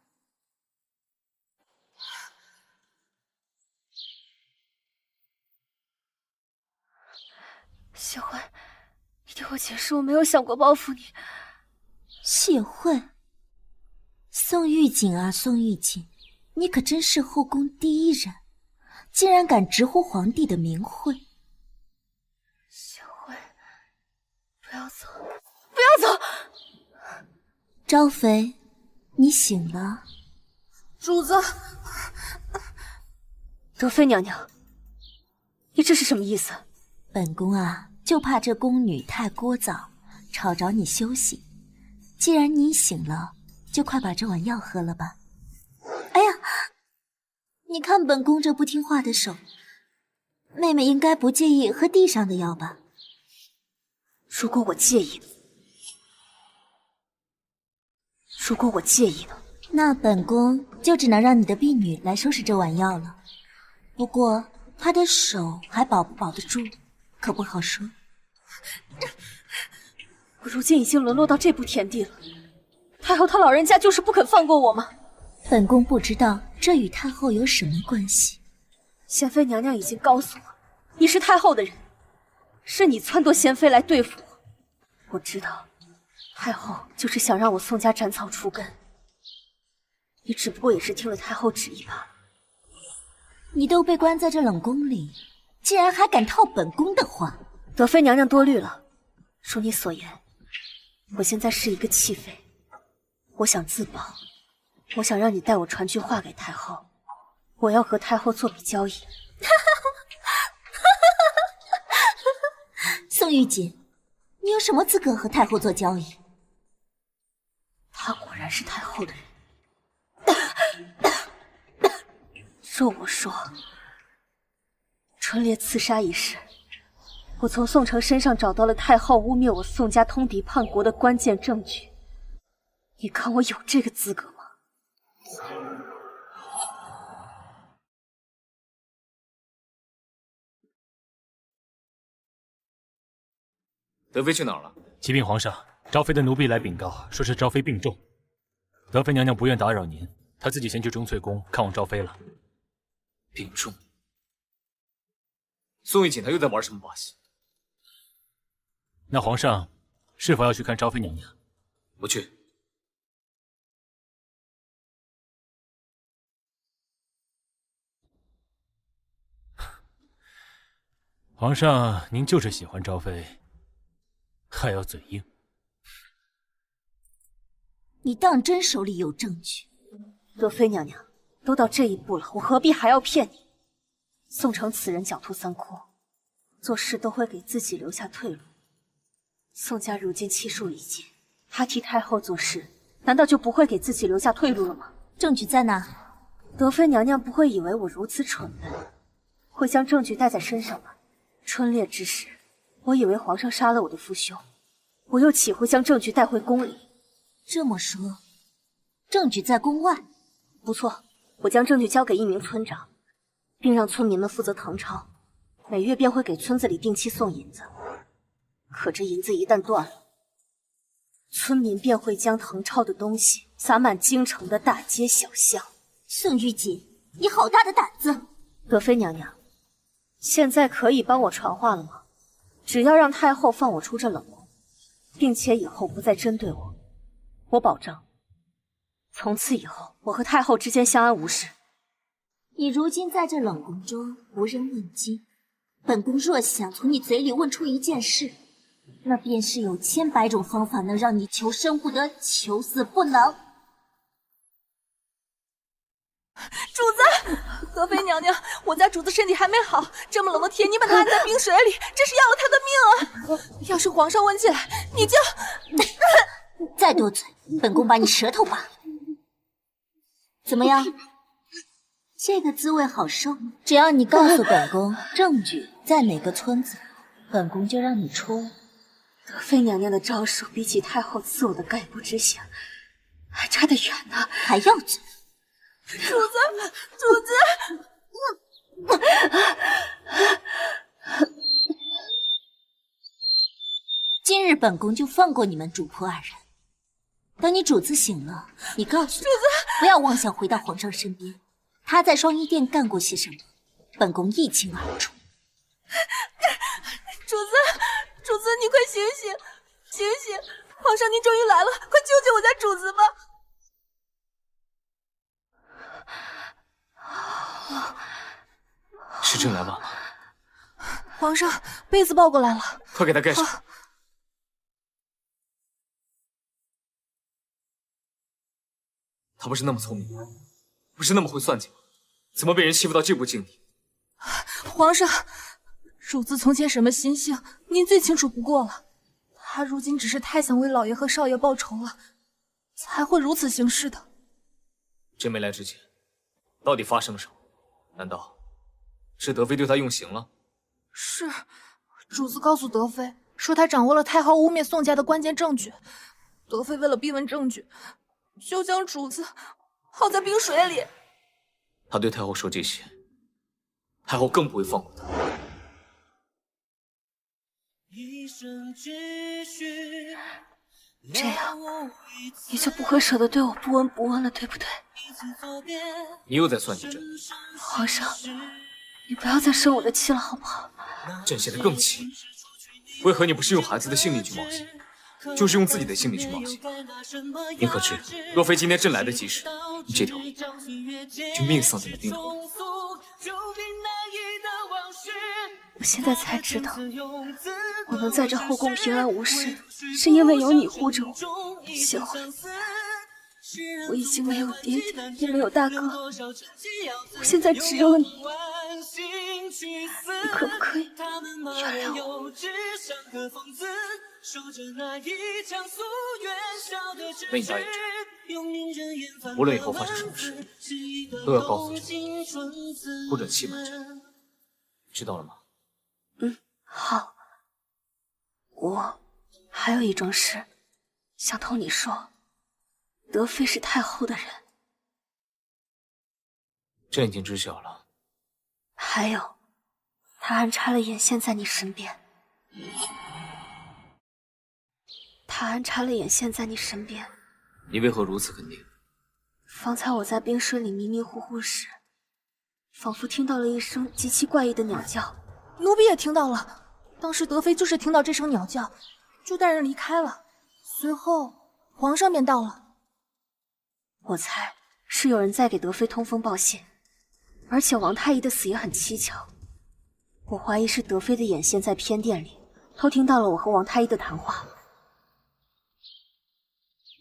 谢慧，你听我解释，我没有想过报复你。谢慧，宋玉锦啊，宋玉锦，你可真是后宫第一人，竟然敢直呼皇帝的名讳。谢慧，不要走，不要走！昭妃，你醒了。主子，德妃娘娘，你这是什么意思？本宫啊，就怕这宫女太聒噪，吵着你休息。既然你醒了，就快把这碗药喝了吧。哎呀，你看本宫这不听话的手，妹妹应该不介意喝地上的药吧？如果我介意呢？那本宫就只能让你的婢女来收拾这碗药了。不过她的手还保不保得住，可不好说。我如今已经沦落到这步田地了，太后她老人家就是不肯放过我吗？本宫不知道这与太后有什么关系。贤妃娘娘已经告诉我，你是太后的人，是你撺掇贤妃来对付我。我知道，太后就是想让我宋家斩草除根。你只不过也是听了太后旨意罢了。你都被关在这冷宫里，竟然还敢套本宫的话！德妃娘娘多虑了。如你所言，我现在是一个弃妃，我想自保。我想让你带我传句话给太后，我要和太后做笔交易。宋玉锦，你有什么资格和太后做交易？她果然是太后的人。若我说春烈刺杀一事，我从宋城身上找到了太后污蔑我宋家通敌叛国的关键证据，你看我有这个资格吗？德妃去哪儿了？启禀皇上，昭妃的奴婢来禀告，说是昭妃病重，德妃娘娘不愿打扰您，她自己先去钟粹宫看望昭妃了。病重？宋玉锦她又在玩什么把戏？那皇上是否要去看昭妃娘娘？不去。皇上，您就是喜欢昭妃，还要嘴硬。你当真手里有证据？德妃娘娘，都到这一步了，我何必还要骗你？宋城此人狡兔三窟，做事都会给自己留下退路。宋家如今气数已尽，他替太后做事，难道就不会给自己留下退路了吗？证据在哪？德妃娘娘不会以为我如此蠢笨，会将证据带在身上吧？春烈之时，我以为皇上杀了我的父兄，我又岂会将证据带回宫里？这么说，证据在宫外？不错，我将证据交给一名村长，并让村民们负责誊抄，每月便会给村子里定期送银子。可这银子一旦断了，村民便会将誊抄的东西撒满京城的大街小巷。宋玉锦，你好大的胆子！德妃娘娘，现在可以帮我传话了吗？只要让太后放我出这冷宫，并且以后不再针对我，我保证，从此以后我和太后之间相安无事。你如今在这冷宫中无人问津，本宫若想从你嘴里问出一件事，那便是有千百种方法能让你求生不得，求死不能。主子，德妃娘娘，我家主子身体还没好，这么冷的天，你把他按在冰水里，这是要了他的命啊！要是皇上问起来，你就再多嘴，本宫把你舌头拔了。怎么样？这个滋味好受，只要你告诉本宫证据在哪个村子，本宫就让你出来。德妃娘娘的招数比起太后赐我的概不知行还差得远呢，还要嘴。主子，今日本宫就放过你们主仆二人。等你主子醒了，你告诉他，不要妄想回到皇上身边。他在双衣殿干过些什么，本宫一清二楚。主子，你快醒醒，醒醒！皇上您终于来了，快救救我家主子吧！时辰来晚了，皇上，被子抱过来了，快给他盖上。他不是那么聪明，不是那么会算计吗？怎么被人欺负到这步境地？皇上，主子从前什么心性，您最清楚不过了。他如今只是太想为老爷和少爷报仇了，才会如此行事的。朕没来之前，到底发生了什么？难道是德妃对他用刑了？是，主子告诉德妃，说他掌握了太后污蔑宋家的关键证据。德妃为了逼问证据，就将主子泡在冰水里。他对太后说这些，太后更不会放过他。这样，你就不会舍得对我不闻不问了，对不对？你又在算计朕。皇上，你不要再生我的气了，好不好？朕现在更气。为何你不是用孩子的性命去冒险，就是用自己的性命去冒险？你可知，若非今天朕来得及时，你这条命就命丧在了冰河。我现在才知道，我能在这后宫平安无事，是因为有你护着我。谢怀，我已经没有爹爹，也没有大哥，我现在只有你。你可不可以原谅我？为你答应朕，无论以后发生什么事，都要告诉朕，不准欺瞒朕，知道了吗？好。我还有一桩事想同你说，德妃是太后的人。朕已经知晓了。还有，她安插了眼线在你身边。你为何如此肯定？方才我在冰水里迷迷糊糊时，仿佛听到了一声极其怪异的鸟叫。奴婢也听到了。当时德妃就是听到这声鸟叫，就带人离开了。随后皇上便到了。我猜是有人在给德妃通风报信，而且王太医的死也很蹊跷。我怀疑是德妃的眼线在偏殿里偷听到了我和王太医的谈话。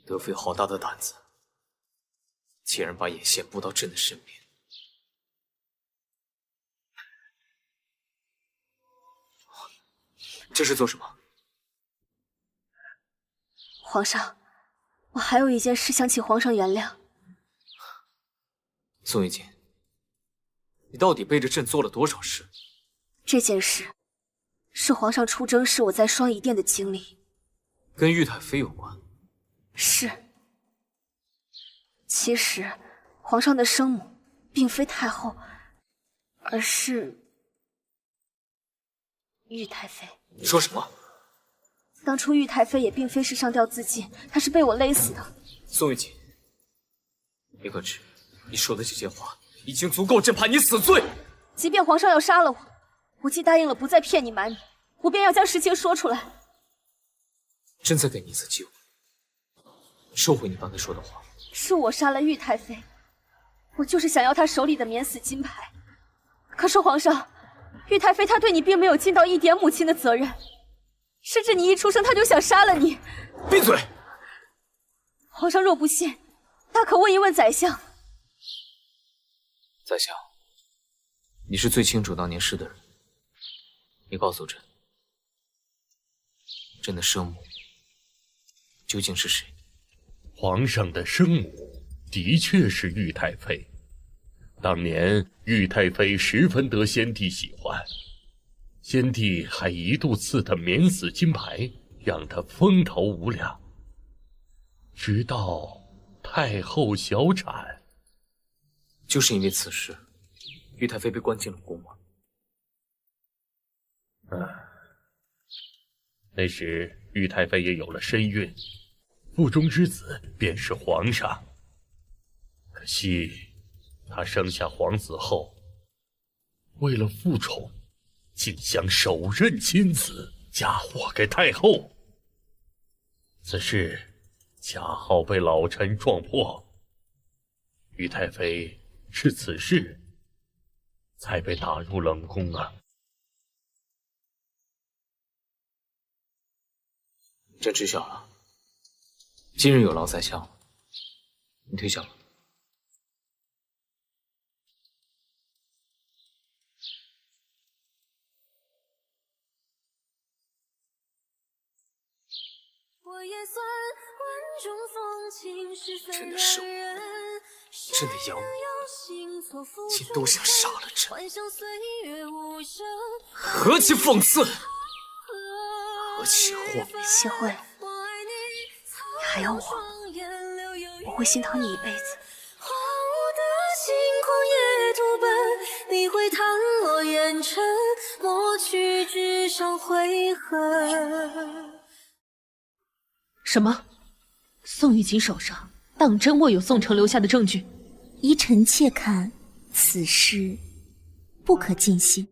德妃好大的胆子，竟然把眼线布到朕的身边。这是做什么？皇上，我还有一件事想请皇上原谅。宋玉锦，你到底背着朕做了多少事？这件事是皇上出征时我在双仪殿的经历，跟玉太妃有关。是。其实皇上的生母并非太后，而是玉太妃。你说什么？当初玉太妃也并非是上吊自尽，她是被我勒死的。宋玉锦，你可知你说的这些话已经足够朕判你死罪。即便皇上要杀了我，我既答应了不再骗你瞒你，我便要将实情说出来。朕再给你一次机会，收回你刚才说的话。是我杀了玉太妃，我就是想要她手里的免死金牌。可是皇上，玉太妃她对你并没有尽到一点母亲的责任，甚至你一出生她就想杀了你。闭嘴！皇上若不信，大可问一问宰相。宰相，你是最清楚当年事的人，你告诉朕，朕的生母究竟是谁？皇上的生母的确是玉太妃。当年玉太妃十分得先帝喜欢，先帝还一度赐她免死金牌，让她风头无两。直到太后小产，就是因为此事，玉太妃被关进了宫吗？那时玉太妃也有了身孕，腹中之子便是皇上。可惜她生下皇子后，为了复宠，竟想手刃亲子，嫁祸给太后。此事恰好被老臣撞破，玉太妃是此事才被打入冷宫啊。朕知晓了。今日有劳宰相，你退下了。朕的生母，朕的养母，竟都想杀了朕，何其讽刺，何其荒谬！谢慧，你还有我会心疼你一辈子。你会弹落烟尘，抹去纸上悔恨。什么？宋玉锦手上当真握有宋城留下的证据？依臣妾看，此事不可尽信，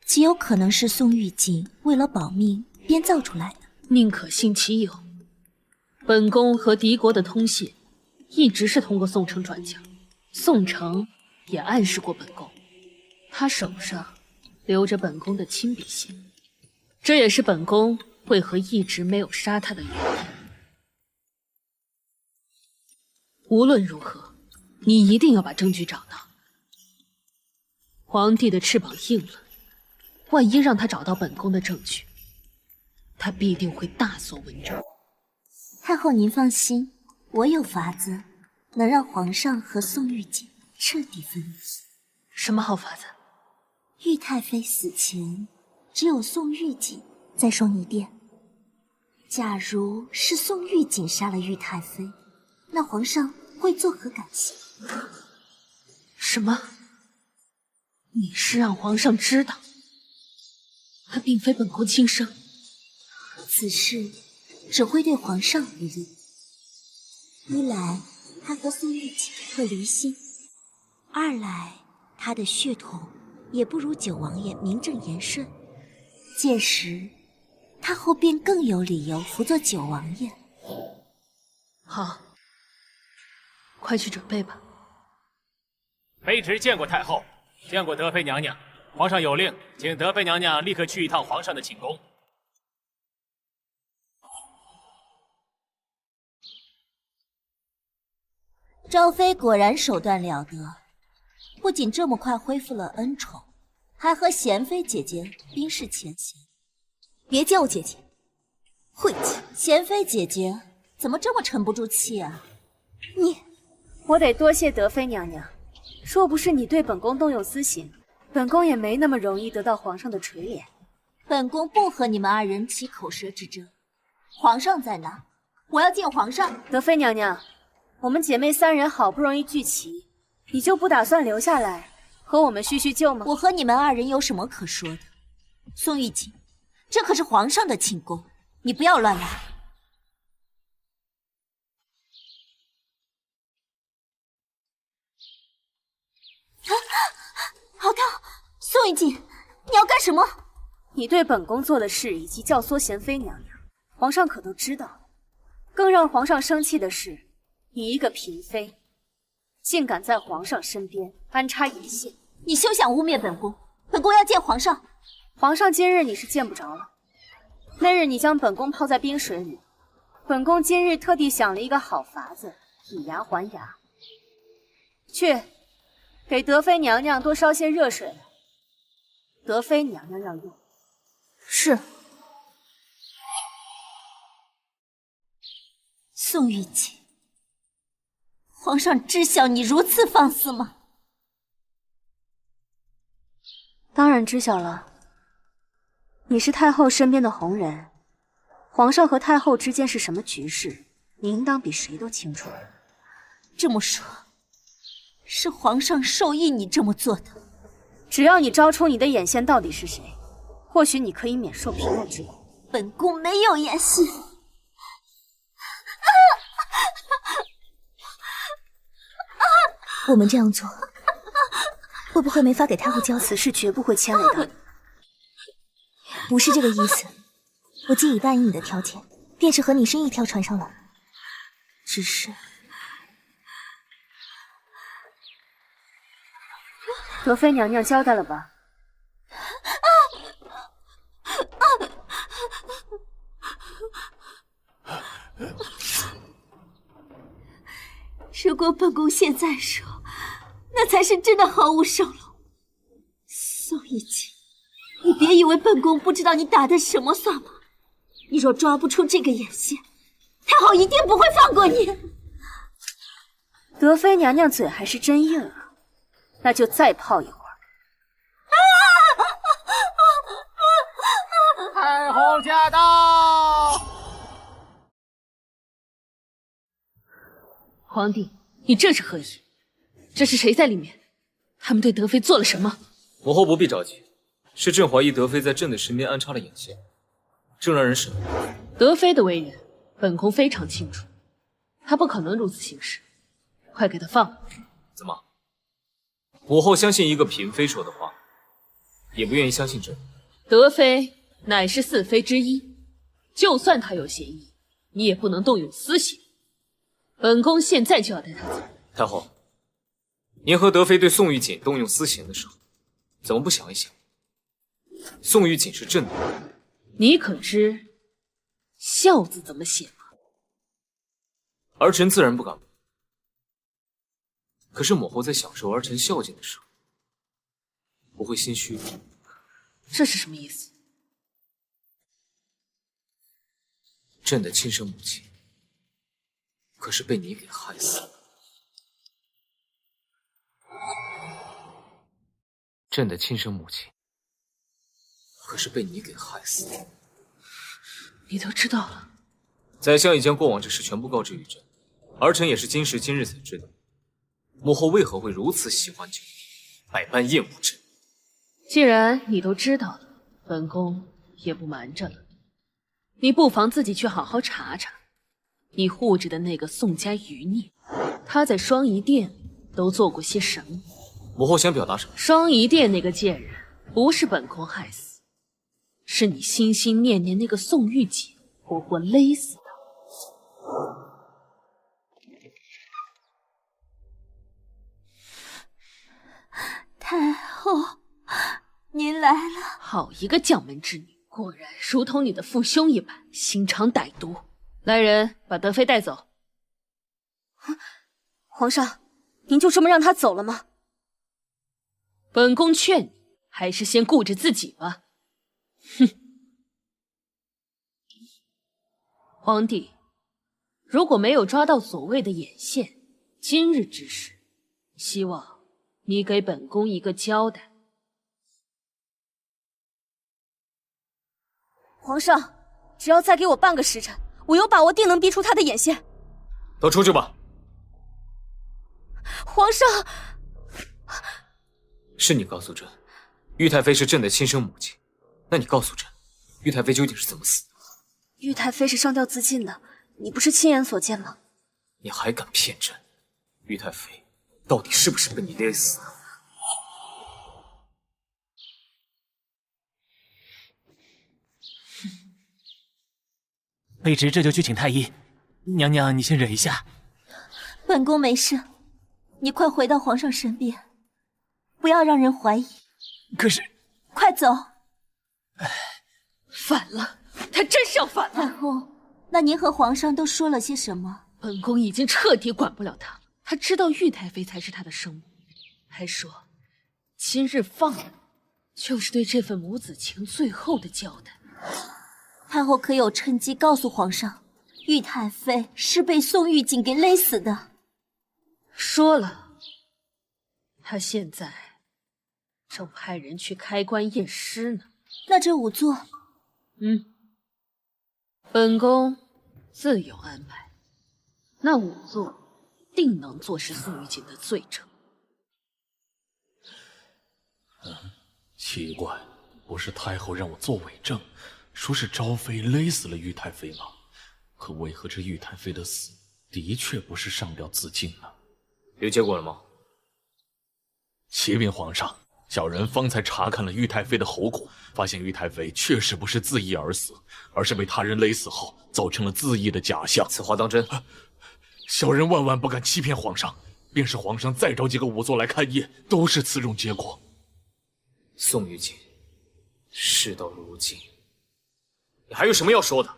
极有可能是宋玉锦为了保命，编造出来的。宁可信其有。本宫和敌国的通信一直是通过宋城转交，宋城也暗示过本宫，他手上留着本宫的亲笔信，这也是本宫为何一直没有杀他的原因。无论如何，你一定要把证据找到。皇帝的翅膀硬了，万一让他找到本宫的证据，他必定会大做文章。太后您放心，我有法子能让皇上和宋玉锦彻底分离。什么好法子？玉太妃死前，只有宋玉锦在双仪殿。假如是宋玉锦杀了玉太妃，那皇上会作何感想？什么？你是让皇上知道，他并非本宫亲生？此事只会对皇上有利。一来，他和宋玉锦会离心；二来，他的血统也不如九王爷名正言顺。届时，太后便更有理由辅佐九王爷。好，快去准备吧。卑职见过太后，见过德妃娘娘。皇上有令，请德妃娘娘立刻去一趟皇上的寝宫。昭妃果然手段了得，不仅这么快恢复了恩宠，还和贤妃姐姐冰释前嫌。别叫我姐姐，晦气！贤妃姐姐怎么这么沉不住气啊？我得多谢德妃娘娘，若不是你对本宫动用私刑，本宫也没那么容易得到皇上的垂怜。本宫不和你们二人起口舌之争。皇上在哪？我要见皇上。德妃娘娘，我们姐妹三人好不容易聚齐，你就不打算留下来和我们叙叙旧吗？我和你们二人有什么可说的？宋玉锦，这可是皇上的寝宫，你不要乱来。好烫！宋玉锦，你要干什么？你对本宫做的事以及教唆贤妃娘娘，皇上可都知道。更让皇上生气的是，你一个嫔妃，竟敢在皇上身边安插眼线。你休想污蔑本宫！本宫要见皇上。皇上今日你是见不着了。那日你将本宫泡在冰水里，本宫今日特地想了一个好法子，以牙还牙。去，给德妃娘娘多烧些热水来。德妃娘娘要用。是。宋玉锦，皇上知晓你如此放肆吗？当然知晓了。你是太后身边的红人，皇上和太后之间是什么局势，你应当比谁都清楚。这么说，是皇上授意你这么做的？只要你招出你的眼线到底是谁，或许你可以免受平日之苦。本宫没有眼线。我们这样做，会不会没法给太后交？此事绝不会牵累到你。不是这个意思，我既已答应你的条件，便是和你是一条船上了。只是，德妃娘娘交代了吧？如果本宫现在说，那才是真的毫无收拢。宋玉锦，你别以为本宫不知道你打的什么算盘。你若抓不出这个眼线，太后一定不会放过你。德妃娘娘嘴还是真硬啊，那就再泡一会儿。太后驾到！皇帝，你这是何意？这是谁在里面？他们对德妃做了什么？母后不必着急，是朕怀疑德妃在朕的身边安插了眼线，正让人审问。德妃的为人，本宫非常清楚，她不可能如此行事，快给她放了。怎么？母后相信一个嫔妃说的话，也不愿意相信朕？德妃乃是四妃之一，就算他有嫌疑，你也不能动用私刑。本宫现在就要带他走。太后，您和德妃对宋玉锦动用私刑的时候，怎么不想一想，宋玉锦是朕的人？你可知孝字怎么写吗？儿臣自然不敢。可是母后在享受儿臣孝敬的时候，不会心虚吗？这是什么意思？朕的亲生母亲，可是被你给害死了。朕的亲生母亲，可是被你给害死了。你都知道了？宰相已将过往之事全部告知于朕，儿臣也是今时今日才知道，母后为何会如此喜欢朕，百般厌恶朕。既然你都知道了，本宫也不瞒着了。你不妨自己去好好查查，你护着的那个宋家余孽，他在双仪殿都做过些什么？母后想表达什么？双仪殿那个贱人，不是本宫害死，是你心心念念那个宋玉锦活活勒死的。太后，您来了。好一个将门之女，果然如同你的父兄一般，心肠歹毒。来人，把德妃带走。皇上，您就这么让她走了吗？本宫劝你，还是先顾着自己吧。哼！皇帝，如果没有抓到所谓的眼线，今日之事，希望你给本宫一个交代。皇上，只要再给我半个时辰，我有把握定能逼出他的眼线。都出去吧。皇上，是你告诉朕，玉太妃是朕的亲生母亲，那你告诉朕，玉太妃究竟是怎么死的？玉太妃是上吊自尽的，你不是亲眼所见吗？你还敢骗朕？玉太妃到底是不是被你勒死的？卑职这就去请太医。娘娘，你先忍一下。本宫没事，你快回到皇上身边，不要让人怀疑。可是，快走！反了，他真是要反了！太后，那您和皇上都说了些什么？本宫已经彻底管不了他了。他知道玉太妃才是他的生母，还说今日放了就是对这份母子情最后的交代。太后可有趁机告诉皇上，玉太妃是被宋玉锦给勒死的？说了，他现在正派人去开棺验尸呢。那这仵作，本宫自有安排。那仵作定能坐实宋玉锦的罪证。奇怪，不是太后让我做伪证，说是昭妃勒死了玉太妃吗？可为何这玉太妃的死的确不是上吊自尽呢？有结果了吗？启禀皇上，小人方才查看了玉太妃的喉骨，发现玉太妃确实不是自缢而死，而是被他人勒死后造成了自缢的假象。此话当真？小人万万不敢欺骗皇上，便是皇上再找几个仵作来勘验，都是此种结果。宋玉锦，事到如今，你还有什么要说的？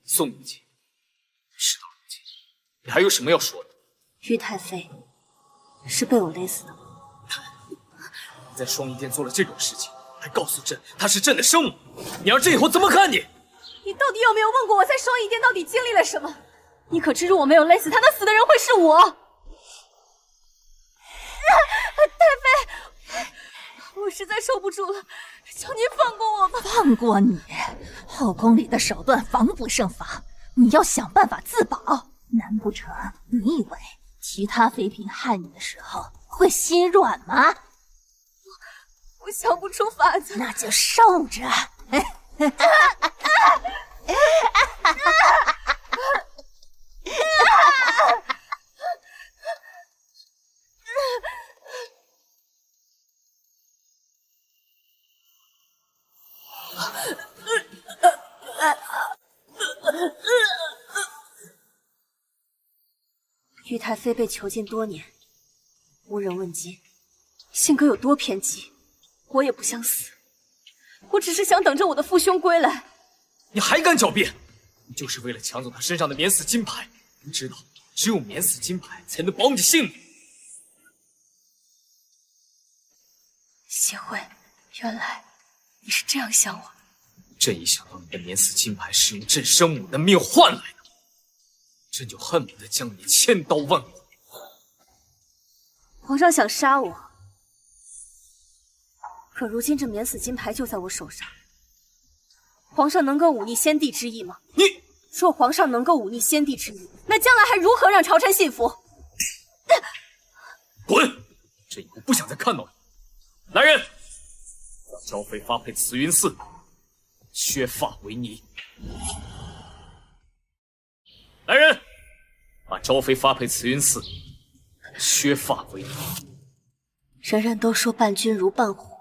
宋玉锦，事到如今，你还有什么要说的？玉太妃是被我勒死的吗？你在双仪殿做了这种事情，还告诉朕她是朕的生母，你让朕以后怎么看你？你到底有没有问过我在双仪殿到底经历了什么？你可知如果没有勒死他，那死的人会是我。太妃，我实在受不住了，求您放过我吧。放过你？后宫里的手段防不胜防，你要想办法自保。难不成你以为其他妃嫔害你的时候会心软吗？我想不出法子，那就受着。玉太妃被囚禁多年，无人问津，性格有多偏激，我也不想死。我只是想等着我的父兄归来。你还敢狡辩？你就是为了抢走他身上的免死金牌。你知道，只有免死金牌才能保你性命。谢慧，原来你是这样想我。朕一想到你的免死金牌是用朕生母的命换来的，朕就恨不得将你千刀万剐。皇上想杀我，可如今这免死金牌就在我手上，皇上能够忤逆先帝之意吗？若皇上能够忤逆先帝之意，那将来还如何让朝臣信服？滚！朕以后不想再看到你。来人，让昭妃发配慈云寺，削发为尼。来人，把昭妃发配慈云寺，削发为尼。人人都说伴君如伴虎，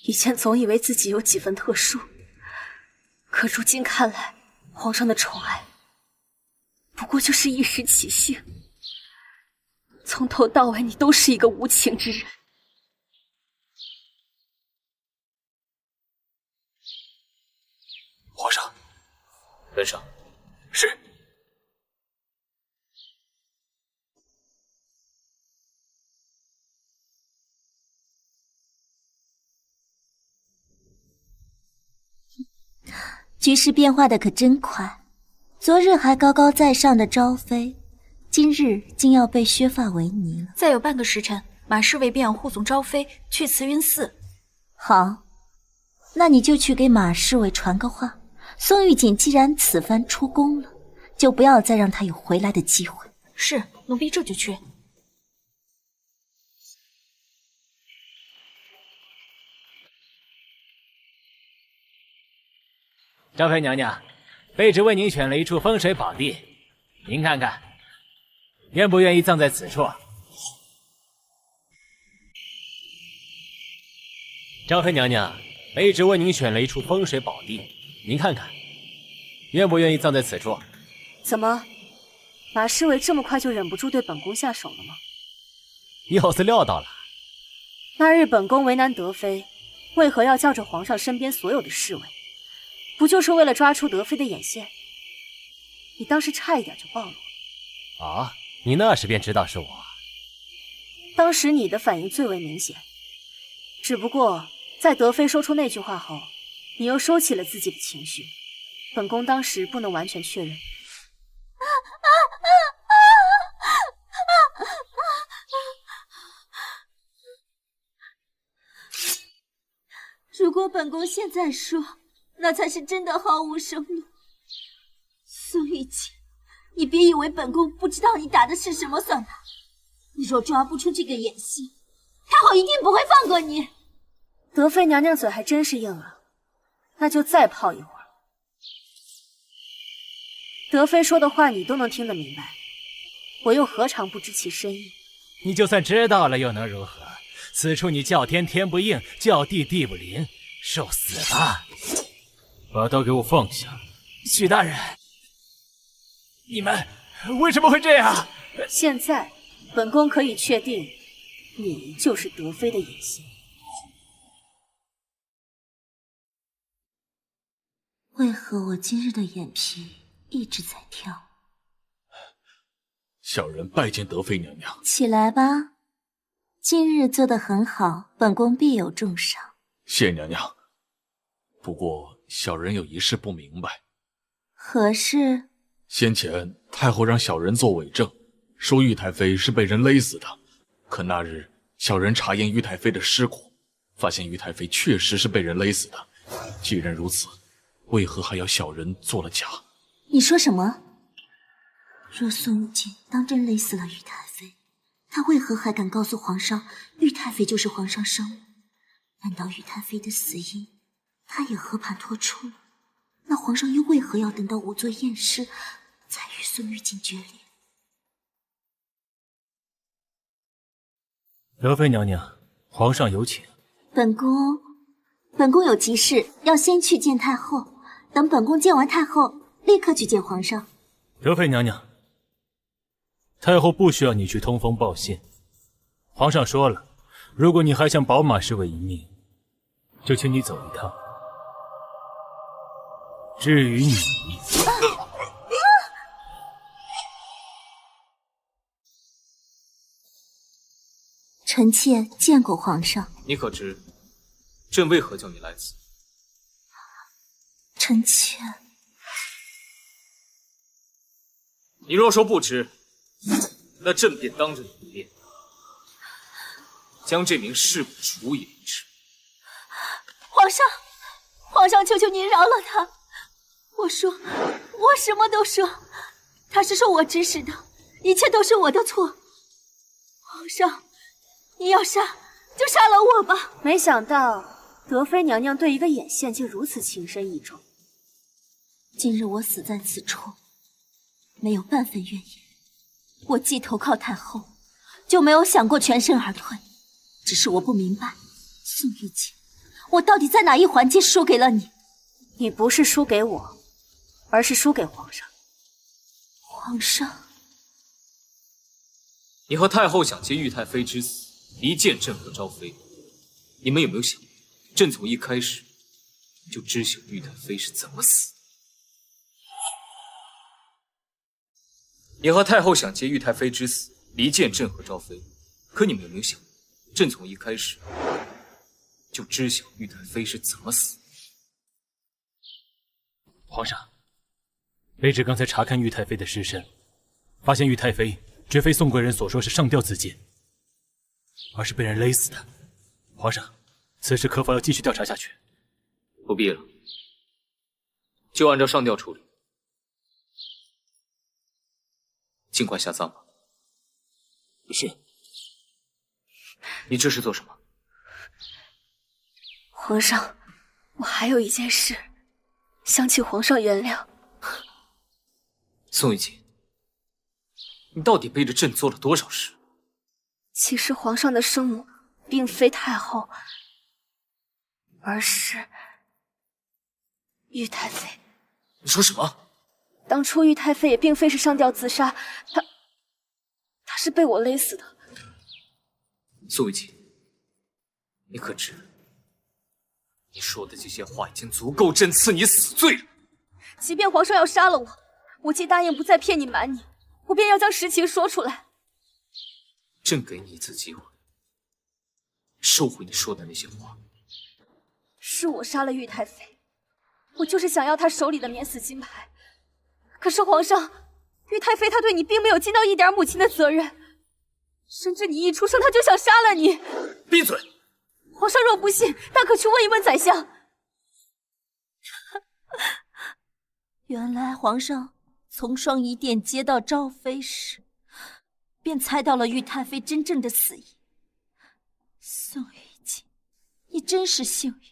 以前总以为自己有几分特殊，可如今看来，皇上的宠爱不过就是一时起兴。从头到尾，你都是一个无情之人。皇上，跟上。是。局势变化的可真快，昨日还高高在上的昭妃，今日竟要被削发为尼了。再有半个时辰，马侍卫便要护送昭妃去慈云寺。好，那你就去给马侍卫传个话，宋玉锦既然此番出宫了，就不要再让他有回来的机会。是，奴婢这就去。昭妃娘娘，卑职为您选了一处风水宝地，您看看，愿不愿意葬在此处？昭妃娘娘，卑职为您选了一处风水宝地，您看看，愿不愿意葬在此处？怎么，马侍卫这么快就忍不住对本宫下手了吗？有司料到了。那日本宫为难德妃，为何要叫着皇上身边所有的侍卫？不就是为了抓出德妃的眼线？你当时差一点就暴露了。啊，你那时便知道是我。当时你的反应最为明显，只不过在德妃说出那句话后，你又收起了自己的情绪，本宫当时不能完全确认。如果本宫现在说，那才是真的毫无生路。宋玉锦，你别以为本宫不知道你打的是什么算盘。你若抓不出这个眼线，太后一定不会放过你。德妃娘娘嘴还真是硬啊，那就再泡一会儿。德妃说的话你都能听得明白，我又何尝不知其深意？你就算知道了又能如何？此处你叫天天不应，叫地地不灵，受死吧！把刀给我放下！许大人，你们为什么会这样？现在本宫可以确定，你就是德妃的眼线。为何我今日的眼皮一直在跳？小人拜见德妃娘娘。起来吧，今日做得很好，本宫必有重赏。谢娘娘。不过小人有一事不明白。何事？先前太后让小人做伪证，说玉太妃是被人勒死的。可那日小人查验玉太妃的尸骨，发现玉太妃确实是被人勒死的。既然如此，为何还要小人做了假？你说什么？若宋玉锦当真勒死了玉太妃，他为何还敢告诉皇上玉太妃就是皇上生母？难道玉太妃的死因他也和盘托出了？那皇上又为何要等到仵作验尸才与宋玉锦决裂？德妃娘娘，皇上有请。本本宫有急事，要先去见太后。等本宫见完太后，立刻去见皇上。德妃娘娘，太后不需要你去通风报信。皇上说了，如果你还想保马侍卫一命，就请你走一趟。至于你，臣妾见过皇上。你可知朕为何叫你来此？臣妾，你若说不知，那朕便当着你的面，将这名弑母处也一治。皇上，皇上，求求您饶了他！我什么都说，他是受我指使的，一切都是我的错。皇上，你要杀就杀了我吧！没想到德妃娘娘对一个眼线竟如此情深意重。今日我死在此处，没有半分怨言。我既投靠太后，就没有想过全身而退。只是我不明白，宋玉锦，我到底在哪一环节输给了你？你不是输给我，而是输给皇上。皇上，你和太后想借玉太妃之死离间朕和昭妃，你们有没有想过，朕从一开始就知晓玉太妃是怎么死？你和太后想借玉太妃之死离间朕和昭妃，可你们有没有想过，朕从一开始就知晓玉太妃是怎么死？皇上，卑职刚才查看玉太妃的尸身，发现玉太妃绝非宋贵人所说是上吊自尽，而是被人勒死的。皇上，此事可否要继续调查下去？不必了，就按照上吊处理，尽快下葬吧。是。你这是做什么？皇上，我还有一件事，想请皇上原谅。宋玉锦，你到底背着朕做了多少事？其实皇上的生母并非太后，而是玉太妃。你说什么？当初玉太妃也并非是上吊自杀，她是被我勒死的。宋玉锦，你可知你说的这些话已经足够朕赐你死罪了？即便皇上要杀了我，我既答应不再骗你瞒你，我便要将实情说出来。朕给你一次机会，收回你说的那些话。是我杀了玉太妃，我就是想要她手里的免死金牌。可是皇上，玉太妃她对你并没有尽到一点母亲的责任，甚至你一出生她就想杀了你。闭嘴！皇上若不信，大可去问一问宰相。原来皇上从双仪殿接到昭妃时，便猜到了玉太妃真正的死因。宋玉锦，你真是幸运，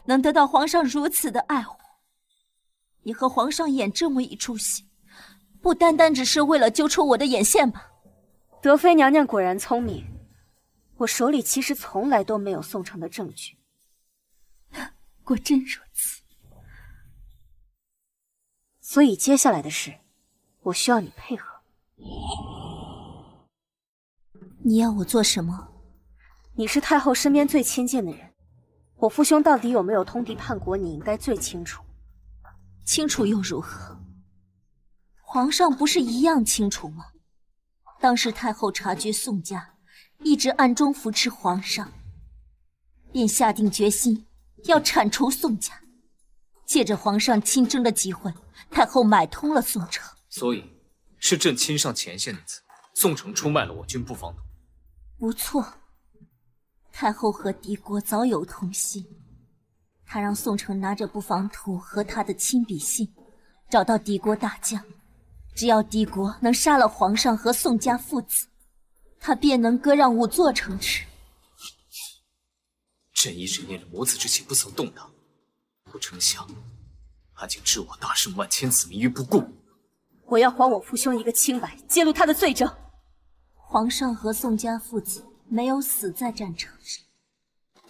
能得到皇上如此的爱护。你和皇上演这么一出戏，不单单只是为了揪出我的眼线吧？德妃娘娘果然聪明，我手里其实从来都没有宋城的证据。果真如此。所以接下来的事，我需要你配合。你要我做什么？你是太后身边最亲近的人，我父兄到底有没有通敌叛国，你应该最清楚。清楚又如何？皇上不是一样清楚吗？当时太后察觉宋家一直暗中扶持皇上，便下定决心要铲除宋家。借着皇上亲征的机会，太后买通了宋城。所以是朕亲上前线那次，宋城出卖了我军不防土。不错，太后和敌国早有通信，她让宋城拿着不防图和他的亲笔信，找到敌国大将，只要敌国能杀了皇上和宋家父子，他便能割让5座城池。朕一直念着母子之情不曾动荡，不成想他竟置我大圣万千子民于不顾。我要还我父兄一个清白，揭露他的罪证。皇上和宋家父子没有死在战场上，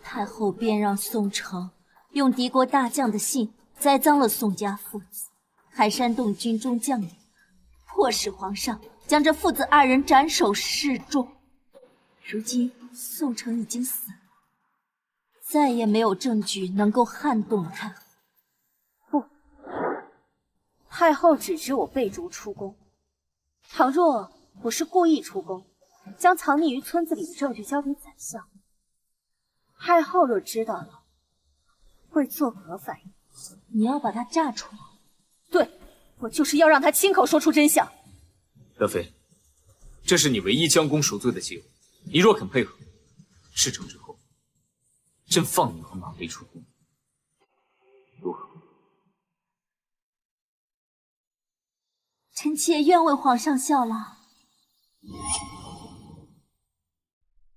太后便让宋城用敌国大将的信栽赃了宋家父子，还煽动军中将领，迫使皇上将这父子二人斩首示众。如今宋城已经死了，再也没有证据能够撼动太后。不，太后只知我被逐出宫。倘若我是故意出宫，将藏匿于村子里的证据交给宰相，太后若知道了，会作何反应？你要把他炸出来？对，我就是要让他亲口说出真相。德妃，这是你唯一将功赎罪的机会，你若肯配合，事成之后，朕放你和马威出宫，如何？臣妾愿为皇上效劳。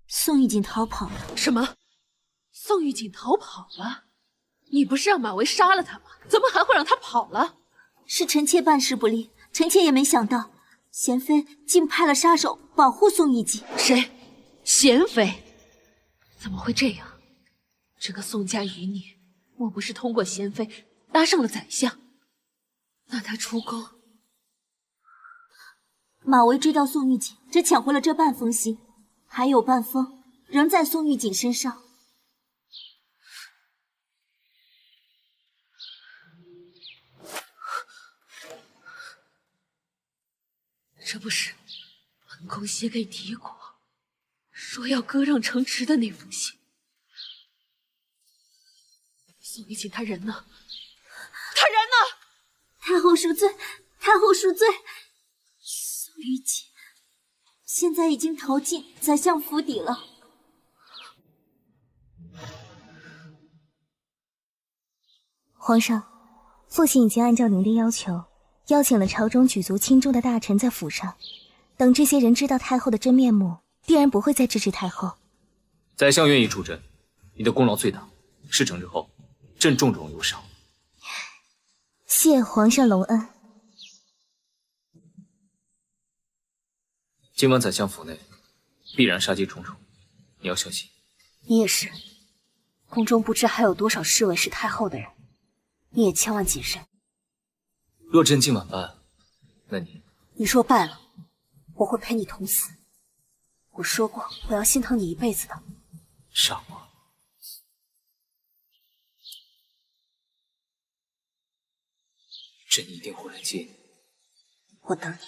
宋玉锦逃跑了。什么？宋玉锦逃跑了？你不是让马维杀了他吗？怎么还会让他跑了？是臣妾办事不力，臣妾也没想到，贤妃竟派了杀手保护宋玉锦。谁？贤妃？怎么会这样？这个宋家余孽，莫不是通过贤妃搭上了宰相？那他出宫，马维追到宋玉锦，只抢回了这半封信，还有半封仍在宋玉锦身上。这不是本宫写给敌国，说要割让城池的那封信。宋玉锦他人呢？他人呢？太后恕罪，太后恕罪。宋玉锦现在已经逃进宰相府邸了。皇上，父亲已经按照您的要求，邀请了朝中举足轻重的大臣在府上。等这些人知道太后的真面目，必然不会再支持太后。宰相愿意助朕，你的功劳最大。事成之后，朕重重有赏。谢皇上隆恩。今晚宰相府内必然杀机重重，你要小心。你也是，宫中不知还有多少视为是太后的人，你也千万谨慎。若朕今晚办，那你若败了，我会陪你同死。我说过，我要心疼你一辈子的。傻瓜，朕一定会来接你。我等你。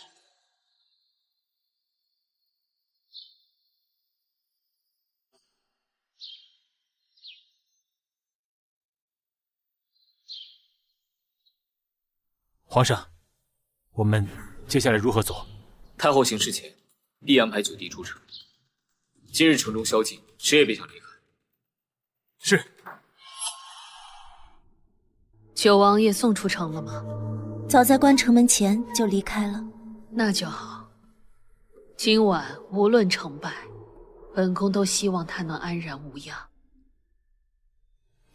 皇上，我们接下来如何做？太后行事前，必安排9地出城。今日城中宵禁，谁也别想离开。是。九王爷送出城了吗？早在关城门前就离开了。那就好。今晚无论成败，本宫都希望他能安然无恙。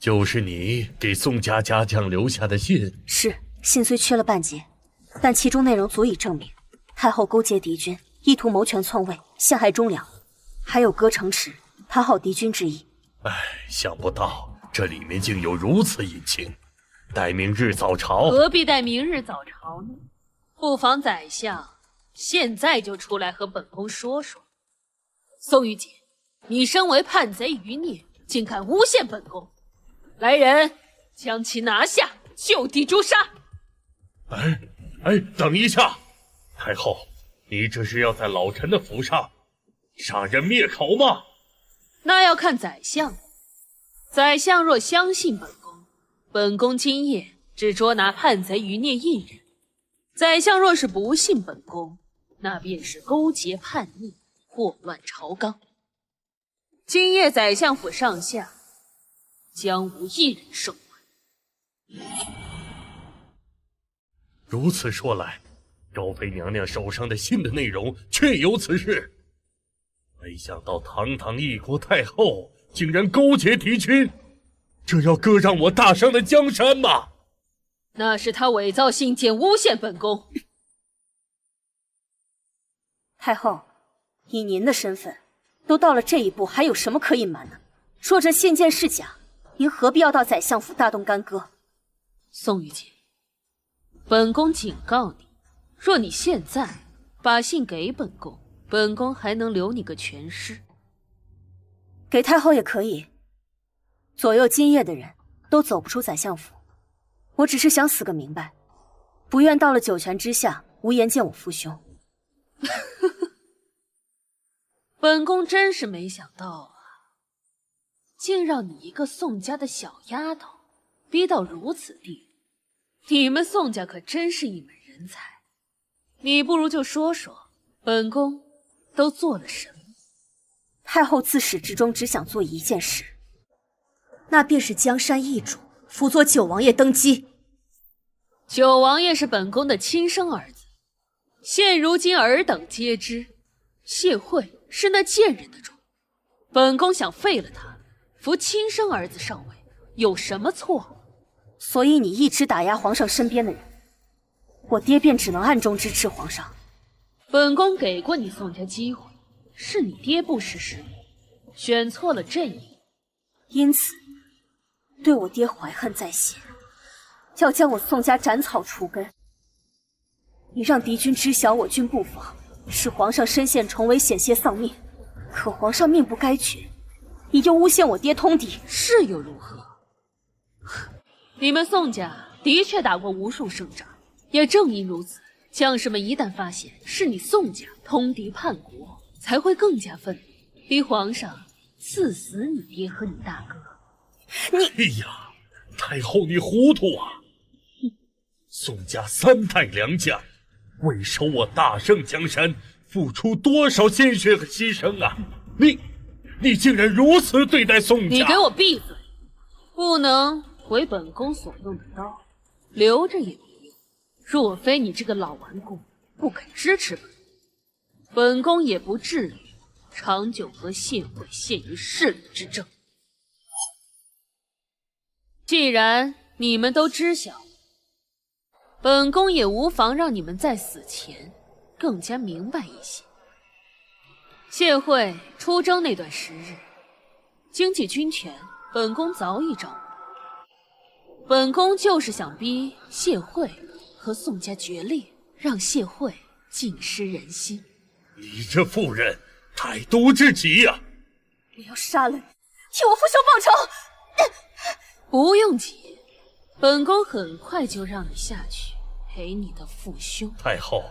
就是你给宋家家将留下的信？是。信虽缺了半截，但其中内容足以证明太后勾结敌军，意图谋权篡位，陷害忠良，还有割城池，讨好敌军之意。想不到这里面竟有如此隐情。待明日早朝。何必待明日早朝呢？不妨宰相现在就出来和本宫说说。宋玉锦，你身为叛贼余孽，竟敢诬陷本宫！来人，将其拿下，就地诛杀！等一下，太后，你这是要在老臣的府上杀人灭口吗？那要看宰相。宰相若相信本宫，本宫今夜只捉拿叛贼余孽1人；宰相若是不信本宫，那便是勾结叛逆，祸乱朝纲。今夜宰相府上下将无1人生还。如此说来，昭妃娘娘手上的信的内容确有此事。没想到堂堂一国太后竟然勾结敌军，这要割让我大商的江山吗？那是他伪造信件诬陷本宫。太后，以您的身份，都到了这一步，还有什么可隐瞒的？若这信件是假，您何必要到宰相府大动干戈？宋玉洁，本宫警告你，若你现在把信给本宫，本宫还能留你个全尸。给太后也可以。左右今夜的人都走不出宰相府，我只是想死个明白，不愿到了九泉之下无颜见我父兄。本宫真是没想到啊，竟让你一个宋家的小丫头逼到如此地步。你们宋家可真是一门人才，你不如就说说本宫都做了什么。太后自始至终只想做一件事，那便是江山易主，辅佐九王爷登基。九王爷是本宫的亲生儿子，现如今尔等皆知，谢惠是那贱人的种。本宫想废了他，扶亲生儿子上位，有什么错？所以你一直打压皇上身边的人，我爹便只能暗中支持皇上。本宫给过你宋家机会，是你爹不识时务，选错了阵营，因此对我爹怀恨在心，要将我宋家斩草除根。你让敌军知晓我军布防，使皇上身陷重围，险些丧命。可皇上命不该绝，你又诬陷我爹通敌，是又如何？你们宋家的确打过无数胜仗，也正因如此，将士们一旦发现是你宋家通敌叛国，才会更加愤怒，逼皇上赐死你爹和你大哥。哎呀，太后你糊涂啊！宋家3代良将，为守我大圣江山，付出多少鲜血和牺牲啊！你竟然如此对待宋家！你给我闭嘴！不能为本宫所用的刀，留着也没用。若非你这个老顽固不肯支持本宫也不至于长久和谢惠陷于势力之争。既然你们都知晓，本宫也无妨让你们在死前更加明白一些。谢惠出征那段时日，经济军权本宫早已掌握。本宫就是想逼谢惠和宋家决裂，让谢惠尽失人心。你这妇人太毒至极呀！我要杀了你，替我父兄报仇！不用急，本宫很快就让你下去陪你的父兄。太后，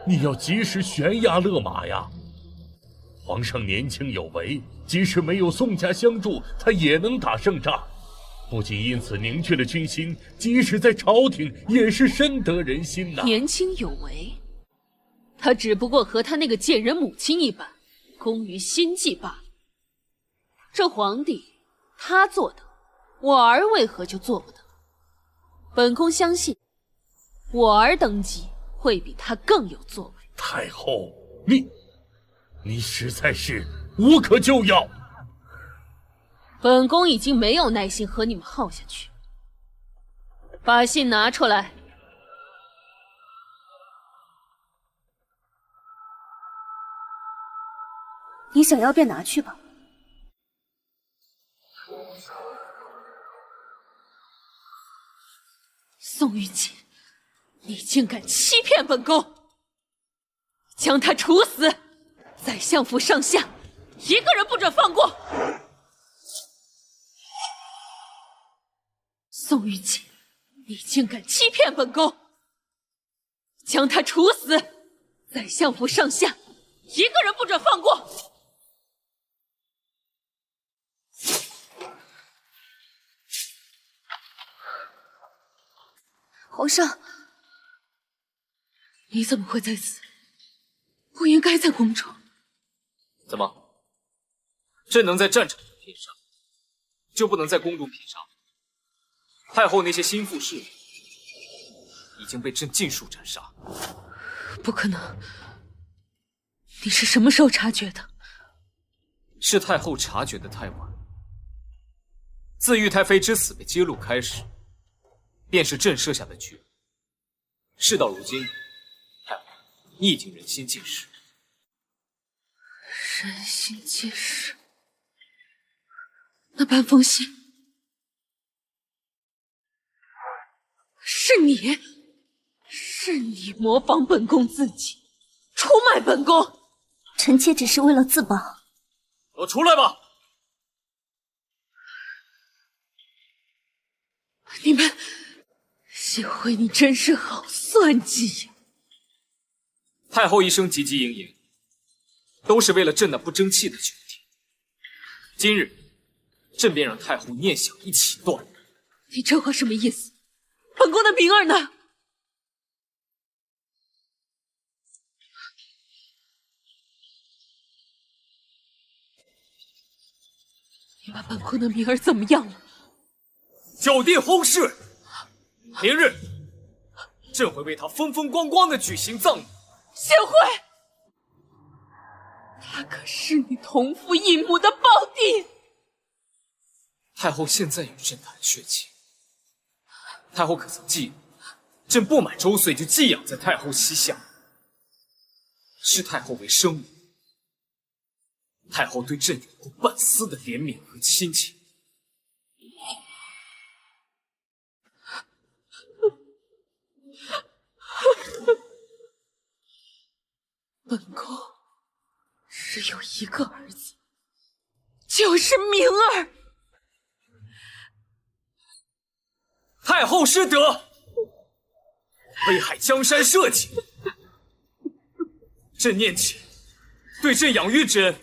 你要及时悬崖勒马呀！皇上年轻有为，即使没有宋家相助，他也能打胜仗。不仅因此凝聚了军心，即使在朝廷也是深得人心呐。年轻有为，他只不过和他那个贱人母亲一般，功于心计罢了。这皇帝他做得，我儿为何就做不得？本宫相信，我儿登基会比他更有作为。太后，你实在是无可救药。本宫已经没有耐心和你们耗下去，把信拿出来。你想要便拿去吧。宋玉锦，你竟敢欺骗本宫！将他处死，宰相府上下一个人不准放过！宋玉锦，你竟敢欺骗本宫！将他处死，宰相府上下一个人不准放过！皇上，你怎么会在此？不应该在宫中。怎么，朕能在战场上拼杀，就不能在宫中拼杀？太后那些心腹侍女已经被朕尽数斩杀。不可能！你是什么时候察觉的？是太后察觉的太晚。自玉太妃之死被揭露开始，便是朕设下的局。事到如今，太后你已经人心尽失。人心皆是。那半封信是你模仿本宫自己，出卖本宫。臣妾只是为了自保。给我出来吧！你们幸会，你真是好算计呀！太后一生汲汲营营，都是为了朕那不争气的兄弟。今日，朕便让太后念想一起断。你这话什么意思？本宫的明儿呢？你把本宫的明儿怎么样了？九弟薨逝，明日朕会为他风风光光的举行葬礼。贤惠，他可是你同父异母的胞弟。太后现在与朕谈血亲，太后可曾记得，朕不满周岁就寄养在太后膝下，视太后为生母。太后对朕有过半丝的怜悯和亲情。本宫只有一个儿子，就是明儿。太后失德，危害江山社稷。朕念起对朕养育之恩，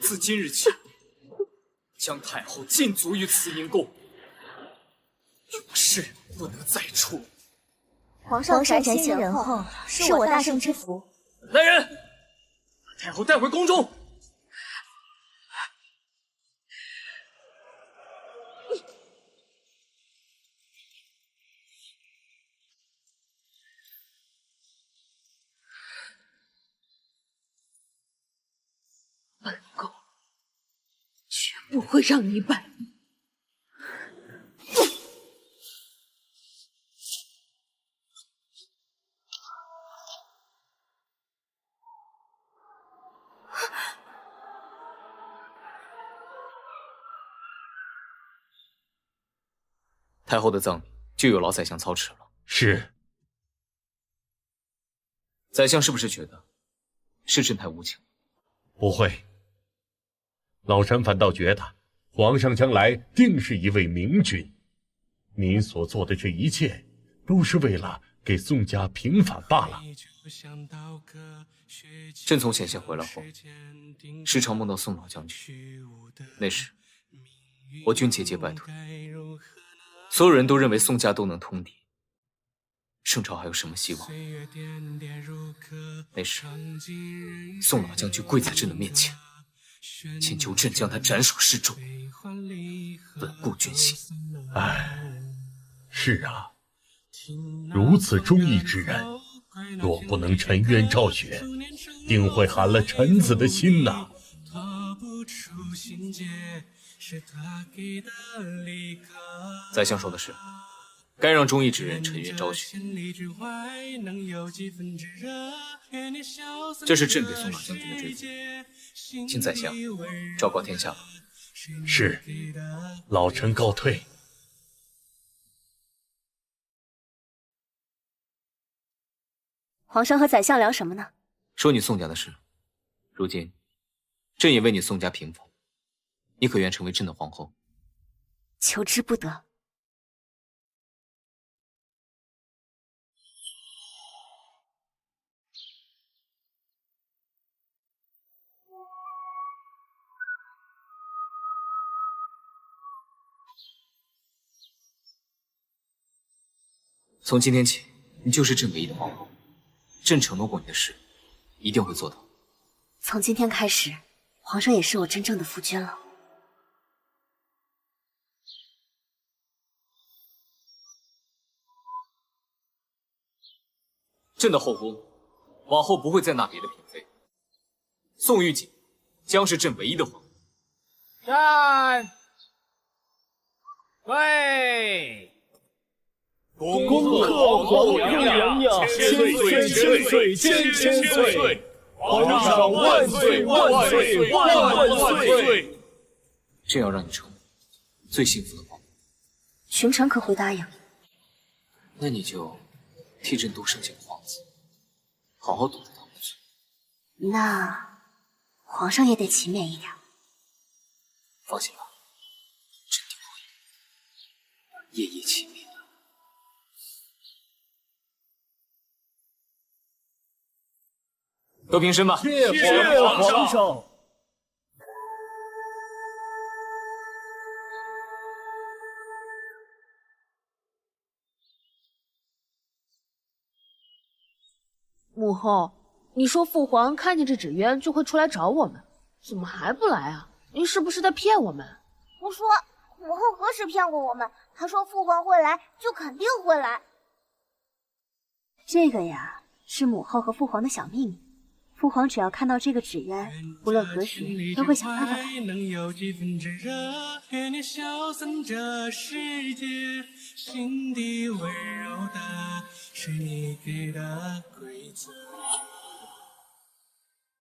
自今日起，将太后禁足于慈宁宫，永世不得再出。皇上宅心仁厚，是我大圣之福。来人，把太后带回宫中。本宫绝不会让你败露。太后的葬礼就有劳宰相操持了。是。宰相是不是觉得是朕太无情？不会，老臣反倒觉得皇上将来定是一位明君。您所做的这一切，都是为了给宋家平反罢了。朕从前线回来后，时常梦到宋老将军。那时，我军节节败退，所有人都认为宋家都能通敌，圣朝还有什么希望？那时，宋老将军跪在朕的面前，请求朕将他斩首示众，稳固军心。唉，是啊，如此忠义之人，若不能沉冤昭雪，定会寒了臣子的心呐。宰相说的是，该让忠义之人沉冤昭雪。这是朕给宋老将军的追责，请宰相昭告天下吧。是，老臣告退。皇上和宰相聊什么呢？说你宋家的事。如今，朕也为你宋家平反，你可愿成为朕的皇后？求之不得。从今天起，你就是朕唯一的皇后。朕承诺过你的事，一定会做到。从今天开始，皇上也是我真正的夫君了。朕的后宫，往后不会再纳别的嫔妃。宋玉锦将是朕唯一的皇后。站，跪。恭贺皇娘娘千岁千岁！皇上万岁万岁万万岁！朕要让你成为最幸福的皇后。群臣可会答应？那你就替朕多生几个皇子，好好躲着他们去。那皇上也得勤勉一点。放心吧，朕定会夜夜勤勉的。都平身吧。谢皇上。母后，你说父皇看见这纸鸢就会出来找我们，怎么还不来啊？您是不是在骗我们？胡说！母后何时骗过我们？她说父皇会来，就肯定会来。这个呀，是母后和父皇的小秘密。父皇只要看到这个纸鸢，无论何时都会想办法来。能有几分炙热，陪你消散这世界，心底温柔的是你给的规则。